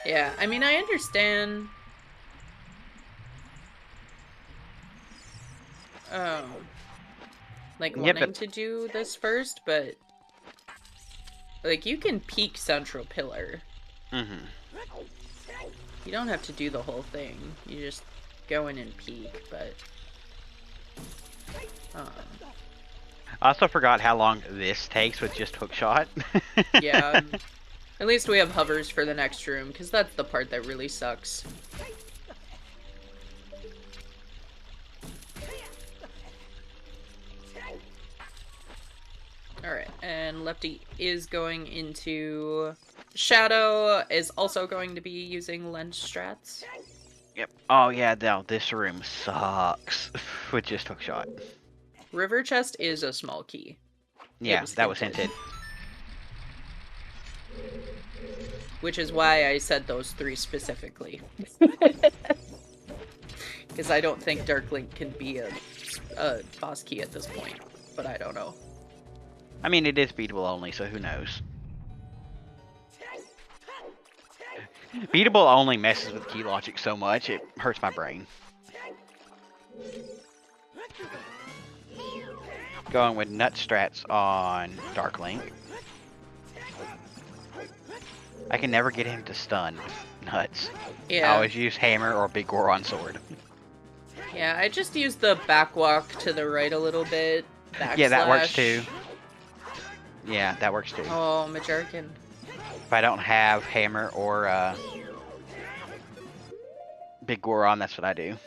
S3: Yeah, I mean, I understand. Like, wanting to do this first, but like, you can peek Central Pillar.
S2: Mm-hmm.
S3: You don't have to do the whole thing. You just go in and peek, but
S2: I also forgot how long this takes with just hookshot.
S3: yeah. At least we have hovers for the next room, because that's the part that really sucks. Alright, and Lefty is going into... Shadow is also going to be using lens strats.
S2: Yep. Oh yeah, no, this room sucks with just hookshot.
S3: River chest is a small key.
S2: Yeah, that was hinted.
S3: Which is why I said those 3 specifically. Because I don't think Darklink can be a boss key at this point, but I don't know.
S2: I mean, it is beatable only, so who knows? Beatable only messes with key logic so much, it hurts my brain. Going with nut strats on Darklink. I can never get him to stun nuts.
S3: Yeah.
S2: I always use hammer or big Goron sword.
S3: Yeah, I just use the backwalk to the right a little bit.
S2: Yeah, that works too. Yeah, that works too.
S3: Oh, Majarkin.
S2: If I don't have hammer or big Goron, that's what I do.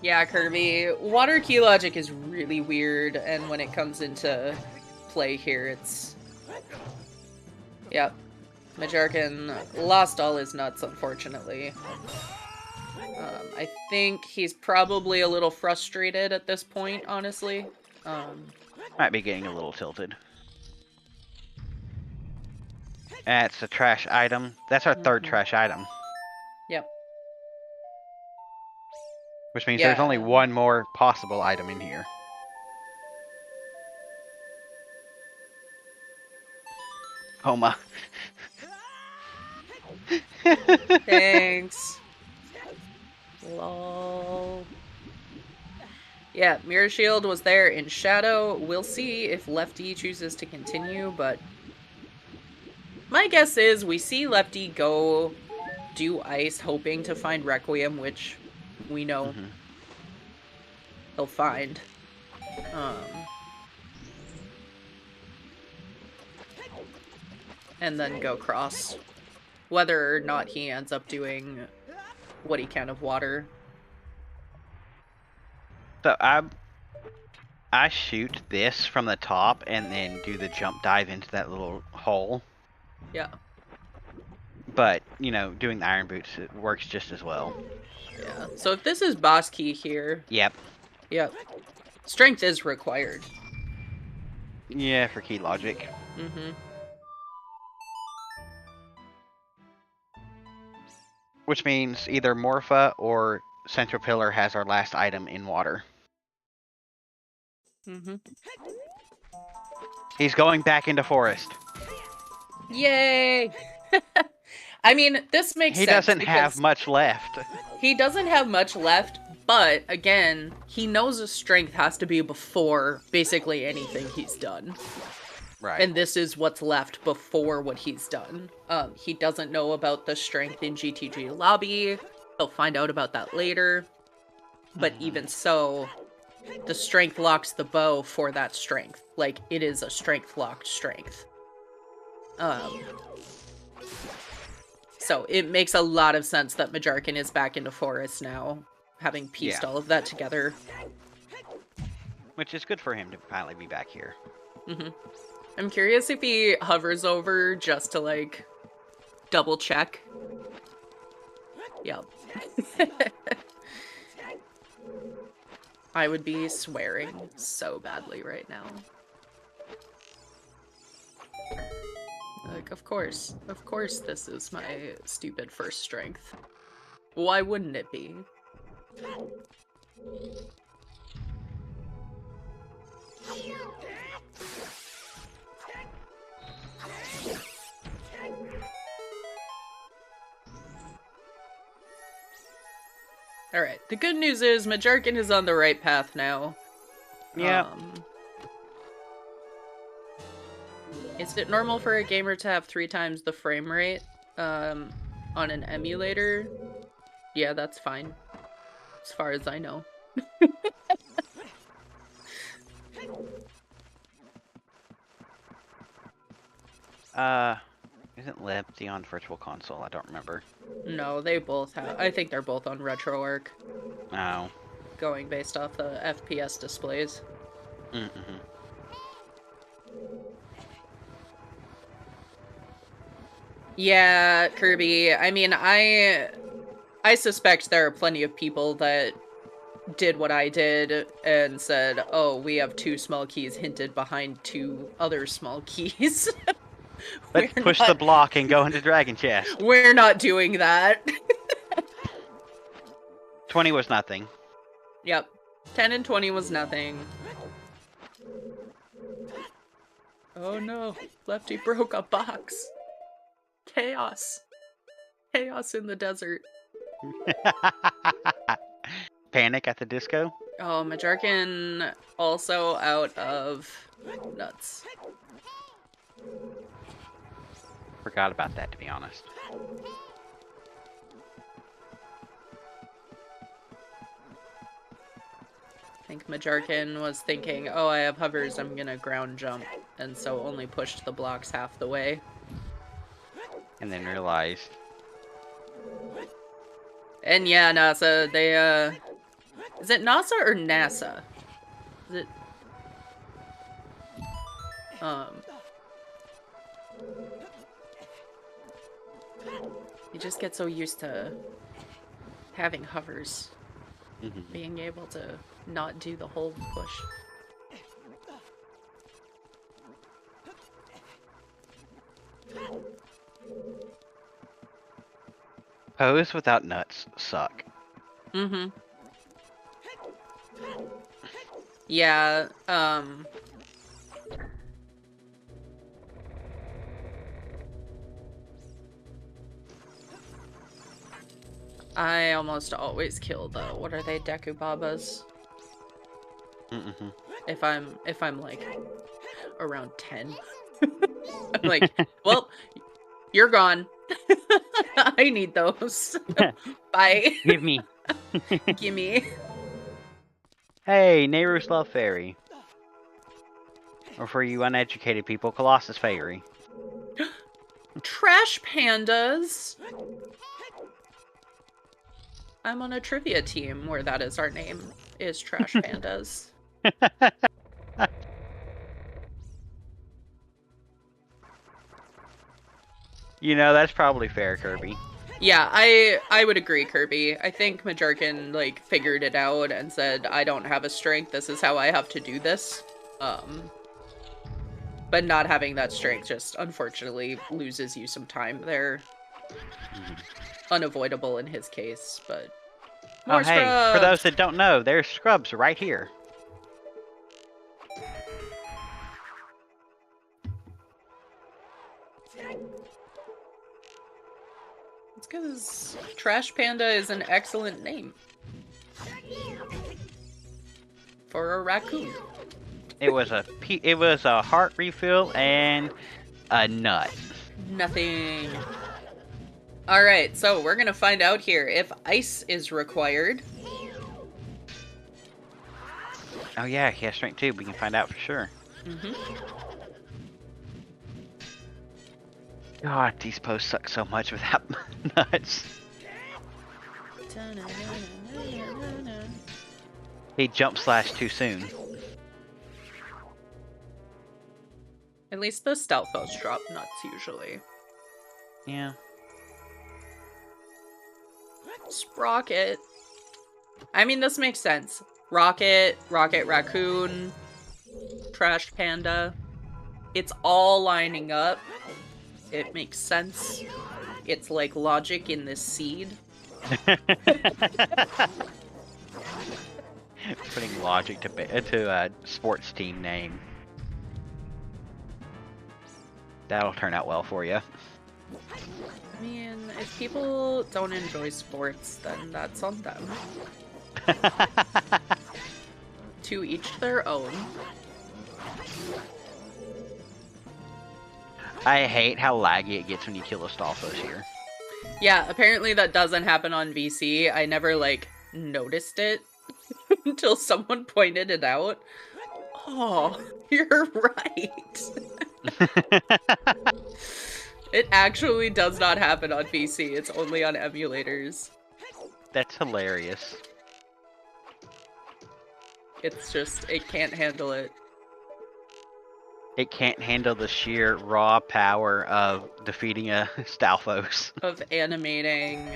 S3: Yeah, Kirby. Water key logic is really weird, and when it comes into play here, it's... Yep. Majarkin lost all his nuts, unfortunately. I think he's probably a little frustrated at this point, honestly.
S2: Might be getting a little tilted. That's a trash item. That's our third trash item.
S3: Yep.
S2: Which means there's only one more possible item in here. Homa.
S3: Thanks. Lol. Yeah, Mirror Shield was there in shadow. We'll see if Lefty chooses to continue, but my guess is we see Lefty go do ice, hoping to find Requiem, which we know he'll find. And then go cross. Whether or not he ends up doing what he can of water.
S2: So I shoot this from the top and then do the jump dive into that little hole.
S3: Yeah.
S2: But, you know, doing the iron boots, it works just as well.
S3: Yeah. So if this is boss key here...
S2: Yep.
S3: Yep. Strength is required.
S2: Yeah, for key logic.
S3: Mm-hmm.
S2: Which means either Morpha or Central Pillar has our last item in water.
S3: Mm-hmm.
S2: He's going back into forest.
S3: Yay! I mean, this makes sense.
S2: He doesn't have much left.
S3: He doesn't have much left, but again, he knows his strength has to be before basically anything he's done.
S2: Right.
S3: And this is what's left before what he's done. He doesn't know about the strength in GTG lobby. He'll find out about that later. But even so, the strength locks the bow for that strength. Like, it is a strength-locked strength. So it makes a lot of sense that Majarkin is back into forest now, having pieced all of that together.
S2: Which is good for him to finally be back here.
S3: Mm-hmm. I'm curious if he hovers over just to, like, double check. Yep. I would be swearing so badly right now. Like, of course this is my stupid first strength. Why wouldn't it be? Alright, the good news is Majarkin is on the right path now.
S2: Yeah.
S3: Is it normal for a gamer to have 3 times the frame rate on an emulator? Yeah, that's fine. As far as I know.
S2: Isn't Lefty on Virtual Console? I don't remember.
S3: No, they both have. I think they're both on RetroArch.
S2: Oh.
S3: Going based off the FPS displays.
S2: Mm-hmm.
S3: Yeah, Kirby. I mean, I suspect there are plenty of people that did what I did and said, "Oh, we have 2 small keys hinted behind 2 other small keys."
S2: Let's push the block and go into Dragon Chest.
S3: We're not doing that.
S2: 20 was nothing.
S3: Yep. 10 and 20 was nothing. Oh no. Lefty broke a box. Chaos. Chaos in the desert.
S2: Panic at the Disco?
S3: Oh, Majarkin also out of nuts.
S2: Forgot about that, to be honest.
S3: I think Majarkin was thinking, oh, I have hovers, I'm gonna ground jump, and so only pushed the blocks half the way.
S2: And then realized.
S3: And yeah, NASA, they, is it NASA or NASA? Is it... You just get so used to having hovers. Being able to not do the whole push.
S2: Pose without nuts suck.
S3: Mm-hmm. Yeah, I almost always kill the, what are they, Dekubabas?
S2: Mm-mm.
S3: If I'm like around 10. I'm like, well, you're gone. I need those. Bye.
S2: Give me.
S3: Gimme.
S2: Hey, Nehru's Love Fairy. Or for you uneducated people, Colossus Fairy.
S3: Trash pandas. I'm on a trivia team where that is our name, is Trash Pandas.
S2: You know, that's probably fair, Kirby.
S3: Yeah, I would agree, Kirby. I think Majerkin, like, figured it out and said, I don't have a strength, this is how I have to do this. But not having that strength just, unfortunately, loses you some time there. Unavoidable in his case, but... More
S2: oh, hey,
S3: scrubs!
S2: for those that don't know, there's scrubs right here.
S3: It's because Trash Panda is an excellent name. For a raccoon.
S2: It was a heart refill and a nut.
S3: Nothing. Alright, so we're gonna find out here if ice is required.
S2: Oh yeah, he has strength too, we can find out for sure. God, these posts suck so much without nuts. He jump slash too soon.
S3: At least the stealth foes drop nuts usually.
S2: Yeah.
S3: Sprocket. I mean, this makes sense. Rocket, Rocket Raccoon, Trash Panda. It's all lining up. It makes sense. It's like logic in this seed.
S2: Putting logic to a sports team name. That'll turn out well for you.
S3: I mean, if people don't enjoy sports, then that's on them. To each their own.
S2: I hate how laggy it gets when you kill a Stalfos here.
S3: Yeah, apparently that doesn't happen on VC. I never, like, noticed it until someone pointed it out. Oh, you're right. It actually does not happen on VC. It's only on emulators.
S2: That's hilarious.
S3: It's just, it can't handle it.
S2: It can't handle the sheer raw power of defeating a Stalfos.
S3: Of animating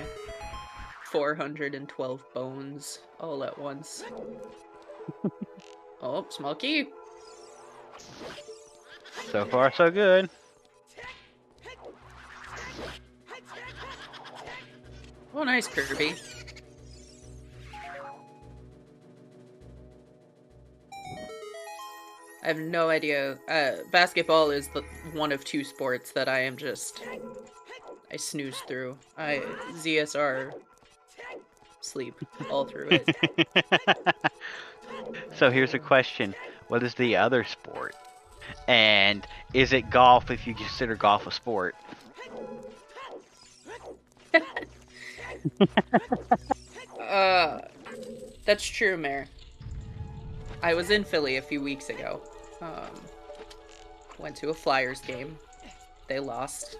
S3: 412 bones all at once. Oh, Smokey.
S2: So far, so good.
S3: Oh, nice, Kirby. I have no idea. Basketball is the one of two sports that I am just... I snooze through. ZSR sleep all through it.
S2: So here's a question. What is the other sport? And is it golf if you consider golf a sport?
S3: That's true, Mayor. I was in Philly a few weeks ago. Went to a Flyers game. They lost.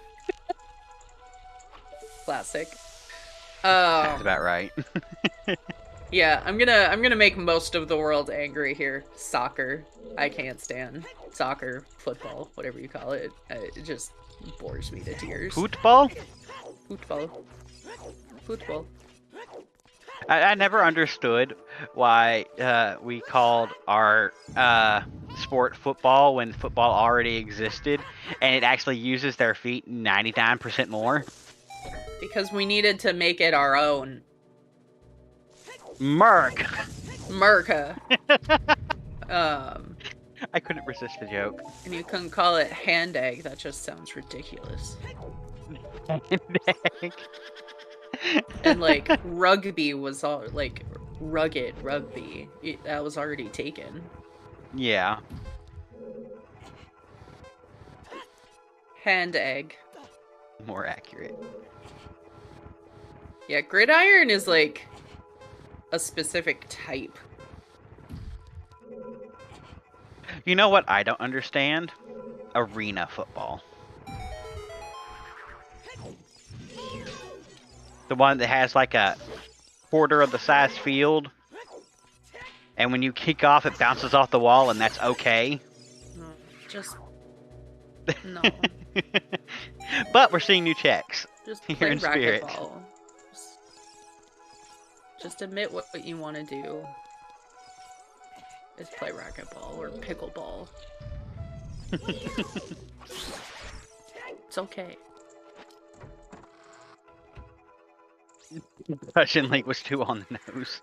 S3: Classic.
S2: That's about right.
S3: Yeah, I'm gonna make most of the world angry here. Soccer. I can't stand soccer, football, whatever you call it. It just bores me to tears.
S2: Football?
S3: Football. Football.
S2: I never understood why we called our sport football when football already existed, and it actually uses their feet 99% more.
S3: Because we needed to make it our own.
S2: Merc!
S3: Merca.
S2: I couldn't resist the joke.
S3: And you couldn't call it hand egg, that just sounds ridiculous.
S2: Hand egg.
S3: And like rugby was all like rugged rugby. That was already taken.
S2: Yeah.
S3: Hand egg.
S2: More accurate.
S3: Yeah, gridiron is like a specific type.
S2: You know what I don't understand? Arena football. The one that has like a quarter of the size field, and when you kick off, it bounces off the wall, and that's okay.
S3: No, just no.
S2: But we're seeing new checks.
S3: Just
S2: Here
S3: play
S2: in spirit.
S3: racquetball. Just admit what you want to do. Is play racquetball or pickleball. It's okay.
S2: Russian League was too on the nose.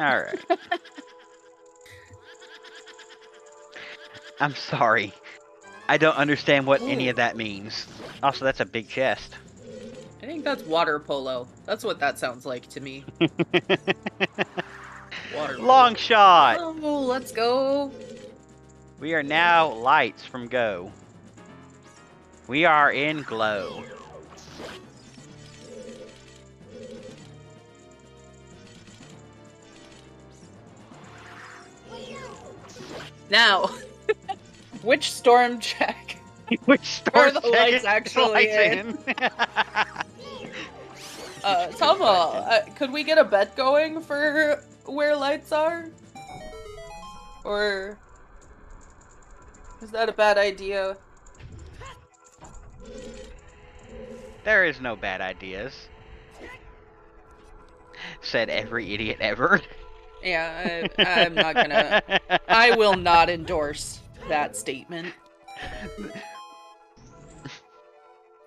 S2: Alright. I'm sorry. I don't understand what any of that means. Also, that's a big chest.
S3: I think that's water polo. That's what that sounds like to me. Water
S2: Long shot!
S3: Oh, let's go.
S2: We are now lights from Go. We are in Glow.
S3: Now, which storm check?
S2: Which store
S3: Are the lights actually in? Tama, could we get a bet going for where lights are? Or is that a bad idea?
S2: There is no bad ideas. Said every idiot ever.
S3: Yeah, I'm not gonna... I will not endorse that statement.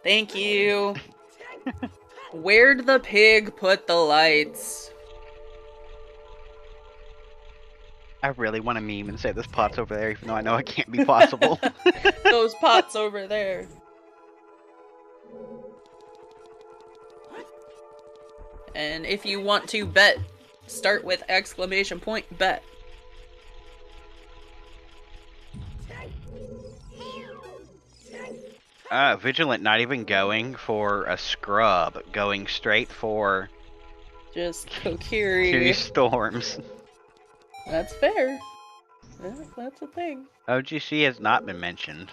S3: Thank you. Where'd the pig put the lights?
S2: I really want to meme and say this pot's over there, even though I know it can't be possible.
S3: Those pots over there. And if you want to bet, start with exclamation point bet.
S2: Vigilant not even going for a scrub, going straight for
S3: Just Kokiri.
S2: two storms.
S3: That's fair. That's a thing.
S2: OGC has not been mentioned.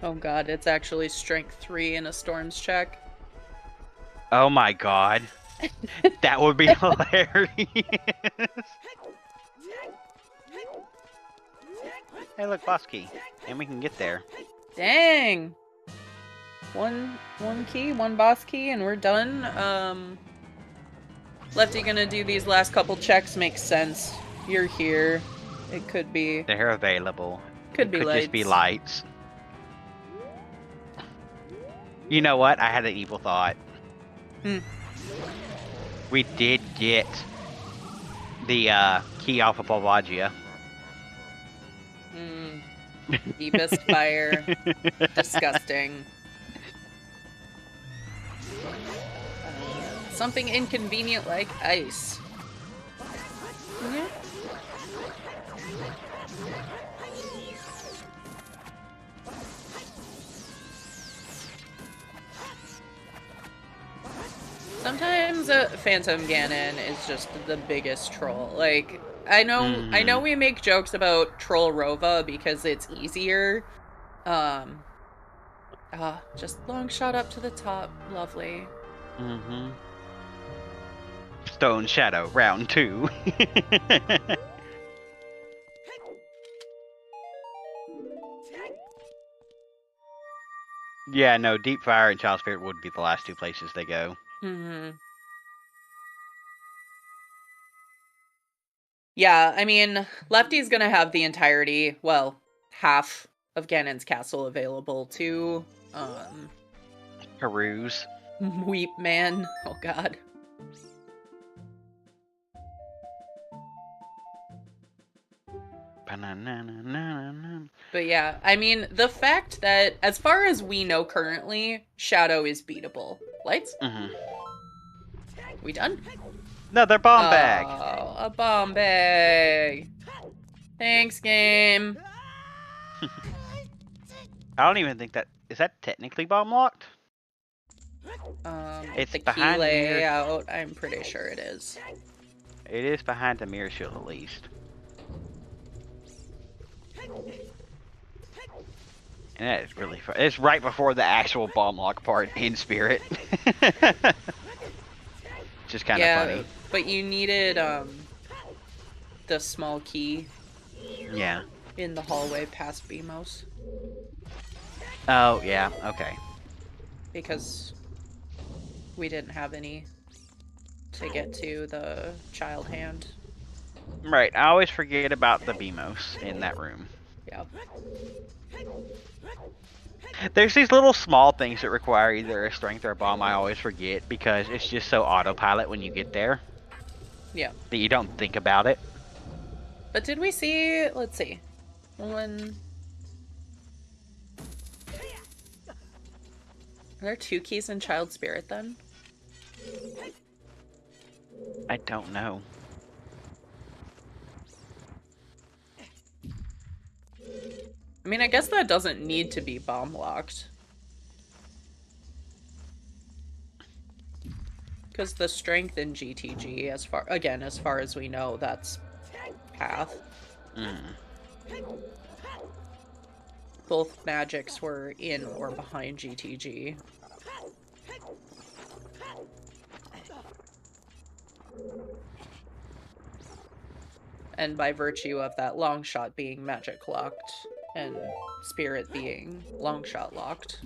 S3: Oh god, it's actually strength 3 in a storms check.
S2: Oh my god. That would be hilarious. Hey look, boss key. And we can get there.
S3: Dang! One key, one boss key, and we're done. Lefty gonna do these last couple checks, makes sense. You're here. It could be.
S2: They're available.
S3: Could be
S2: Could
S3: lights.
S2: just be lights. You know what? I had an evil thought. We did get the key off of Balvagia.
S3: Deepest fire. Disgusting. Something inconvenient like ice. Yeah. Sometimes Phantom Ganon is just the biggest troll. Like, I know we make jokes about Troll Rova because it's easier. Just long shot up to the top. Lovely.
S2: Mm-hmm. Stone Shadow, round 2. Yeah, no, Deep Fire and Child Spirit would be the last 2 places they go.
S3: Yeah, I mean, Lefty's gonna have the entirety, well, half of Ganon's castle available to,
S2: Peruse.
S3: Weep Man. Oh god. But yeah, I mean, the fact that, as far as we know currently, Shadow is beatable. Lights?
S2: Mm-hmm.
S3: We done?
S2: Another bomb bag.
S3: Oh, a bomb bag. Thanks, game.
S2: I don't even think that is that technically bomb locked. It's
S3: The key
S2: behind the mirror.
S3: layout, I'm pretty sure it is.
S2: It is behind the mirror shield at least. And that is really fun. It's right before the actual bomb lock part in Spirit. Just kind of funny.
S3: But you needed the small key.
S2: Yeah.
S3: In the hallway past BMOS.
S2: Oh yeah. Okay.
S3: Because we didn't have any to get to the child hand.
S2: Right. I always forget about the BMOS in that room.
S3: Yeah.
S2: There's these little small things that require either a strength or a bomb I always forget because it's just so autopilot when you get there.
S3: Yeah.
S2: That you don't think about it.
S3: But did we see, let's see, when... Are there 2 keys in Child Spirit then?
S2: I don't know.
S3: I mean, I guess that doesn't need to be bomb locked. Because the strength in GTG, as far as we know, that's path. Both magics were in or behind GTG. And by virtue of that long shot being magic locked and spirit being long shot locked.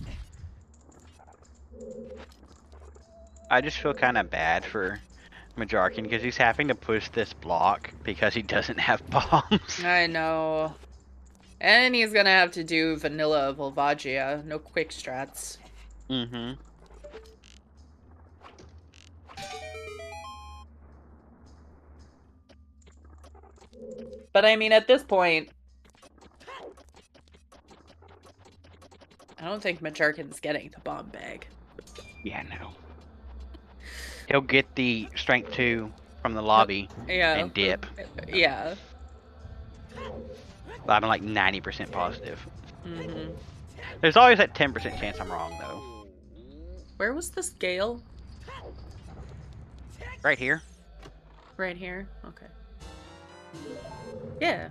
S2: I just feel kind of bad for Majarkin because he's having to push this block because he doesn't have bombs.
S3: I know. And he's gonna have to do vanilla Volvagia, no quick strats.
S2: Mm-hmm.
S3: But I mean, at this point, I don't think Majarkin's getting the bomb bag.
S2: Yeah, no. He'll get the strength 2 from the lobby and dip.
S3: Yeah.
S2: I'm like 90% positive.
S3: Mm-hmm.
S2: There's always that 10% chance I'm wrong, though.
S3: Where was the scale?
S2: Right here.
S3: Right here? Okay. Yeah.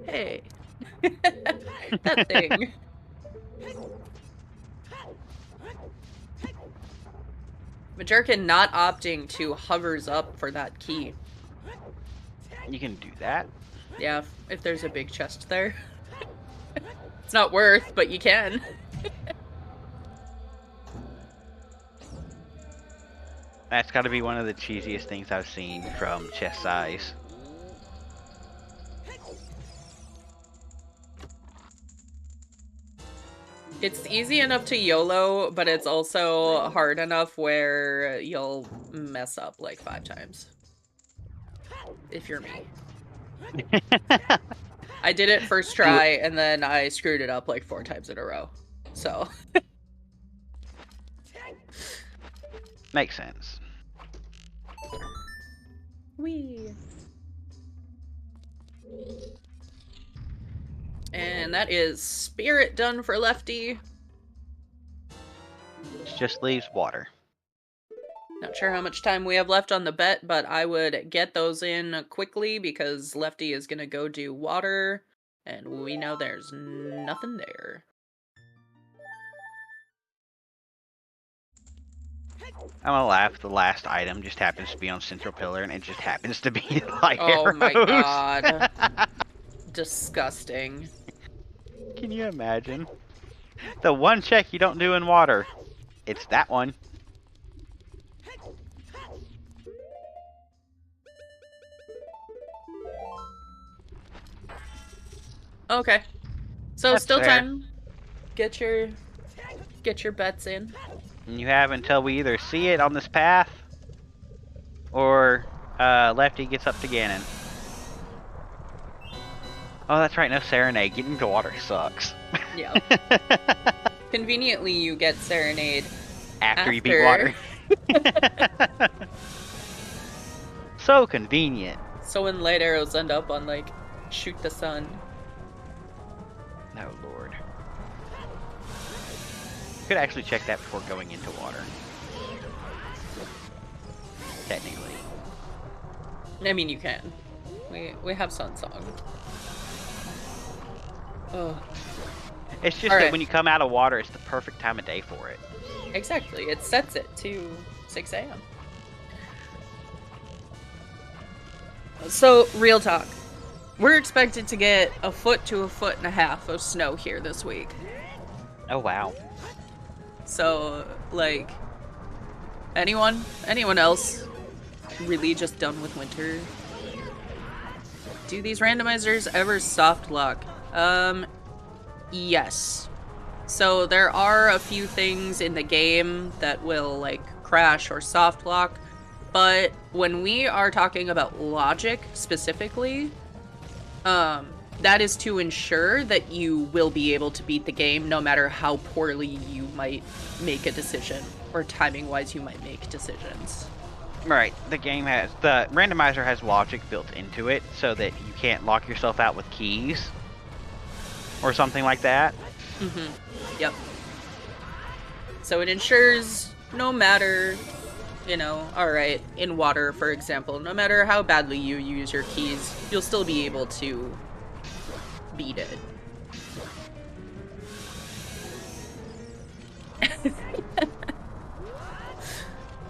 S3: Hey. That thing. Majarkin not opting to hovers up for that key.
S2: You can do that.
S3: Yeah, if there's a big chest there. It's not worth, but you can.
S2: That's got to be one of the cheesiest things I've seen from chest size.
S3: It's easy enough to YOLO, but it's also hard enough where you'll mess up like 5 times. If you're me. I did it first try, and then I screwed it up like 4 times in a row. So.
S2: Makes sense.
S3: Whee! And that is Spirit done for Lefty.
S2: It just leaves water.
S3: Not sure how much time we have left on the bet, but I would get those in quickly because Lefty is going to go do water, and we know there's nothing there.
S2: I'm gonna laugh. The last item just happens to be on Central Pillar, and it just happens to be light arrows.
S3: Oh my god. Disgusting.
S2: Can you imagine? The one check you don't do in water. It's that one.
S3: Okay. So
S2: That's
S3: still
S2: fair.
S3: time. Get your bets in.
S2: And you have until we either see it on this path, or Lefty gets up to Ganon. Oh, that's right. No Serenade. Getting to water sucks.
S3: Yeah. Conveniently, you get Serenade
S2: After you beat water. So convenient.
S3: So when light arrows end up on, like, shoot the sun.
S2: Oh, Lord. Could actually check that before going into water. Technically.
S3: I mean, you can. We have Sun Song. Oh.
S2: It's just
S3: All
S2: that
S3: right.
S2: when you come out of water, it's the perfect time of day for it.
S3: Exactly. It sets it to 6 a.m. So, real talk. We're expected to get 1 foot to 1.5 foot of snow here this week.
S2: Oh, wow.
S3: So, like, anyone else really just done with winter? Do these randomizers ever soft lock? Yes. So there are a few things in the game that will, like, crash or soft lock, but when we are talking about logic specifically, that is to ensure that you will be able to beat the game no matter how poorly you might make a decision, or timing-wise you might make decisions.
S2: Right. The randomizer has logic built into it so that you can't lock yourself out with keys or something like that.
S3: Mm-hmm. Yep. So it ensures no matter, alright, in water, for example, no matter how badly you use your keys, you'll still be able to beat it.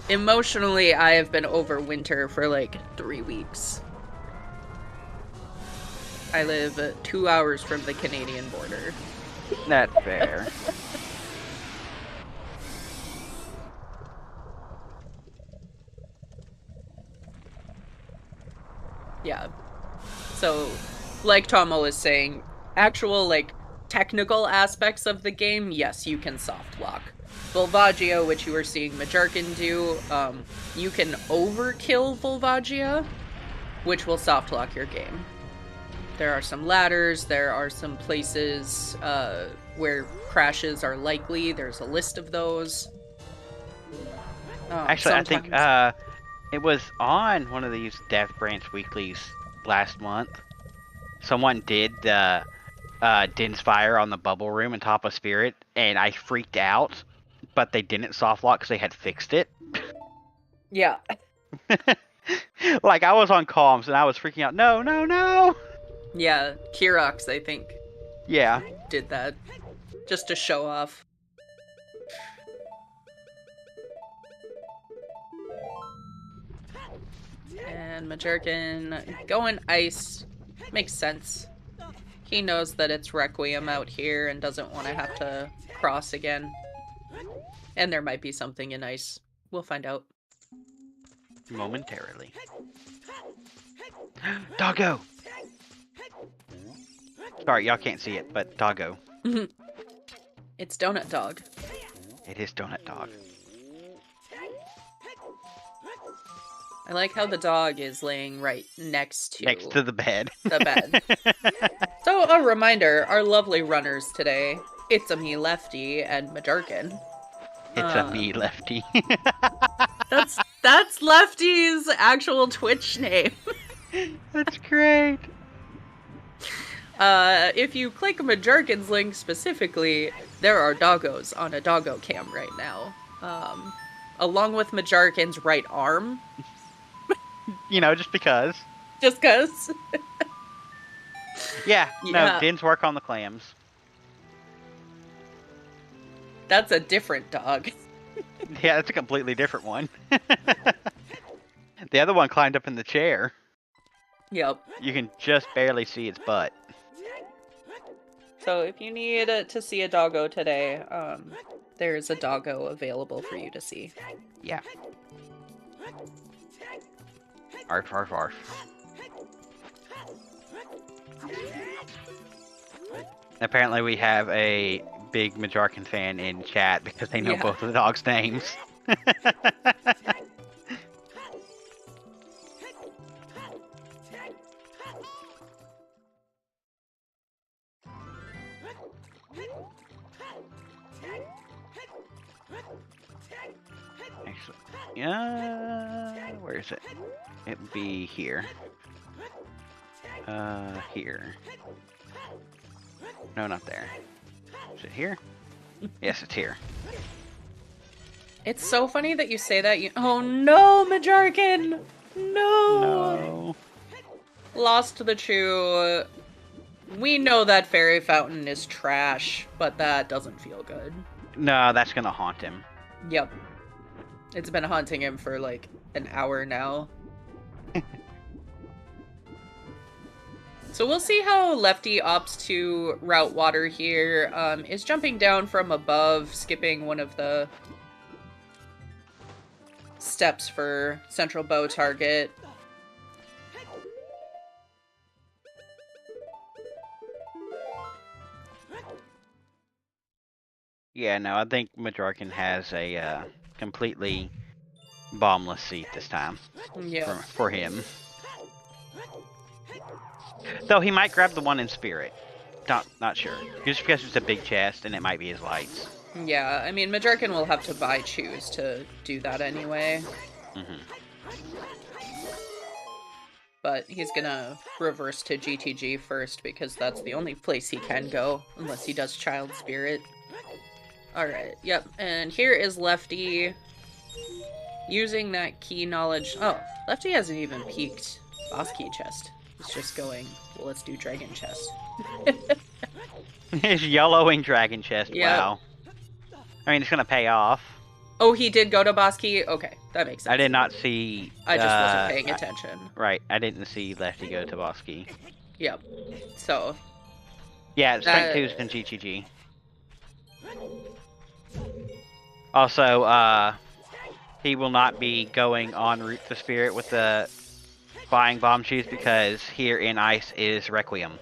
S3: Emotionally, I have been over winter for like 3 weeks. I live 2 hours from the Canadian border.
S2: That's fair.
S3: Yeah. So, like Tomo was saying, actual, like, technical aspects of the game, yes, you can soft lock. Volvagia, which you were seeing Majarkin do, you can overkill Volvagia, which will soft lock your game. There are some ladders, there are some places where crashes are likely, there's a list of those.
S2: Actually, I think it was on one of these Death Branch weeklies last month. Someone did the Din's Fire on the bubble room in top of Spirit, and I freaked out, but they didn't soft lock because they had fixed it.
S3: Yeah.
S2: Like, I was on comms and I was freaking out. No, no, no!
S3: Yeah, Kirox, I think.
S2: Yeah.
S3: Did that. Just to show off. And Majerkin going ice. Makes sense. He knows that it's Requiem out here and doesn't want to have to cross again. And there might be something in ice. We'll find out.
S2: Momentarily. Doggo! Sorry, y'all can't see it, but Doggo.
S3: It's Donut Dog.
S2: It is Donut Dog.
S3: I like how the dog is laying right next to
S2: the bed.
S3: The bed. So, a reminder, our lovely runners today, It's a Me Lefty and Majarkin.
S2: It's a me, Lefty.
S3: That's Lefty's actual Twitch name.
S2: That's great.
S3: If you click Majarkin's link specifically, there are doggos on a doggo cam right now. Along with Majarkin's right arm.
S2: Just because.
S3: Just cause.
S2: Yeah, no, Din's work on the clams.
S3: That's a different dog.
S2: Yeah, that's a completely different one. The other one climbed up in the chair.
S3: Yep.
S2: You can just barely see its butt.
S3: So if you need to see a doggo today, there's a doggo available for you to see.
S2: Yeah. Arf, arf, arf. Apparently we have a big Majarkin fan in chat because they know both of the dogs' names. Where is it? It would be here. Here. No, not there. Is it here? Yes, it's here.
S3: It's so funny that you say that. Oh no, Majarkin! No! Lost the Chew. We know that fairy fountain is trash, but that doesn't feel good.
S2: No, that's gonna haunt him.
S3: Yep. It's been haunting him for like an hour now. So we'll see how Lefty opts to route water here. Is jumping down from above, skipping one of the steps for central bow target.
S2: Yeah, no, I think Majarkin has a completely bombless seat this time.
S3: Yeah.
S2: For him. Though he might grab the one in spirit. Not sure. Just because it's a big chest and it might be his lights.
S3: Yeah, I mean, Majarkin will have to buy choose to do that anyway. But he's gonna reverse to GTG first because that's the only place he can go, unless he does Child Spirit. Alright, yep, and here is Lefty using that key knowledge. Oh, Lefty hasn't even peeked boss key chest. He's just going, well, let's do dragon chest.
S2: His yellowing dragon chest,
S3: Yep.
S2: wow. I mean, it's gonna pay off.
S3: Oh, he did go to boss key? Okay, that makes sense.
S2: I did not see...
S3: I just wasn't paying attention.
S2: Right, I didn't see Lefty go to Bosky.
S3: Yep, so...
S2: Yeah, Strength 2 is in GGG. Also, he will not be going on route to Spirit with the buying bomb shoes because here in Ice is Requiem.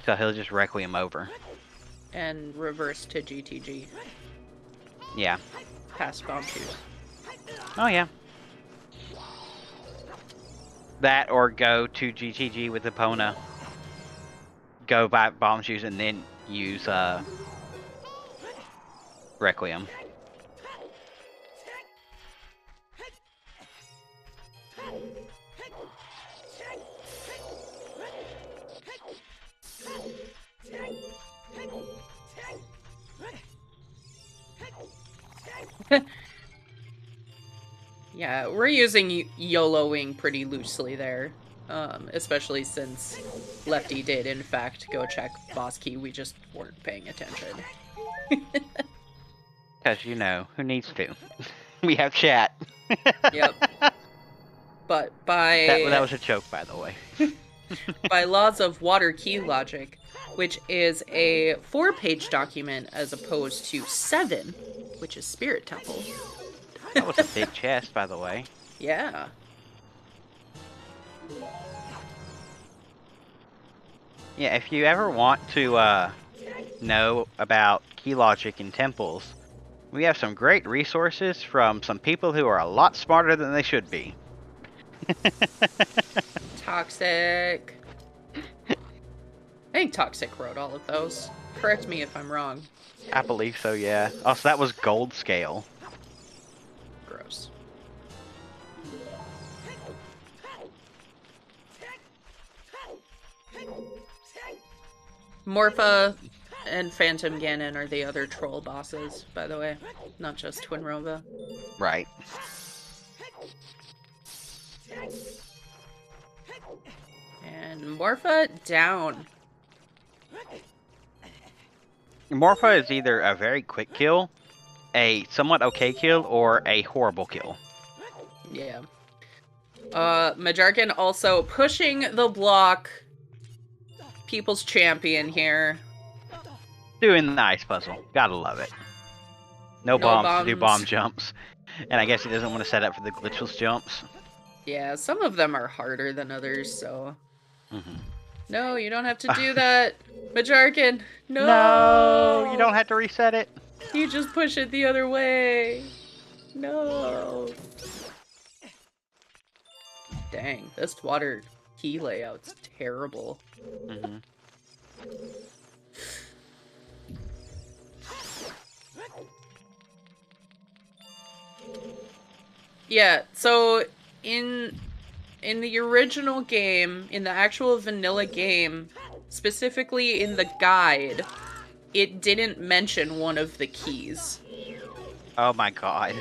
S2: So he'll just Requiem over.
S3: And reverse to GTG.
S2: Yeah.
S3: Past bomb shoes.
S2: Oh, yeah. That or go to GTG with Epona. Go buy bomb shoes and then use Requiem.
S3: Yeah, we're using YOLOing pretty loosely there. Especially since Lefty did, in fact, go check boss key. We just weren't paying attention.
S2: Because, you know, who needs to? We have chat.
S3: Yep. But by...
S2: That was a joke, by the way.
S3: by laws of water key logic, which is a 4-page document as opposed to 7, which is Spirit Temple.
S2: That was a big chest, by the way.
S3: Yeah.
S2: Yeah, if you ever want to know about key logic in temples, we have some great resources from some people who are a lot smarter than they should be.
S3: Toxic. I think Toxic wrote all of those. Correct me if I'm wrong.
S2: I believe so, yeah. Also, that was gold scale.
S3: Gross. Morpha and Phantom Ganon are the other troll bosses, by the way. Not just Twin Rova.
S2: Right.
S3: And Morpha down.
S2: Morpha is either a very quick kill, a somewhat okay kill, or a horrible kill.
S3: Yeah. Majarkin also pushing the block. People's champion here.
S2: Doing the ice puzzle. Gotta love it. No bombs to do bomb jumps. And I guess he doesn't want to set up for the glitchless jumps.
S3: Yeah, some of them are harder than others, so... No, you don't have to do that, Majarkin. No!
S2: No! You don't have to reset it.
S3: You just push it the other way. No. Dang, this water key layout's terrible. Yeah, so in the original game, in the actual vanilla game, specifically in the guide, it didn't mention one of the keys.
S2: Oh my god.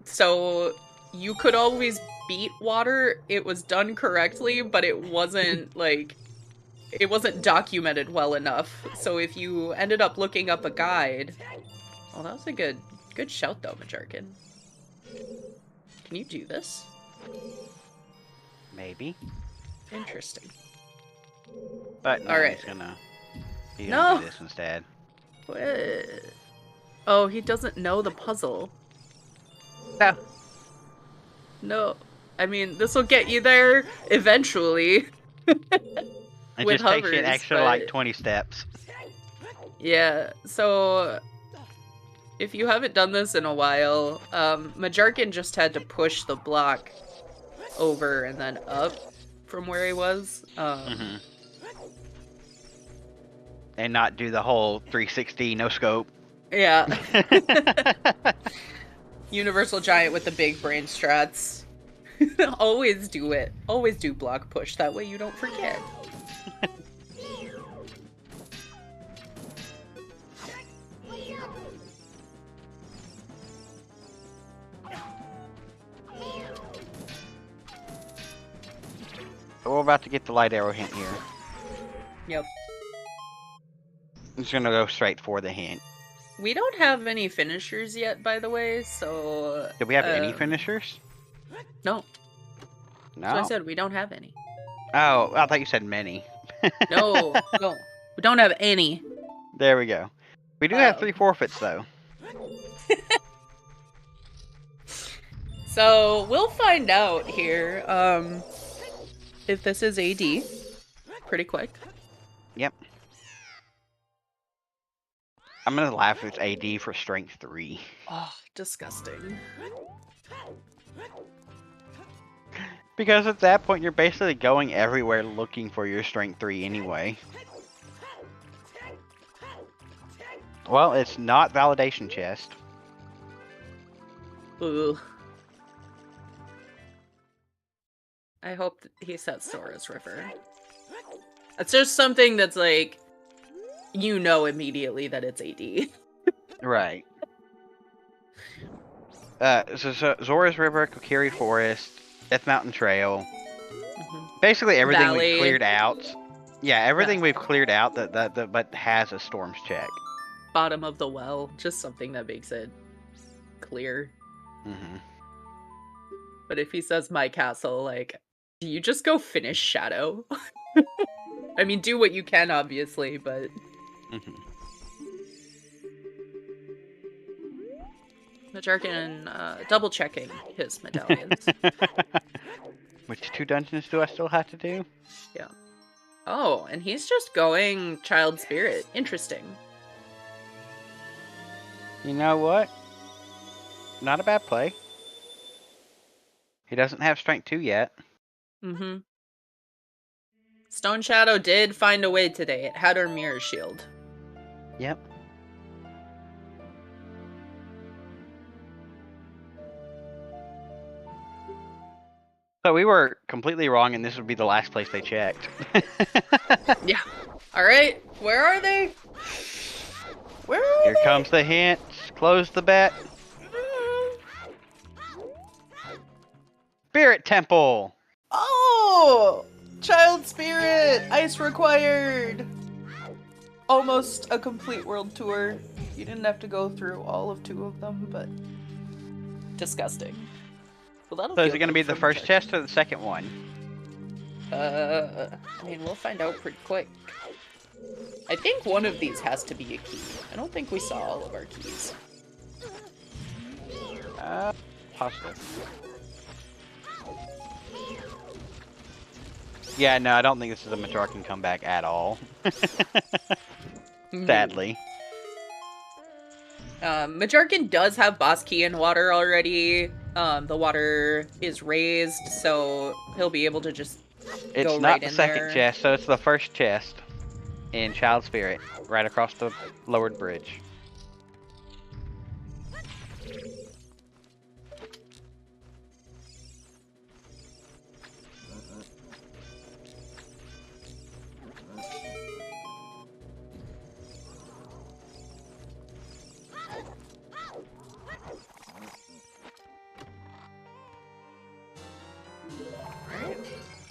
S3: So you could always beat water. It was done correctly, but it wasn't it wasn't documented well enough. So if you ended up looking up a guide, well, that was a good shout though, Majarkin. Can you do this?
S2: Maybe.
S3: Interesting.
S2: But no,
S3: All right.
S2: he's gonna
S3: No.
S2: do this instead.
S3: What? Oh, he doesn't know the puzzle.
S2: No.
S3: No. I mean, this will get you there eventually.
S2: It
S3: with
S2: just takes you an
S3: hovers,
S2: extra
S3: but-
S2: like 20 steps.
S3: Yeah, so if you haven't done this in a while, Majarkin just had to push the block over and then up from where he was.
S2: And not do the whole 360 no scope.
S3: Yeah. Universal Giant with the big brain strats. Always do it. Always do block push. That way you don't forget.
S2: So we're about to get the light arrow hint here.
S3: Yep.
S2: I'm just gonna go straight for the hint.
S3: We don't have any finishers yet, by the way, so...
S2: Do we have any finishers?
S3: No.
S2: No.
S3: So I said we don't have any.
S2: Oh, I thought you said many.
S3: No, no. We don't have any.
S2: There we go. We do have 3 forfeits though.
S3: So we'll find out here if this is AD pretty quick.
S2: Yep. I'm gonna laugh if it's AD for strength 3.
S3: Oh, disgusting.
S2: Because at that point you're basically going everywhere looking for your strength 3 anyway. Well, it's not validation chest.
S3: Ooh. I hope he sets Sora's River. It's just something that's like, you know immediately that it's AD.
S2: Right. So Zora's River, Kokiri Forest, Death Mountain Trail. Basically everything
S3: Valley.
S2: we've cleared out. Yeah, everything we've cleared out that but has a storms check.
S3: Bottom of the well, just something that makes it clear. But if he says my castle, like, do you just go finish Shadow? I mean, do what you can, obviously, but... Majarkin, double-checking his medallions.
S2: Which 2 dungeons do I still have to do?
S3: Yeah. Oh, and he's just going Child Spirit. Interesting.
S2: You know what? Not a bad play. He doesn't have strength 2 yet.
S3: Mm-hmm. Stone Shadow did find a way today. It had her mirror shield.
S2: Yep. So we were completely wrong, and this would be the last place they checked.
S3: Yeah. Alright, where are they? Where are
S2: Here
S3: they?
S2: comes the hint. Close the bet. Spirit Temple!
S3: Oh! Child Spirit! Ice required! Almost a complete world tour. You didn't have to go through all of 2 of them, but... disgusting. Well, that'll
S2: So is
S3: feel
S2: it going to
S3: good
S2: be the
S3: for
S2: first
S3: Majarkin.
S2: chest or the second one?
S3: I mean, we'll find out pretty quick. I think one of these has to be a key. I don't think we saw all of our keys.
S2: Possible. Yeah, no, I don't think this is a Majarkin comeback at all. Sadly.
S3: Majarkin does have boss key in water already. The water is raised, so he'll be able to just
S2: It's
S3: go
S2: not
S3: right
S2: the
S3: in
S2: second
S3: there.
S2: chest, so it's the first chest in Child Spirit, right across the lowered bridge.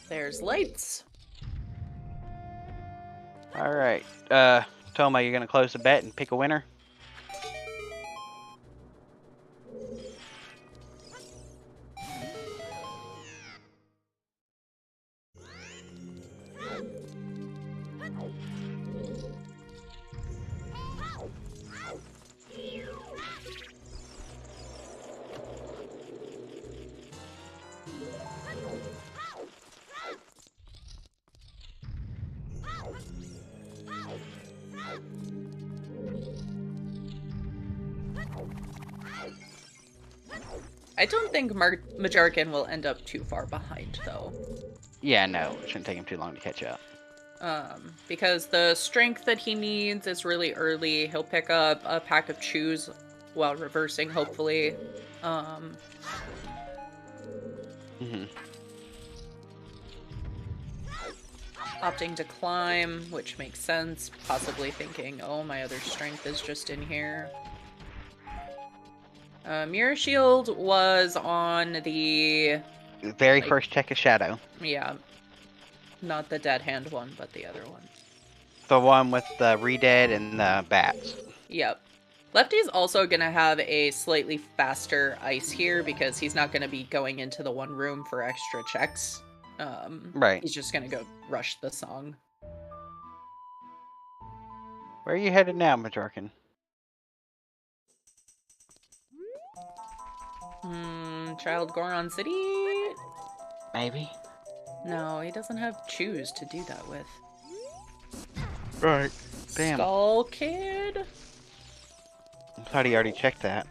S3: There's lights.
S2: Alright, Toma, you're gonna close the bet and pick a winner?
S3: I don't think Majarkin will end up too far behind, though.
S2: Yeah, no, it shouldn't take him too long to catch up.
S3: Because the strength that he needs is really early. He'll pick up a pack of chews while reversing, hopefully. Opting to climb, which makes sense. Possibly thinking, oh, my other strength is just in here. Mirror Shield was on the
S2: very first check of Shadow.
S3: Yeah. Not the Dead Hand one, but the other one.
S2: The one with the Redead and the bats.
S3: Yep. Lefty's also going to have a slightly faster ice here because he's not going to be going into the one room for extra checks.
S2: Right.
S3: He's just going to go rush the song.
S2: Where are you headed now, Majarkin?
S3: Child Goron City?
S2: Maybe.
S3: No, he doesn't have chews to do that with.
S2: Right. Damn.
S3: Skull Kid?
S2: I thought he already checked that.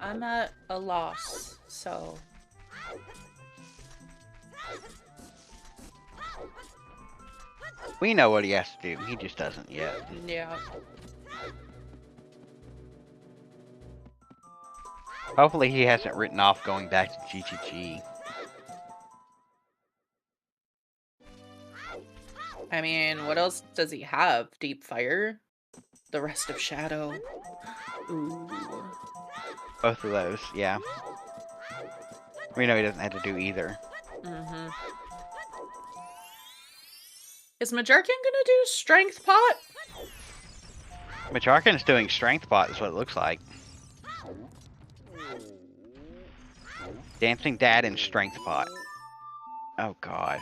S3: I'm at a loss, so...
S2: We know what he has to do, he just doesn't yet.
S3: Yeah.
S2: Hopefully he hasn't written off going back to GGG.
S3: I mean, what else does he have? Deep Fire? The rest of Shadow? Ooh.
S2: Both of those, yeah. We know he doesn't have to do either.
S3: Is Majarkin gonna do Strength Pot?
S2: Majarkin's doing Strength Pot is what it looks like. Dancing Dad and Strength Pot. Oh god.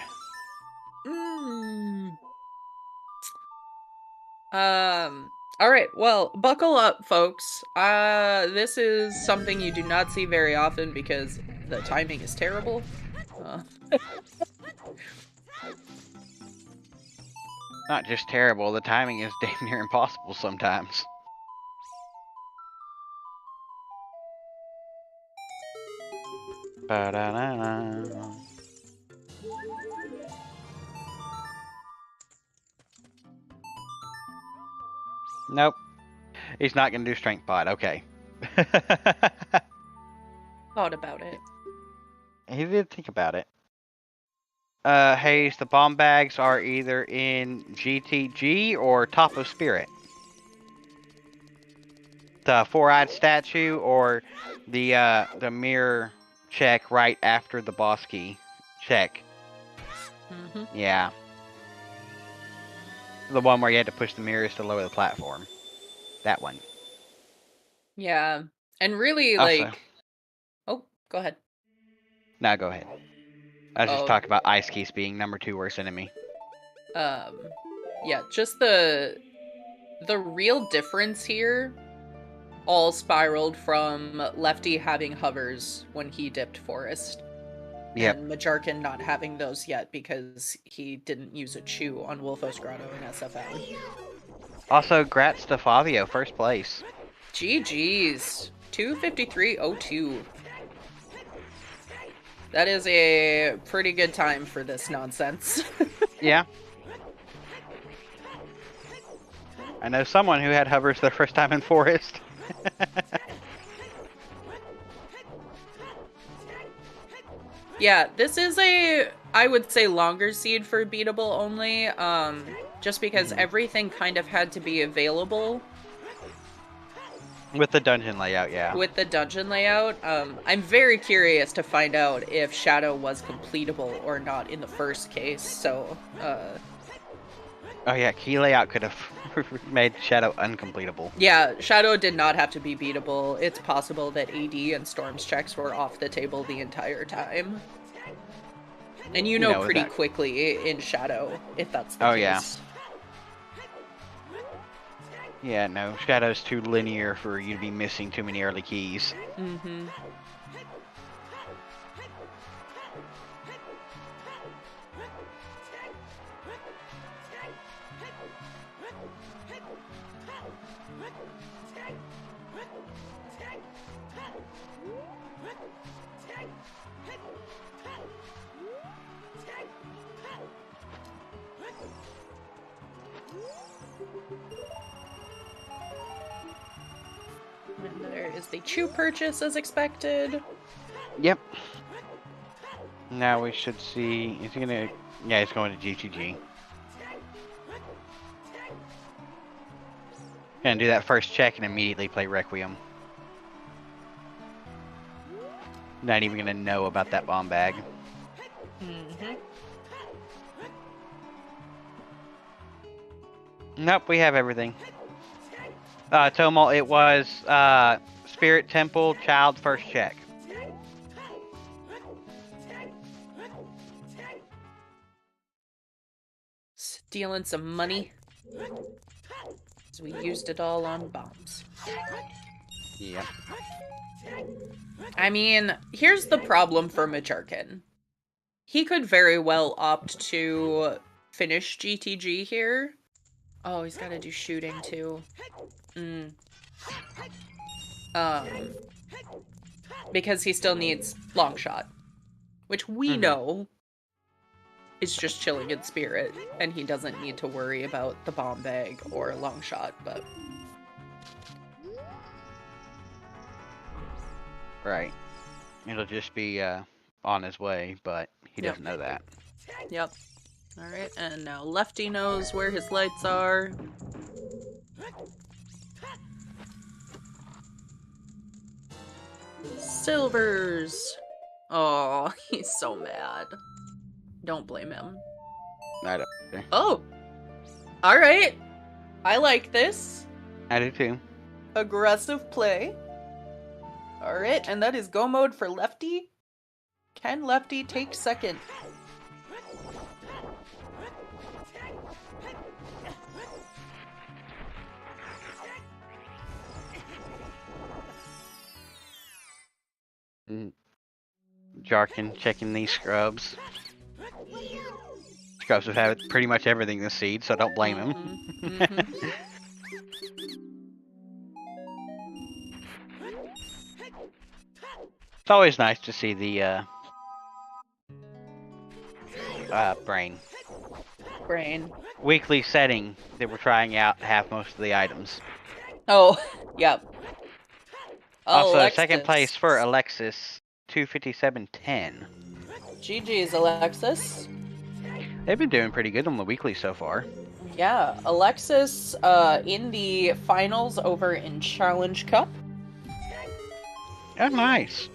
S3: Alright, well, buckle up, folks. This is something you do not see very often because the timing is terrible.
S2: Not just terrible, the timing is damn near impossible sometimes. Ba-da-da-da. Nope. He's not gonna do Strength Pot, okay.
S3: Thought about it.
S2: He did think about it. Hayes, the bomb bags are either in GTG or Top of Spirit. The four-eyed statue or the mirror check right after the boss key check. Yeah. The one where you had to push the mirrors to lower the platform. That one.
S3: Yeah. And really,
S2: Also,
S3: like... Oh, go ahead.
S2: No, go ahead. I was just talking about Ice Keys being number 2 worst enemy.
S3: Yeah, just the real difference here all spiraled from Lefty having hovers when he dipped Forest.
S2: Yep.
S3: And Majarkin not having those yet because he didn't use a chew on Wolfos Grotto in SFM.
S2: Also, grats to Fabio, first place.
S3: GG's. 253.02. That is a pretty good time for this nonsense.
S2: Yeah. I know someone who had hovers their first time in forest.
S3: Yeah, this is I would say, longer seed for beatable only, just because everything kind of had to be available.
S2: With the dungeon layout, yeah.
S3: With the dungeon layout, I'm very curious to find out if Shadow was completable or not in the first case, so,
S2: Oh yeah, key layout could have made Shadow uncompletable.
S3: yeah, Shadow did not have to be beatable. It's possible that AD and Storm's checks were off the table the entire time. And you know pretty quickly in Shadow if that's the case.
S2: Yeah. Yeah, no, Shadow's too linear for you to be missing too many early keys.
S3: Mm-hmm. And there is the Chew purchase as expected.
S2: Yep. Now we should see. Is he gonna? Yeah, he's going to GTG. Gonna do that first check and immediately play Requiem. Not even gonna know about that bomb bag.
S3: Mm-hmm.
S2: Nope, we have everything. Tomol, it was Spirit Temple, Child, first check.
S3: Stealing some money. So we used it all on bombs.
S2: Yep.
S3: I mean, here's the problem for Majerkin. He could very well opt to finish GTG here. Oh, he's gotta do shooting too. Because he still needs long shot. Which we know is just chilling in spirit, and he doesn't need to worry about the bomb bag or long shot, but...
S2: Right. It'll just be on his way, but he doesn't know that.
S3: Yep. Alright, and now Lefty knows where his lights are. Silvers! Oh, he's so mad. Don't blame him.
S2: I don't.
S3: Oh! Alright! I like this.
S2: I do too.
S3: Aggressive play. Alright, and that is go mode for Lefty. Can Lefty take second?
S2: Jarkin checking these scrubs. Scrubs would have pretty much everything this seed, so don't blame him. It's always nice to see the brain weekly setting that we're trying out to have most of the items.
S3: Oh, yep.
S2: Also,
S3: Alexis.
S2: second place for Alexis, 257.10.
S3: GG's, Alexis.
S2: They've been doing pretty good on the weekly so far.
S3: Yeah, Alexis in the finals over in Challenge Cup.
S2: Oh, nice.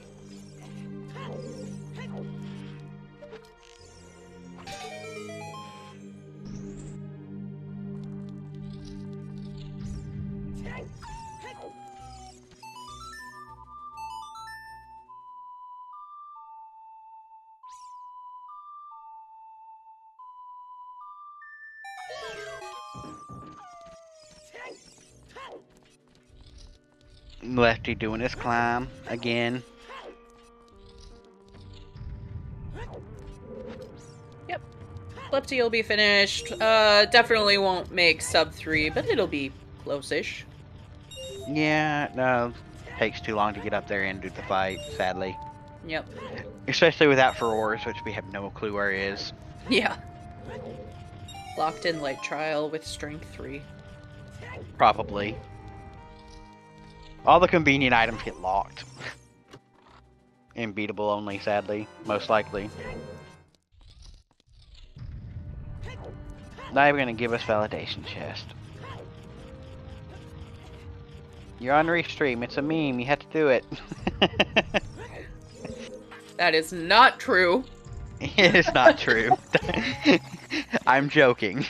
S2: Lefty doing his climb again.
S3: Yep. Lefty will be finished. Definitely won't make sub 3, but it'll be close-ish.
S2: Yeah, no, takes too long to get up there and do the fight, sadly.
S3: Yep.
S2: Especially without Furores, which we have no clue where he is.
S3: Yeah. Locked in like trial with strength 3.
S2: Probably. All the convenient items get locked. Unbeatable only, sadly. Most likely. Not even gonna give us validation chest. You're on restream, it's a meme, you have to do it.
S3: That is not true.
S2: It is not true. I'm joking.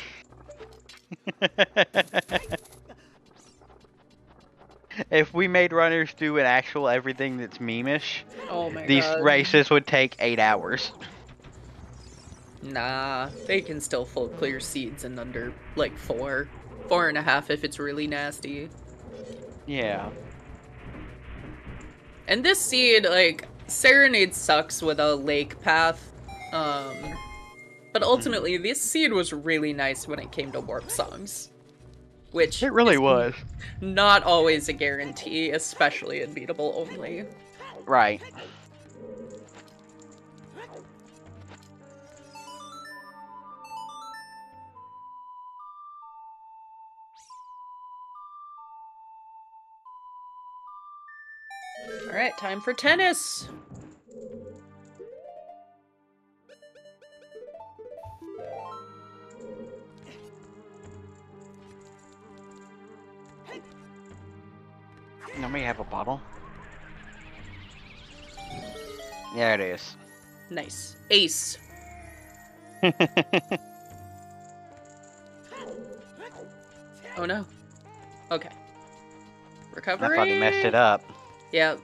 S2: If we made runners do an actual everything that's meme-ish,
S3: Oh my
S2: these
S3: god.
S2: races would take 8 hours.
S3: Nah, they can still full clear seeds in under like 4. 4.5 if it's really nasty.
S2: Yeah.
S3: And this seed, like, Serenade sucks with a lake path. But ultimately, this seed was really nice when it came to warp songs. Which
S2: It really
S3: is
S2: was.
S3: not always a guarantee, especially in beatable only.
S2: Right.
S3: Alright, time for tennis!
S2: Let me have a bottle. There it is.
S3: Nice. Ace. Oh no. Okay. Recovery?
S2: I thought he messed it up.
S3: Yep.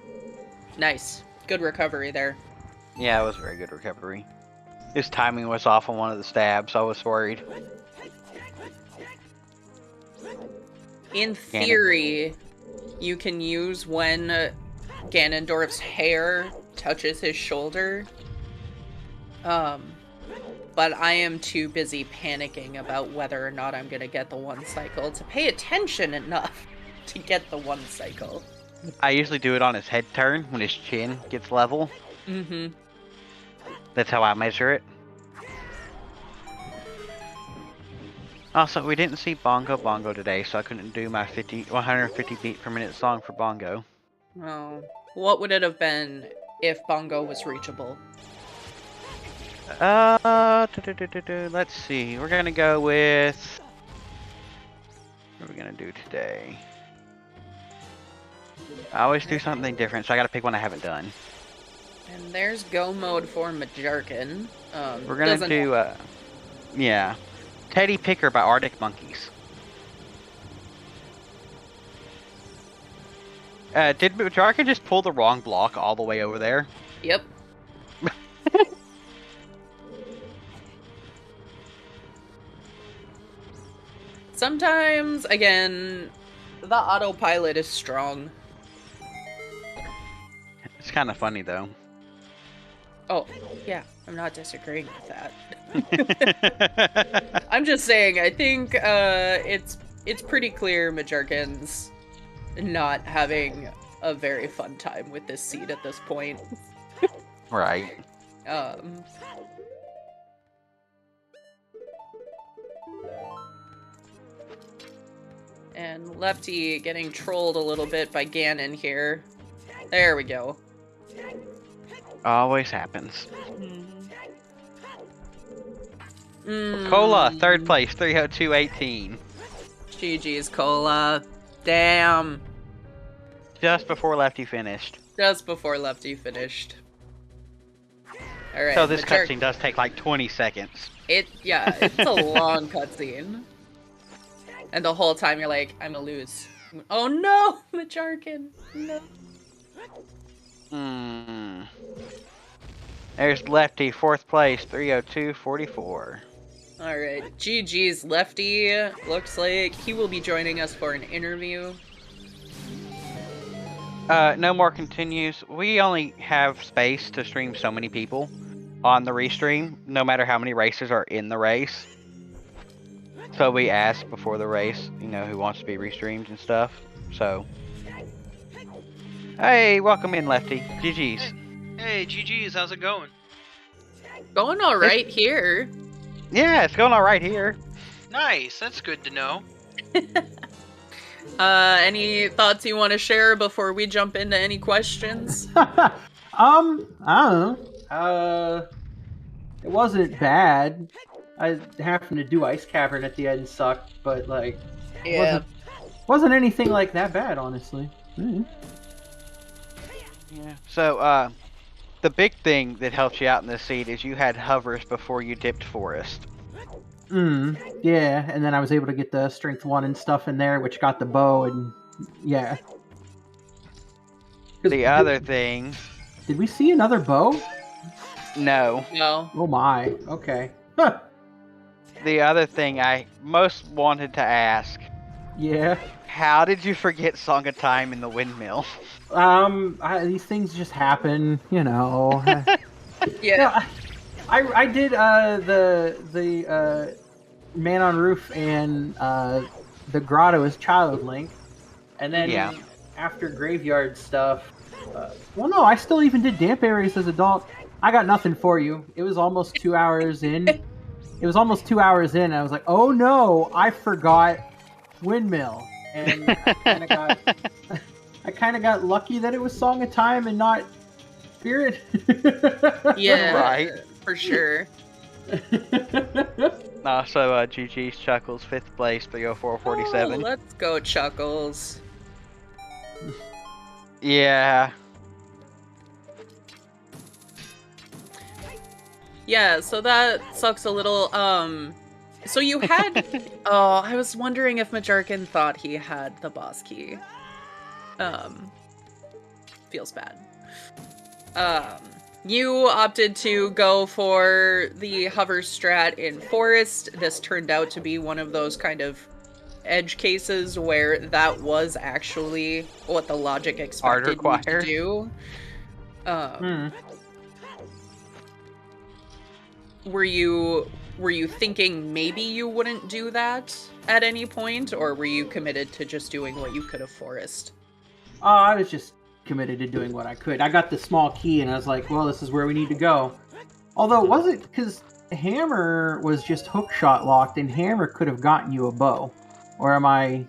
S3: Nice. Good recovery there.
S2: Yeah, it was very good recovery. His timing was off on one of the stabs, I was worried.
S3: In theory, you can use when Ganondorf's hair touches his shoulder. But I am too busy panicking about whether or not I'm gonna get the 1 cycle to pay attention enough to get the 1 cycle.
S2: I usually do it on his head turn when his chin gets level.
S3: Mm-hmm.
S2: That's how I measure it. Also, we didn't see Bongo Bongo today, so I couldn't do my 150 beat per minute song for Bongo.
S3: Oh. What would it have been if Bongo was reachable?
S2: Let's see. We're gonna go with... What are we gonna do today? I always do something different, so I gotta pick one I haven't done.
S3: And there's go mode for Majerkin.
S2: We're gonna do, yeah. Teddy Picker by Arctic Monkeys. Did Majerkin just pull the wrong block all the way over there?
S3: Yep. Sometimes, again, the autopilot is strong.
S2: It's kind of funny, though.
S3: Oh, yeah, I'm not disagreeing with that. I'm just saying, I think it's pretty clear Majerkin's not having a very fun time with this seed at this point.
S2: Right.
S3: And Lefty getting trolled a little bit by Ganon here. There we go.
S2: Always happens. Cola, 3rd place, 302.18.
S3: GG's Cola. Damn.
S2: Just before Lefty finished.
S3: Just before Lefty finished. Alright.
S2: So this cutscene does take like 20 seconds.
S3: Yeah, it's a long cutscene. And the whole time you're like, I'm gonna lose. Oh no, Majerkin. No.
S2: There's Lefty, 4th place, 302.44.
S3: Alright, GG's Lefty. Looks like he will be joining us for an interview.
S2: No more continues. We only have space to stream so many people on the restream, no matter how many races are in the race. So we asked before the race, you know, who wants to be restreamed and stuff. So, hey, welcome in, Lefty. GG's.
S4: Hey, GG's, how's it going?
S3: Going all right here.
S2: Yeah, it's going all right here.
S4: Nice, that's good to know.
S3: Any thoughts you want to share before we jump into any questions?
S5: I don't know. It wasn't bad. I having to do Ice Cavern at the end sucked, but like, wasn't anything like that bad, honestly.
S2: Yeah. So, the big thing that helped you out in this seed is you had hovers before you dipped forest.
S5: Yeah, and then I was able to get the strength 1 and stuff in there, which got the bow, and yeah.
S2: The other thing...
S5: Did we see another bow?
S2: No.
S3: No.
S5: Oh my, okay. Huh.
S2: The other thing I most wanted to ask...
S5: Yeah.
S2: How did you forget Song of Time in the windmill?
S5: These things just happen, you know.
S3: Yeah.
S5: I did the Man on Roof and the Grotto as Child Link, and then after Graveyard stuff. Well, no, I still even did Damp Areas as adult. I got nothing for you. It was almost 2 hours in. It was almost 2 hours in. And I was like, oh no, I forgot Windmill, and I kind of got lucky that it was Song of Time and not Spirit.
S3: Yeah,
S2: Right.
S3: For sure.
S2: So GG's Chuckles 5th place, 304.47.
S3: Oh, let's go, Chuckles.
S2: Yeah.
S3: Yeah, so that sucks a little. So you had... Oh, I was wondering if Majarkin thought he had the boss key. Feels bad. You opted to go for the hover strat in Forest. This turned out to be one of those kind of edge cases where that was actually what the logic expected you to do. Were you thinking maybe you wouldn't do that at any point, or were you committed to just doing what you could of Forest?
S5: I was just committed to doing what I could. I got the small key, and I was like, well, this is where we need to go. Although, was it because Hammer was just hookshot locked, and Hammer could have gotten you a bow? Or am I...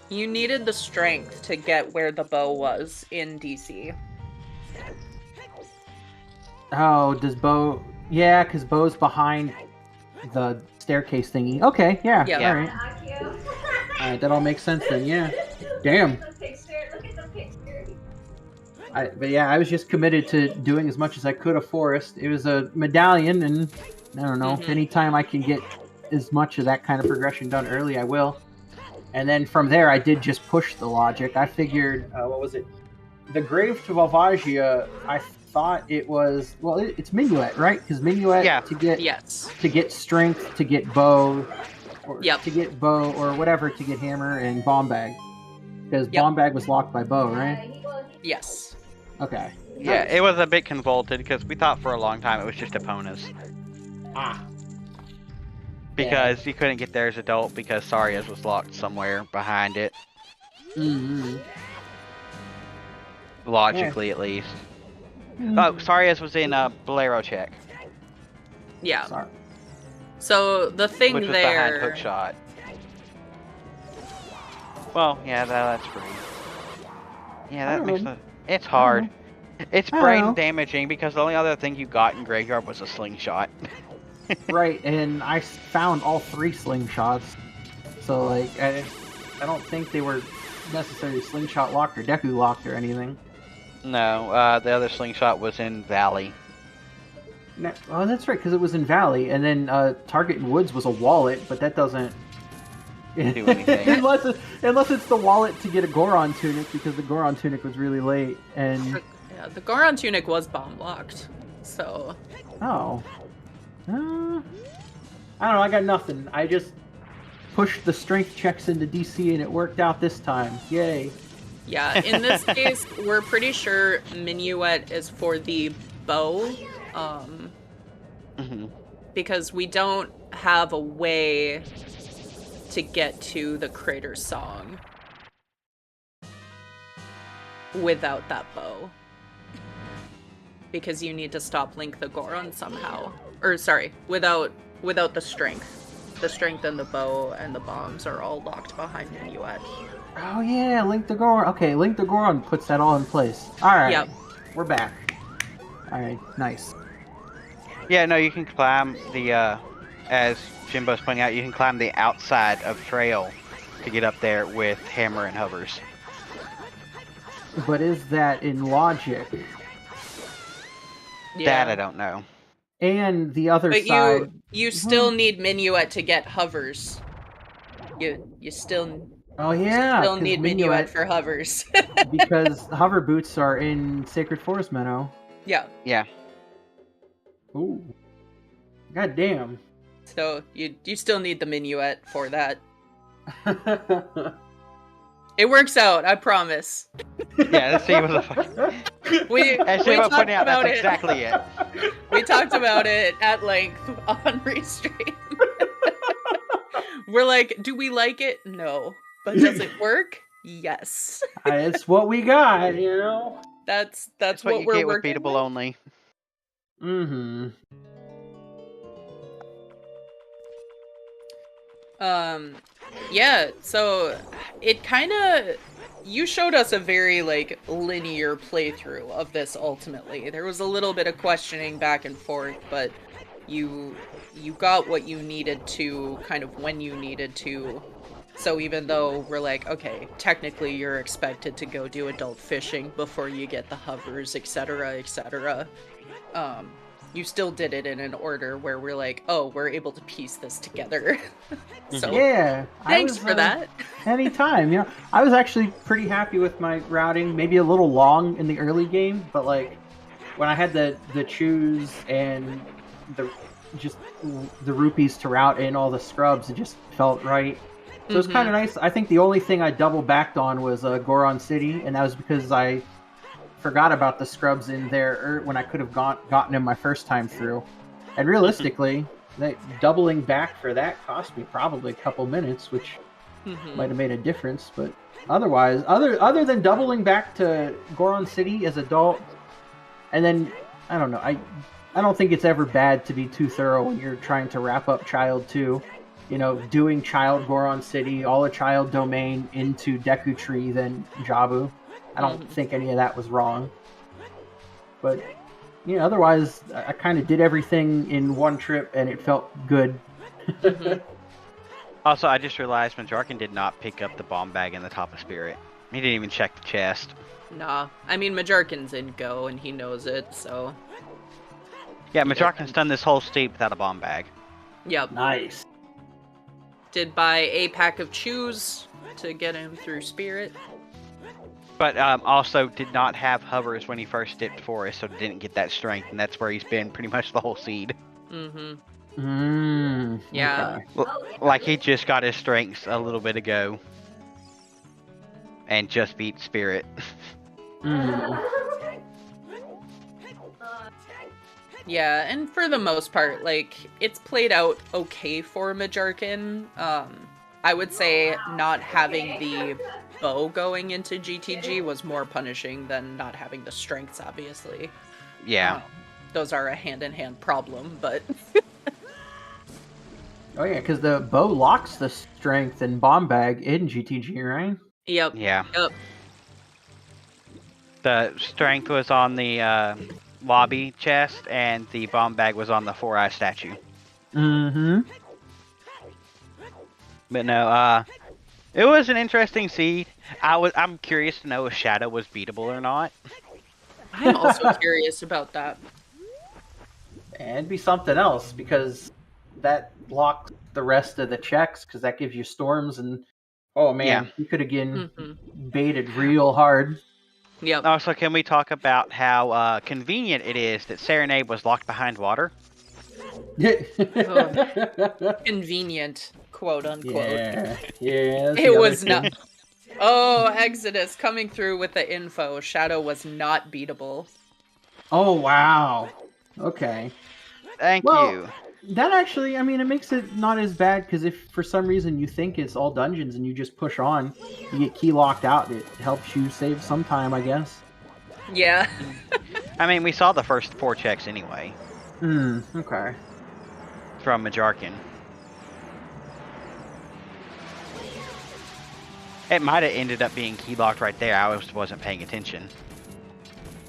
S3: You needed the strength to get where the bow was in DC.
S5: Oh, does bow... Yeah, because bow's behind the staircase thingy. Okay, yeah. All right. Alright, that all makes sense then, yeah. Damn. But yeah, I was just committed to doing as much as I could of Forest. It was a medallion, and I don't know, anytime I can get as much of that kind of progression done early, I will. And then from there, I did just push the logic. I figured, what was it? The Grave to Valvagia, I thought it was... Well, it's Minuet, right? Because Minuet, to get strength, to get bow, or to get bow, or whatever, to get hammer, and bomb bag. Because bomb bag was locked by bow, right?
S3: Yes.
S5: Okay.
S2: Yeah, it was a bit convoluted because we thought for a long time it was just Epona's. Because you couldn't get there as adult because Saria's was locked somewhere behind it. Logically, at least. Oh, Saria's was in Bolero check.
S3: Yeah.
S5: Sorry.
S3: So the thing
S2: which was
S3: there...
S2: behind hookshot. Well, yeah, that's pretty... Yeah, that makes sense. It's hard. It's brain damaging because the only other thing you got in Graveyard was a slingshot.
S5: Right, and I found all 3 slingshots. So, like, I don't think they were necessarily slingshot locked or Deku locked or anything.
S2: No, the other slingshot was in Valley.
S5: No, oh, that's right, because it was in Valley, and then Target in Woods was a wallet, but that doesn't
S2: do anything.
S5: unless it's the wallet to get a Goron tunic, because the Goron tunic was really late, and...
S3: Yeah, the Goron tunic was bomb locked, so...
S5: Oh. I don't know, I got nothing. I just pushed the strength checks into DC, and it worked out this time. Yay.
S3: Yeah, in this case, we're pretty sure Minuet is for the bow, because we don't have a way to get to the Crater Song without that bow. because you need to stop Link the Goron somehow. Or sorry, without the strength. The strength and the bow and the bombs are all locked behind Minuet.
S5: Oh yeah, Link the Goron. Okay, Link the Goron puts that all in place. All right,
S3: Yep.
S5: we're back. All right, nice.
S2: Yeah, no, you can climb the, as Jimbo's pointing out, you can climb the outside of Trail to get up there with hammer and hovers.
S5: But is that in logic?
S2: That I don't know.
S5: And the other
S3: But
S5: side,
S3: you still need Minuet to get hovers. You still
S5: oh yeah,
S3: still
S5: 'cause
S3: need Minuet for hovers.
S5: because hover boots are in Sacred Forest Meadow.
S3: Yeah.
S2: Yeah.
S5: Ooh, god damn.
S3: So you still need the Minuet for that. It works out, I promise.
S2: Yeah, let's see what the fuck.
S3: We
S2: As
S3: we
S2: Jimbo
S3: talked
S2: pointed out,
S3: about
S2: that's
S3: it.
S2: exactly it.
S3: We talked about it at length on Restream. We're like, do we like it? No. But does it work? Yes.
S5: It's what we got, you know.
S3: That's
S2: That's
S3: what
S2: you
S3: we're
S2: get with
S3: working
S2: beatable
S3: with.
S2: only.
S5: Mm-hmm.
S3: Yeah, so it kind of, you showed us a very like linear playthrough of this ultimately. There was a little bit of questioning back and forth, but you got what you needed to kind of when you needed to. So even though we're like, okay, technically you're expected to go do adult fishing before you get the hovers, etc., etc., you still did it in an order where we're like, oh, we're able to piece this together. So
S5: Yeah.
S3: thanks for that.
S5: Anytime, you know. I was actually pretty happy with my routing. Maybe a little long in the early game, but like when I had the choose and the rupees to route in all the scrubs, it just felt right. So it was kind of nice. I think the only thing I double backed on was Goron City, and that was because I forgot about the scrubs in there when I could have gotten them my first time through. And realistically, doubling back for that cost me probably a couple minutes, which might have made a difference. But otherwise, other than doubling back to Goron City as adult, and then I don't know, I don't think it's ever bad to be too thorough when you're trying to wrap up Child 2. You know, doing Child Goron City, all a Child domain into Deku Tree, then Jabu. I don't think any of that was wrong. But, you know, otherwise, I kind of did everything in one trip, and it felt good.
S2: Also, I just realized Majarkin did not pick up the bomb bag in the top of Spirit. He didn't even check the chest.
S3: Nah. I mean, Majarkin's in Go, and he knows it, so...
S2: Yeah, Majarkin's done this whole steep without a bomb bag.
S3: Yep.
S5: Nice.
S3: Did buy a pack of chews to get him through Spirit.
S2: But also did not have hovers when he first dipped Forest, so didn't get that strength, and that's where he's been pretty much the whole seed.
S3: Yeah.
S5: Okay.
S2: Like he just got his strengths a little bit ago. And just beat Spirit.
S3: Yeah, and for the most part, like, it's played out okay for Majarkin. I would say not having the bow going into GTG was more punishing than not having the strengths, obviously.
S2: Yeah.
S3: Those are a hand-in-hand problem, but...
S5: Oh yeah, because the bow locks the strength and bomb bag in GTG, right?
S3: Yep.
S2: Yeah.
S3: Yep.
S2: The strength was on the lobby chest, and the bomb bag was on the 4-eye statue. But no, it was an interesting seed. I'm curious to know if Shadow was beatable or not.
S3: I'm also curious about that.
S5: And it'd be something else, because that blocks the rest of the checks, because that gives you storms, and oh man, you could have been baited real hard.
S3: Yep.
S2: Also, can we talk about how convenient it is that Serenade was locked behind water?
S3: Convenient, quote unquote.
S5: Yeah.
S3: It was not. Oh, Exodus coming through with the info. Shadow was not beatable.
S5: Oh wow. Okay.
S2: Thank
S5: Well,
S2: you.
S5: That actually, I mean, it makes it not as bad, because if for some reason you think it's all dungeons and you just push on, you get key locked out. It helps you save some time, I guess.
S3: Yeah.
S2: I mean, we saw the first 4 checks anyway
S5: Okay.
S2: from Majarkin. It might have ended up being key locked right there. I wasn't paying attention.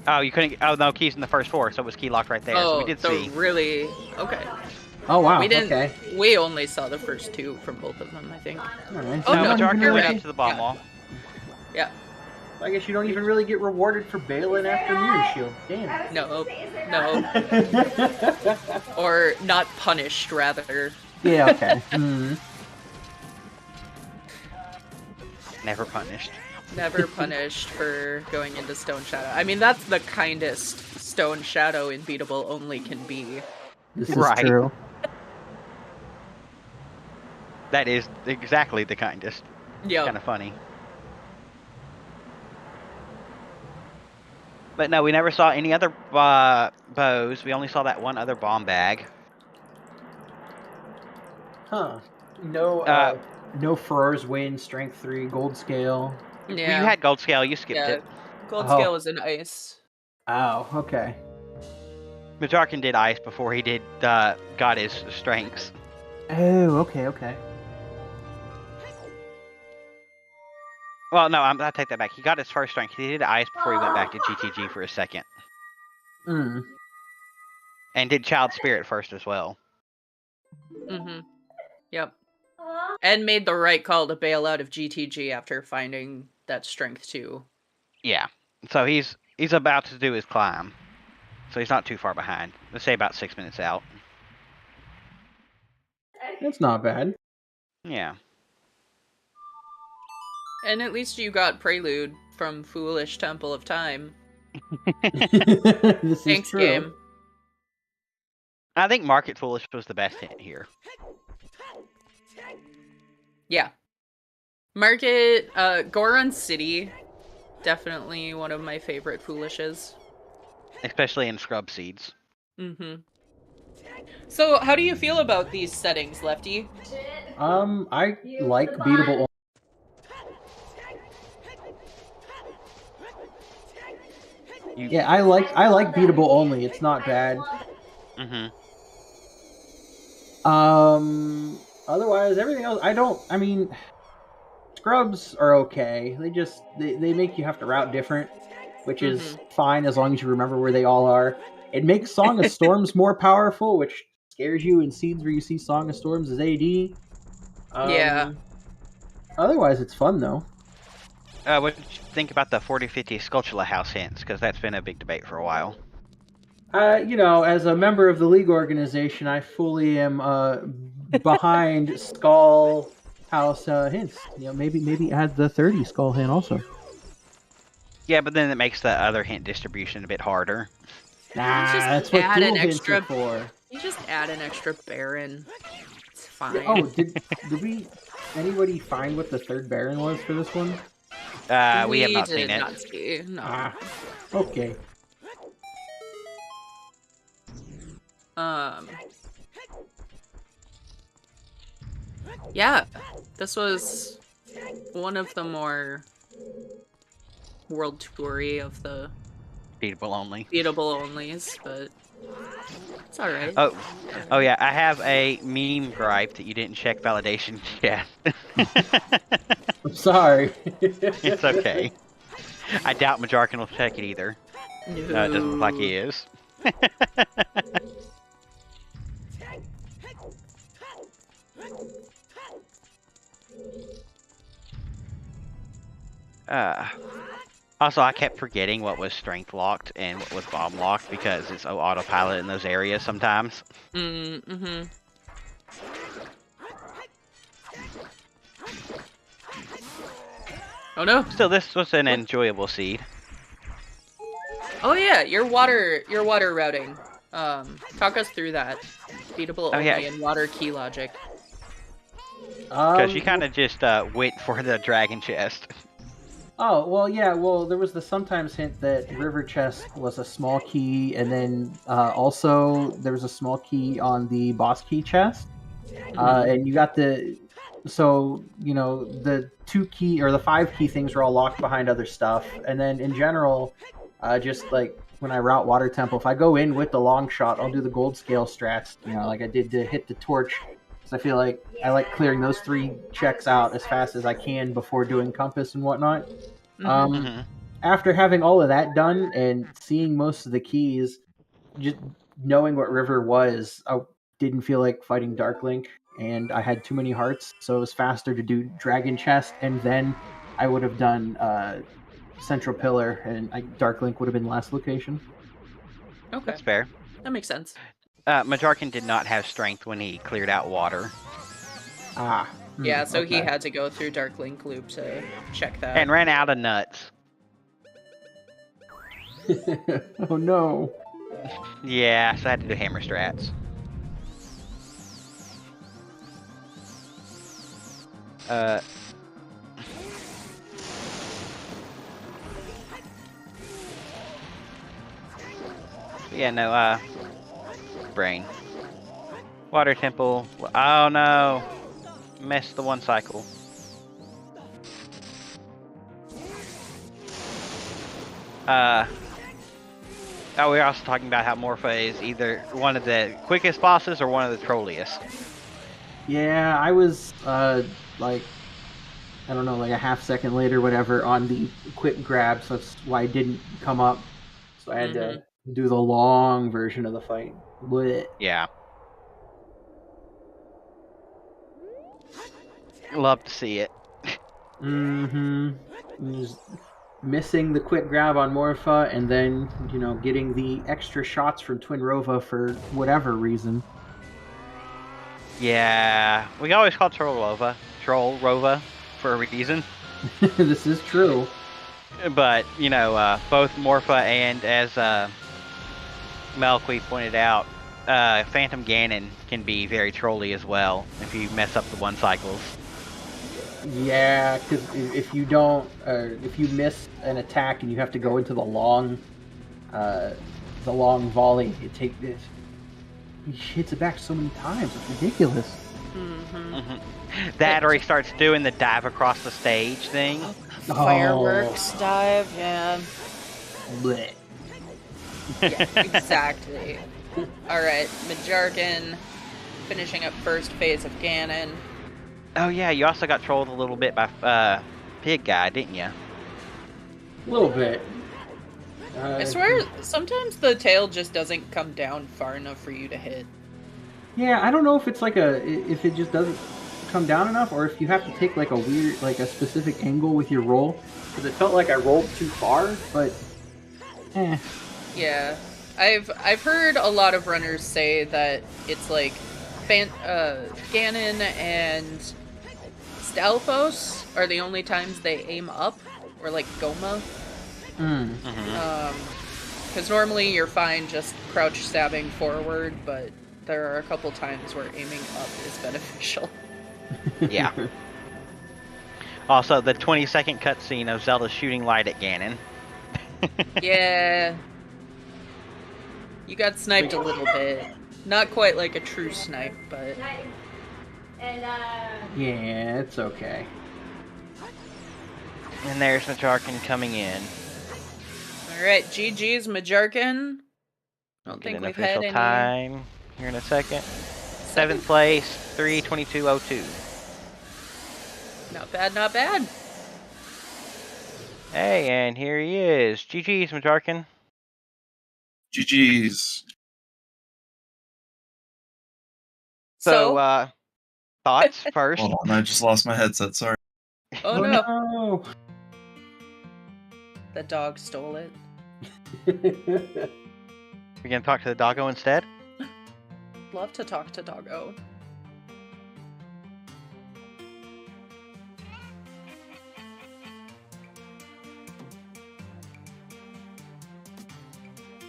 S2: Oh, you couldn't. Oh no, keys in the first 4, so it was key locked right there. So we did see.
S3: Really? Okay.
S5: Oh wow.
S3: We didn't.
S5: Okay.
S3: We only saw the first 2 from both of them, I think.
S5: Alright.
S3: Oh,
S2: No,
S3: no,
S2: Majarkin
S3: you're
S2: went
S3: right.
S2: up to the bomb
S3: Yeah.
S2: wall.
S3: Yeah.
S5: I guess you don't even really get rewarded for bailing after Mirror Shield. Damn.
S3: No. Or not punished, rather.
S5: Yeah. Okay.
S2: Never punished.
S3: Never punished for going into Stone Shadow. I mean, that's the kindest Stone Shadow in Beatable only can be.
S5: This is
S2: Right.
S5: true.
S2: That is exactly the kindest.
S3: Yep.
S2: Kind of funny. But no, we never saw any other bows. We only saw that one other bomb bag.
S5: Huh. No. No Ferrar's Win, Strength 3, Gold Scale.
S3: Yeah.
S2: Well, you had gold scale. You skipped
S3: Yeah.
S2: it.
S3: Gold
S5: Oh.
S3: Scale was in ice.
S5: Oh. Okay.
S2: Majarkin did ice before he did got his strengths.
S5: Oh. Okay. Okay.
S2: Well, no, I take that back. He got his first strength. He did ice before he went back to GTG for a second, and did Child Spirit first as well.
S3: Mm-hmm. Yep. And made the right call to bail out of GTG after finding that strength 2.
S2: Yeah. So he's about to do his climb. So he's not too far behind. Let's say about 6 minutes out.
S5: That's not bad.
S2: Yeah.
S3: And at least you got Prelude from Foolish Temple of Time.
S5: This is
S3: Thanks,
S5: true.
S3: game.
S2: I think Market Foolish was the best hint here.
S3: Yeah. Market, Goron City, definitely one of my favorite Foolishes.
S2: Especially in Scrub Seeds.
S3: Mm-hmm. So, how do you feel about these settings, Lefty?
S5: I like beatable. Yeah, I like beatable only. It's not bad.
S2: Mm-hmm.
S5: Otherwise, everything else, I mean, scrubs are okay. They make you have to route different, which is fine as long as you remember where they all are. It makes Song of Storms more powerful, which scares you in scenes where you see Song of Storms as AD.
S3: Yeah.
S5: Otherwise, it's fun though.
S2: What did you think about the 4050 Sculptula House hints? Because that's been a big debate for a while.
S5: As a member of the league organization, I fully am behind Skull House hints. Maybe add the 30 Skull hint also.
S2: Yeah, but then it makes the other hint distribution a bit harder.
S5: Nah,
S3: just
S5: that's what
S3: add
S5: dual
S3: an
S5: hints
S3: extra-
S5: are for.
S3: You just add an extra Baron. It's fine.
S5: Oh, did anybody find what the third Baron was for this one?
S2: We have not
S3: did
S2: seen it.
S3: not see. No.
S5: Ah, okay.
S3: Yeah, this was one of the more world toury of the
S2: Beatable only.
S3: beatable onlys, but it's alright.
S2: Oh yeah, I have a meme gripe that you didn't check validation yet.
S5: I'm sorry.
S2: It's okay. I doubt Majarkin will check it either.
S3: No,
S2: It doesn't look like he is. Also, I kept forgetting what was strength locked and what was bomb locked because it's autopilot in those areas sometimes.
S3: Mm-hmm. Oh no!
S2: Still, this was an enjoyable seed.
S3: Oh yeah, your water routing. Talk us through that. Beatable only
S2: yeah.
S3: and water key logic.
S2: Because you kind of just wait for the dragon chest.
S5: Oh, well, yeah, there was the sometimes hint that River Chest was a small key, and then also there was a small key on the boss key chest. And you got the 2 key, or the 5 key things were all locked behind other stuff. And then in general, Just like when I route Water Temple, if I go in with the long shot, I'll do the gold scale strats, like I did to hit the torch. So I feel like I like clearing those 3 checks out as fast as I can before doing compass and whatnot. After having all of that done and seeing most of the keys, just knowing what river was, I didn't feel like fighting Dark Link, and I had too many hearts, so it was faster to do Dragon Chest, and then I would have done Central Pillar, and Dark Link would have been last location.
S3: Okay,
S2: That's fair.
S3: that makes sense.
S2: Majarkin did not have strength when he cleared out water.
S3: Yeah, so he
S5: okay.
S3: had to go through Dark Link Loop to check that.
S2: And ran out of nuts.
S5: Oh no.
S2: Yeah, so I had to do hammer strats. Yeah, no, brain. Water Temple. Oh no! Missed the 1 cycle. Oh, we were also talking about how Morpha is either one of the quickest bosses or one of the trolliest.
S5: Yeah, I was like, I don't know, like a half second later, whatever, on the quick grab, so that's why I didn't come up. So I had to do the long version of the fight. Blech.
S2: Yeah. Love to see it.
S5: Just missing the quick grab on Morpha, and then, getting the extra shots from Twin Rova for whatever reason.
S2: Yeah, we always call Troll Rova for a reason.
S5: This is true.
S2: But, both Morpha and, as Melqui pointed out, Phantom Ganon can be very trolly as well if you mess up the 1 cycles.
S5: Yeah, because if you don't, if you miss an attack and you have to go into the long volley, it hits it back so many times. It's ridiculous.
S2: That or he starts doing the dive across the stage thing.
S3: Fireworks dive, yeah.
S5: Blech.
S3: Yeah, exactly. Alright, Majarkin finishing up first phase of Ganon.
S2: Oh yeah, you also got trolled a little bit by Pig Guy, didn't you?
S5: A little bit.
S3: I swear, sometimes the tail just doesn't come down far enough for you to hit.
S5: Yeah, I don't know if it's if it just doesn't come down enough, or if you have to take like a weird, like a specific angle with your roll. Because it felt like I rolled too far, but
S3: Yeah, I've heard a lot of runners say that it's like Ganon and Stalfos are the only times they aim up, or like Goma. Because normally you're fine just crouch stabbing forward, but there are a couple times where aiming up is beneficial.
S2: Yeah. Also, the 20-second cutscene of Zelda shooting light at Ganon.
S3: Yeah. You got sniped a little bit. Not quite like a true snipe, but...
S5: yeah, it's okay.
S2: And there's Majarkin coming in.
S3: Alright, GG's Majarkin. I don't think we've had any...
S2: time here in a second. 7th place, 3:22:02.
S3: Not bad, not bad.
S2: Hey, and here he is. GG's, Majarkin.
S6: GG's.
S2: So, thoughts first?
S6: Hold on, I just lost my headset, sorry.
S3: Oh no.
S5: No.
S3: The dog stole it.
S2: We're gonna talk to the doggo instead?
S3: Love to talk to doggo.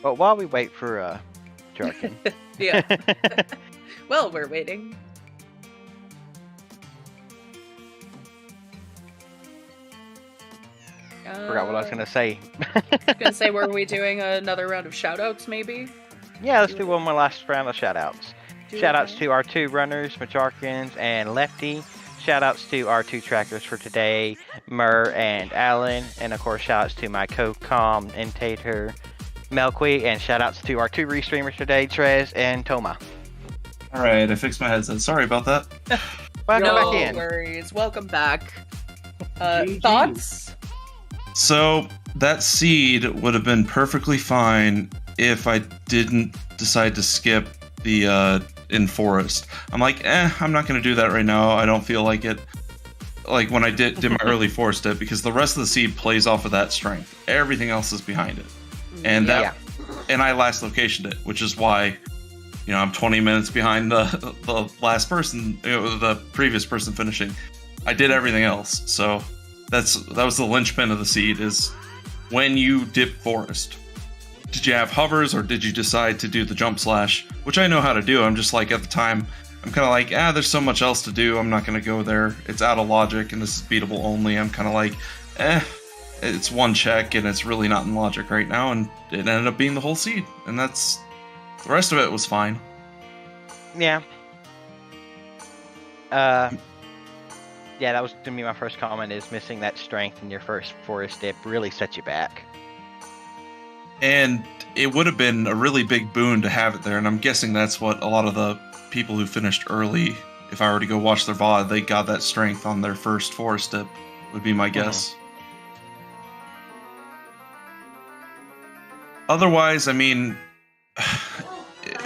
S2: But while we wait for Jarkin.
S3: Yeah. Well, we're waiting.
S2: Forgot what I was gonna say.
S3: Gonna say, were we doing another round of shoutouts, maybe?
S2: Yeah, let's do one more last round of shoutouts. Shoutouts to our 2 runners, Majarkins and Lefty. shout-outs to our 2 trackers for today, Murr and Alan, and of course shout-outs to my co-commentator, Melqui, and shout-outs to our 2 restreamers today, Trez and Toma.
S6: Alright, I fixed my headset. Sorry about that.
S2: Welcome
S3: no
S2: back in.
S3: worries. Welcome back.
S5: GG.
S3: Thoughts?
S6: So, that seed would have been perfectly fine if I didn't decide to skip the in forest. I'm like, I'm not going to do that right now. I don't feel like it. Like when I did my early forest dip, because the rest of the seed plays off of that strength. Everything else is behind it. And and I last locationed it, which is why, I'm 20 minutes behind the last person, the previous person finishing. I did everything else, so that was the linchpin of the seed, is when you dip forest. Did you have hovers, or did you decide to do the jump slash? Which I know how to do. I'm just like, at the time, I'm kind of like, there's so much else to do. I'm not going to go there. It's out of logic, and this is beatable only. I'm kind of like, it's one check, and it's really not in logic right now. And it ended up being the whole seed. And the rest of it was fine.
S2: Yeah. Yeah, that was going to be my first comment, is missing that strength in your first forest dip really set you back.
S6: And it would have been a really big boon to have it there, and I'm guessing that's what a lot of the people who finished early, if I were to go watch their VOD, they got that strength on their first forest dip, would be my guess. Otherwise, I mean,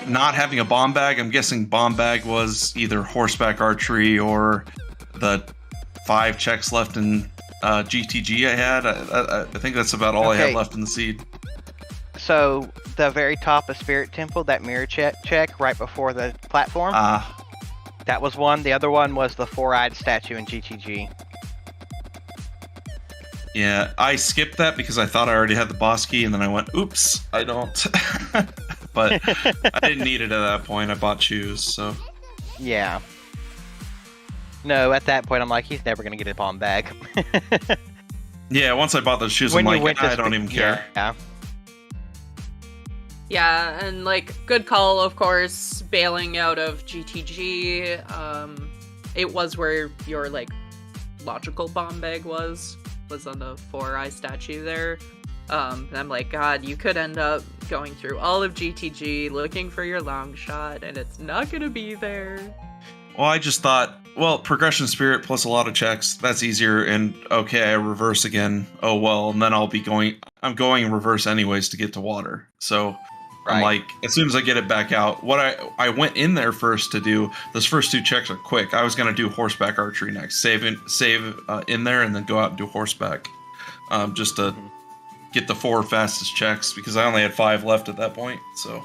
S6: not having a bomb bag, I'm guessing bomb bag was either horseback archery or the 5 checks left in GTG I had. I think that's about all I had left in the seed.
S2: So, the very top of Spirit Temple, that mirror check right before the platform, that was one. The other one was the 4-eyed statue in GTG.
S6: Yeah, I skipped that because I thought I already had the boss key, and then I went, oops, I don't. But I didn't need it at that point. I bought shoes, so.
S2: Yeah. No, at that point, I'm like, he's never going to get a bomb bag.
S6: Yeah, once I bought those shoes, I'm like, I don't even care.
S2: Yeah.
S3: Yeah, and good call, of course, bailing out of GTG. It was where your logical bomb bag was on the 4-eye statue there. And I'm like, God, you could end up going through all of GTG looking for your long shot, and it's not gonna be there.
S6: Well, I just thought, progression spirit plus a lot of checks, that's easier, and okay, I reverse again. Oh well, and then I'm going in reverse anyways to get to water. So I'm like, as soon as I get it back out, what I went in there first to do, those first 2 checks are quick. I was going to do horseback archery next. Save in there and then go out and do horseback. Just to get the 4 fastest checks, because I only had 5 left at that point, so.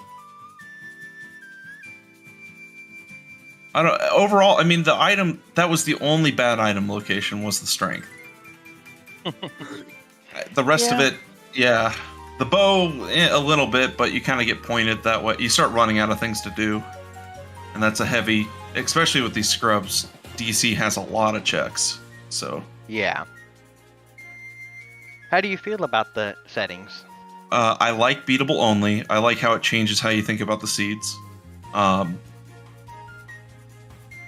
S6: Overall, I mean, the item, that was the only bad item location, was the strength. The rest of it, yeah. The bow, a little bit, but you kind of get pointed that way. You start running out of things to do. And that's a heavy, especially with these scrubs, DC has a lot of checks, so.
S2: Yeah. How do you feel about the settings?
S6: I like beatable only. I like how it changes how you think about the seeds.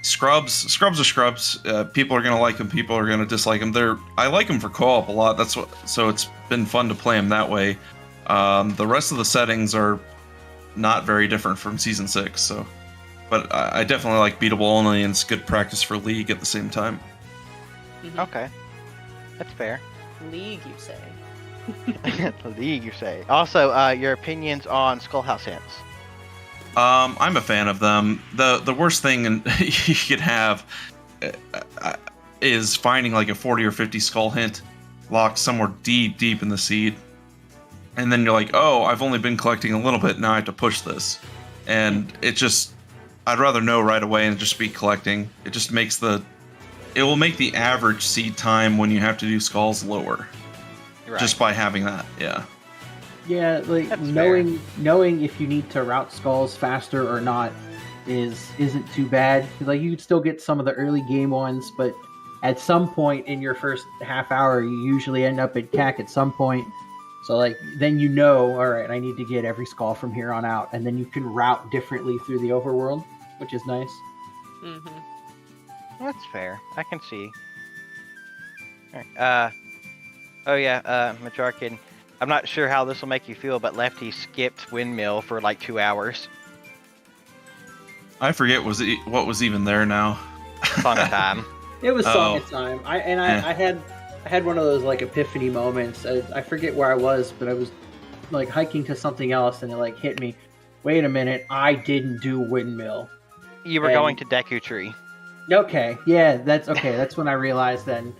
S6: Scrubs are scrubs. People are gonna like them. People are gonna dislike them. I like them for co-op a lot. So it's been fun to play them that way. The rest of the settings are not very different from Season 6. So, but I definitely like beatable only, and it's good practice for League at the same time.
S2: Okay, that's fair.
S3: League, you say?
S2: League, you say. Also, your opinions on Skullhouse hints.
S6: I'm a fan of them. The worst thing you could have is finding a 40 or 50 skull hint locked somewhere deep in the seed, and then you're like, oh, I've only been collecting a little bit, now I have to push this, and I'd rather know right away and just be collecting. It just makes it will make the average seed time when you have to do skulls lower, just by having that.
S5: Yeah, knowing if you need to route skulls faster or not isn't too bad. You could still get some of the early game ones, but at some point in your first half hour, you usually end up at CAC at some point. So then all right, I need to get every skull from here on out, and then you can route differently through the overworld, which is nice.
S2: That's fair. I can see. Alright, oh yeah, Majarkin. I'm not sure how this will make you feel, but Lefty skipped Windmill for like 2 hours.
S6: I forget what was even there now.
S2: Song of Time.
S5: It was
S6: Oh.
S5: Song of Time. I had one of those like epiphany moments. I forget where I was, but I was like hiking to something else, and it like hit me. Wait a minute, I didn't do Windmill.
S2: You were
S5: And-
S2: going to Deku Tree.
S5: Okay, yeah, that's okay. That's when I realized then.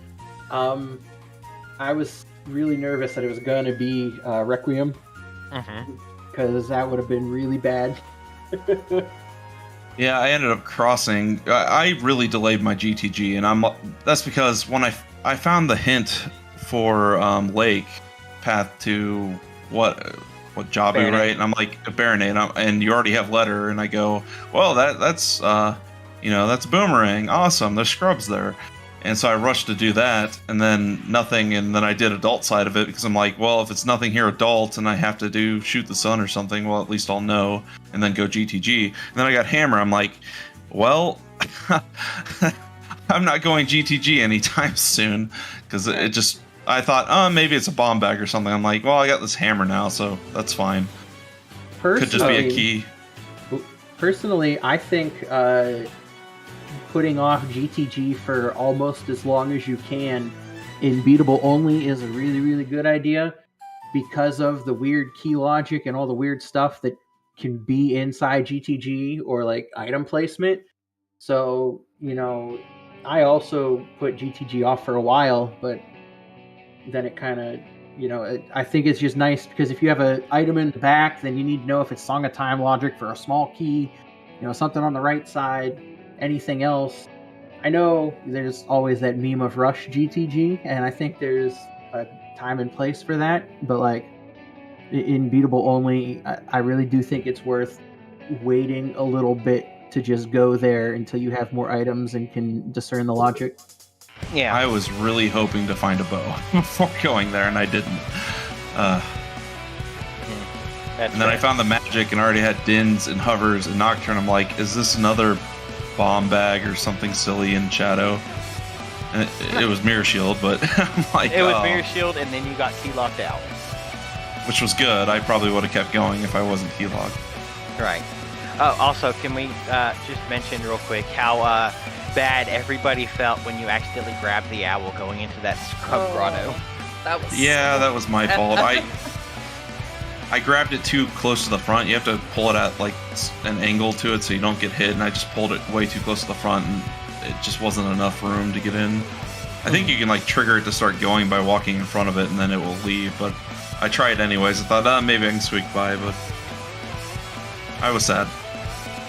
S5: I was really nervous that it was gonna be Requiem,
S2: Mm-hmm.
S5: because that would have been really bad.
S6: Yeah, I ended up crossing. I really delayed my GTG, and that's because when I found the hint for Lake path to what Jabu,
S2: Baronade.
S6: right? And I'm like a Baronade, and you already have letter, and I go, well, that's that's Boomerang, awesome. There's scrubs there, and so I rushed to do that, and then nothing, and then I did adult side of it because I'm like, well, if it's nothing here adult, and I have to do shoot the sun or something, well, at least I'll know, and then go GTG, and then I got Hammer. I'm like, well. I'm not going GTG anytime soon because I thought, maybe it's a bomb bag or something. I'm like, well, I got this hammer now, so that's fine. Could just be a key.
S5: Personally, I think putting off GTG for almost as long as you can in beatable only is a really, really good idea because of the weird key logic and all the weird stuff that can be inside GTG or like item placement. So, I also put GTG off for a while, but then it kind of, I think it's just nice because if you have an item in the back, then you need to know if it's Song of Time logic for a small key, something on the right side, anything else. I know there's always that meme of rush GTG, and I think there's a time and place for that, but like in beatable only, I really do think it's worth waiting a little bit to just go there until you have more items and can discern the logic.
S2: Yeah.
S6: I was really hoping to find a bow before going there, and I didn't.
S2: That's
S6: And then I
S2: fair.
S6: found the magic and already had Dins and Hovers and Nocturne. I'm like, is this another bomb bag or something silly in Shadow? And it was Mirror Shield, but I'm like,
S2: It was
S6: oh,
S2: Mirror Shield, and then you got key locked out.
S6: which was good. I probably would have kept going if I wasn't key locked.
S2: Right. Oh, also, can we just mention real quick how bad everybody felt when you accidentally grabbed the owl going into that scrub grotto?
S3: That was
S6: Yeah, that was my fault. I grabbed it too close to the front. You have to pull it at like an angle to it so you don't get hit, and I just pulled it way too close to the front, and it just wasn't enough room to get in. I think you can like trigger it to start going by walking in front of it, and then it will leave, but I tried anyways. I thought, maybe I can squeak by, but I was sad.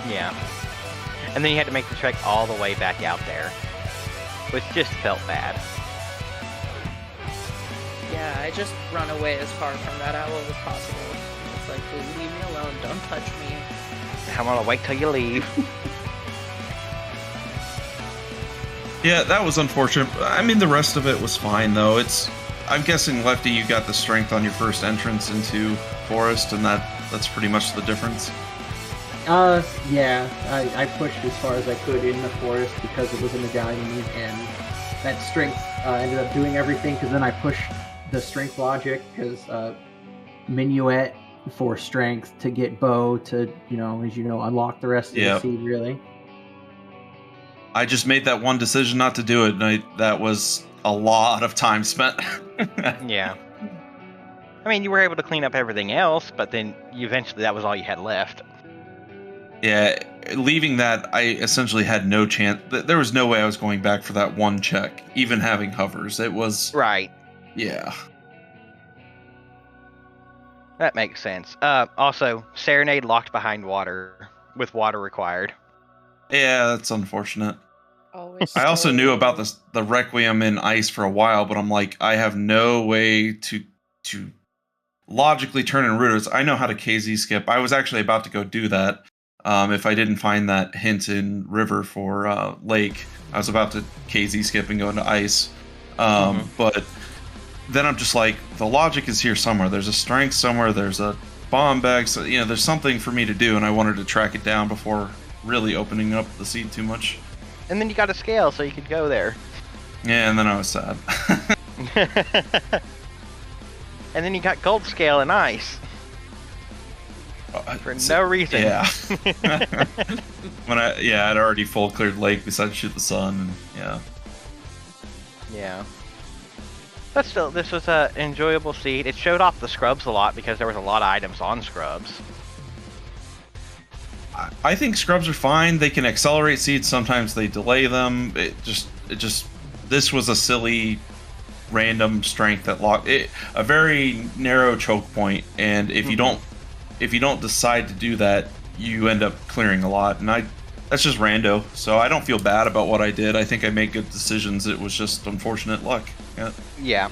S2: Yeah. And then you had to make the trek all the way back out there, which just felt bad.
S3: Yeah, I just run away as far from that owl as possible. It's like, please leave me alone. Don't touch me.
S2: I'm gonna wait till you leave.
S6: Yeah, that was unfortunate. I mean, the rest of it was fine, though. I'm guessing, Lefty, you got the strength on your first entrance into Forest, and that's pretty much the difference.
S5: Yeah, I pushed as far as I could in the forest because it was a medallion, and that strength ended up doing everything, because then I pushed the strength logic, because Minuet for strength to get bow to, unlock the rest of
S6: Yep.
S5: the seed, really.
S6: I just made that one decision not to do it, and that was a lot of time spent.
S2: Yeah. I mean, you were able to clean up everything else, but then eventually that was all you had left.
S6: Yeah, leaving that, I essentially had no chance. There was no way I was going back for that one check, even having hovers. It was...
S2: Right.
S6: Yeah.
S2: That makes sense. Also, Serenade locked behind water, with water required.
S6: Yeah, that's unfortunate.
S3: Always.
S6: I also
S3: stay-
S6: knew about the Requiem in ice for a while, but I'm like, I have no way to logically turn in routers. I know how to KZ skip. I was actually about to go do that. If I didn't find that hint in River for Lake, I was about to KZ skip and go into ice. But then I'm just like, the logic is here somewhere. There's a strength somewhere. There's a bomb bag. So, there's something for me to do, and I wanted to track it down before really opening up the seed too much.
S2: And then you got a scale, so you could go there.
S6: Yeah, and then I was sad.
S2: And then you got gold scale and ice. For no reason.
S6: Yeah. I'd already full cleared lake besides shoot the sun, and yeah.
S2: Yeah. But still, this was an enjoyable seed. It showed off the scrubs a lot because there was a lot of items on scrubs.
S6: I think scrubs are fine. They can accelerate seeds. Sometimes they delay them. This was a silly, random strength that locked it. A very narrow choke point, and if you don't decide to do that, you end up clearing a lot. And that's just rando. So I don't feel bad about what I did. I think I made good decisions. It was just unfortunate luck. Yeah.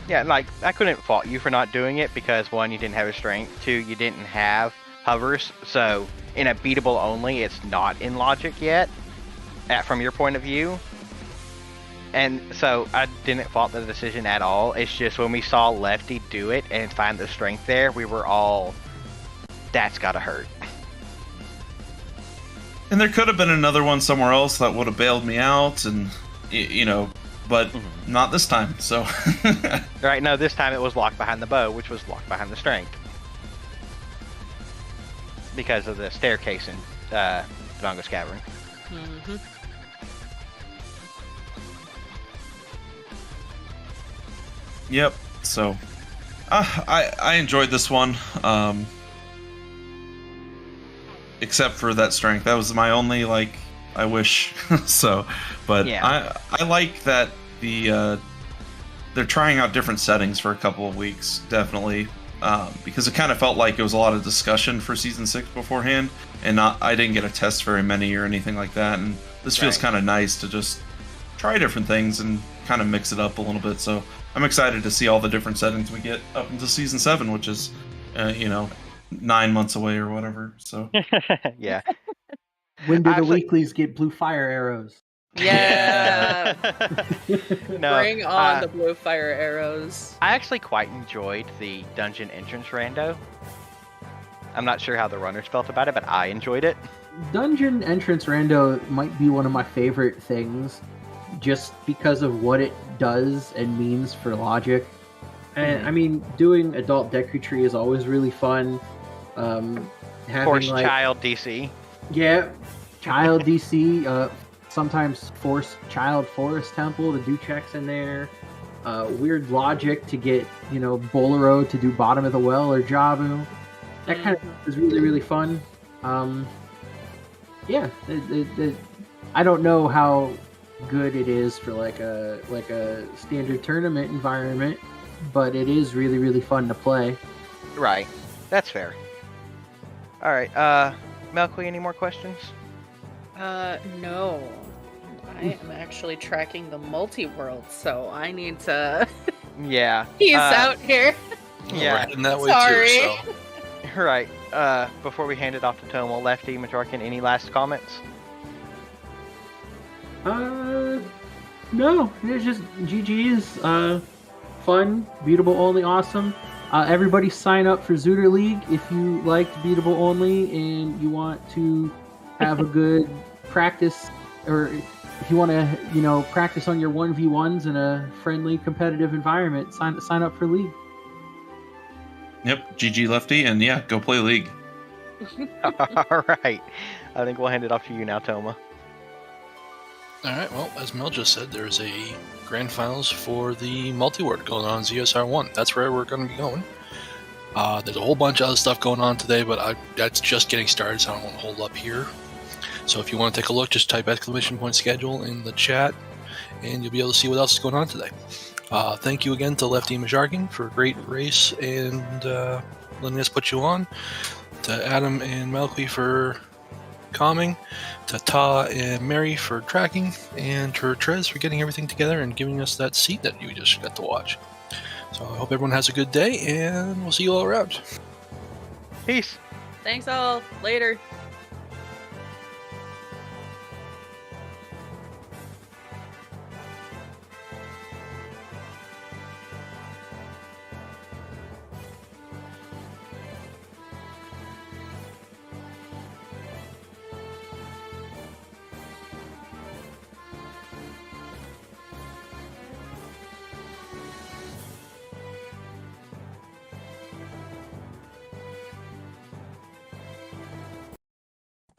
S2: Yeah, like, I couldn't fault you for not doing it because, one, you didn't have a strength, two, you didn't have hovers, so in a beatable only, it's not in logic yet, from your point of view. And so I didn't fault the decision at all. It's just when we saw Lefty do it and find the strength there, we were all, that's gotta hurt.
S6: And there could have been another one somewhere else that would have bailed me out, and but not this time. So
S2: Right, no, this time it was locked behind the bow, which was locked behind the strength because of the staircase in Donga's Cavern.
S3: Mm-hmm.
S6: Yep. So I enjoyed this one. Except for that strength. That was my only, I wish. So, but yeah. I like that they're trying out different settings for a couple of weeks, definitely. Because it kind of felt like it was a lot of discussion for Season 6 beforehand, and I didn't get to test very many or anything like that, and this feels kind of nice to just try different things and kind of mix it up a little bit, so I'm excited to see all the different settings we get up into Season 7, which is, 9 months away or whatever, so.
S2: Yeah.
S5: When do the weeklies get blue fire arrows?
S3: Yeah.
S2: No,
S3: Bring on the blue fire arrows.
S2: I actually quite enjoyed the dungeon entrance rando. I'm not sure how the runners felt about it, but I enjoyed it.
S5: Dungeon entrance rando might be one of my favorite things, just because of what it does and means for logic. And I mean, doing adult decretry is always really fun.
S2: Force child DC.
S5: Yeah, child DC. Sometimes force child forest temple to do checks in there. Weird logic to get, Bolero to do bottom of the well or Jabu. That kind of is really, really fun. Yeah, I don't know how good it is for like a standard tournament environment, but it is really, really fun to play.
S2: Right, that's fair. All right, Melqui, any more questions?
S3: No. I am actually tracking the multi-world, so I need to peace out here.
S2: Yeah.
S7: In that way
S3: Sorry.
S7: too, so.
S2: Right. Before we hand it off to Tomo, Lefty, Majorcan, any last comments?
S5: No. It's just GG's. Fun, beatable only, awesome. Everybody sign up for Zooter League if you liked beatable only and you want to have a good practice, or if you want to, practice on your 1v1s in a friendly, competitive environment, sign up for League.
S6: Yep, GG Lefty, and yeah, go play League.
S2: All right. I think we'll hand it off to you now, Toma.
S7: Alright, well, as Mel just said, there's a grand finals for the multi-word going on ZSR 1. That's where we're going to be going. There's a whole bunch of other stuff going on today, but that's just getting started, so I don't want to hold up here. So if you want to take a look, just type !schedule in the chat, and you'll be able to see what else is going on today. Thank you again to Lefty and Majarkin for a great race and letting us put you on. To Adam and Melqui for calming, to Ta and Mary for tracking, and to Trez for getting everything together and giving us that seat that you just got to watch. So I hope everyone has a good day, and we'll see you all around.
S2: Peace.
S3: Thanks all. Later.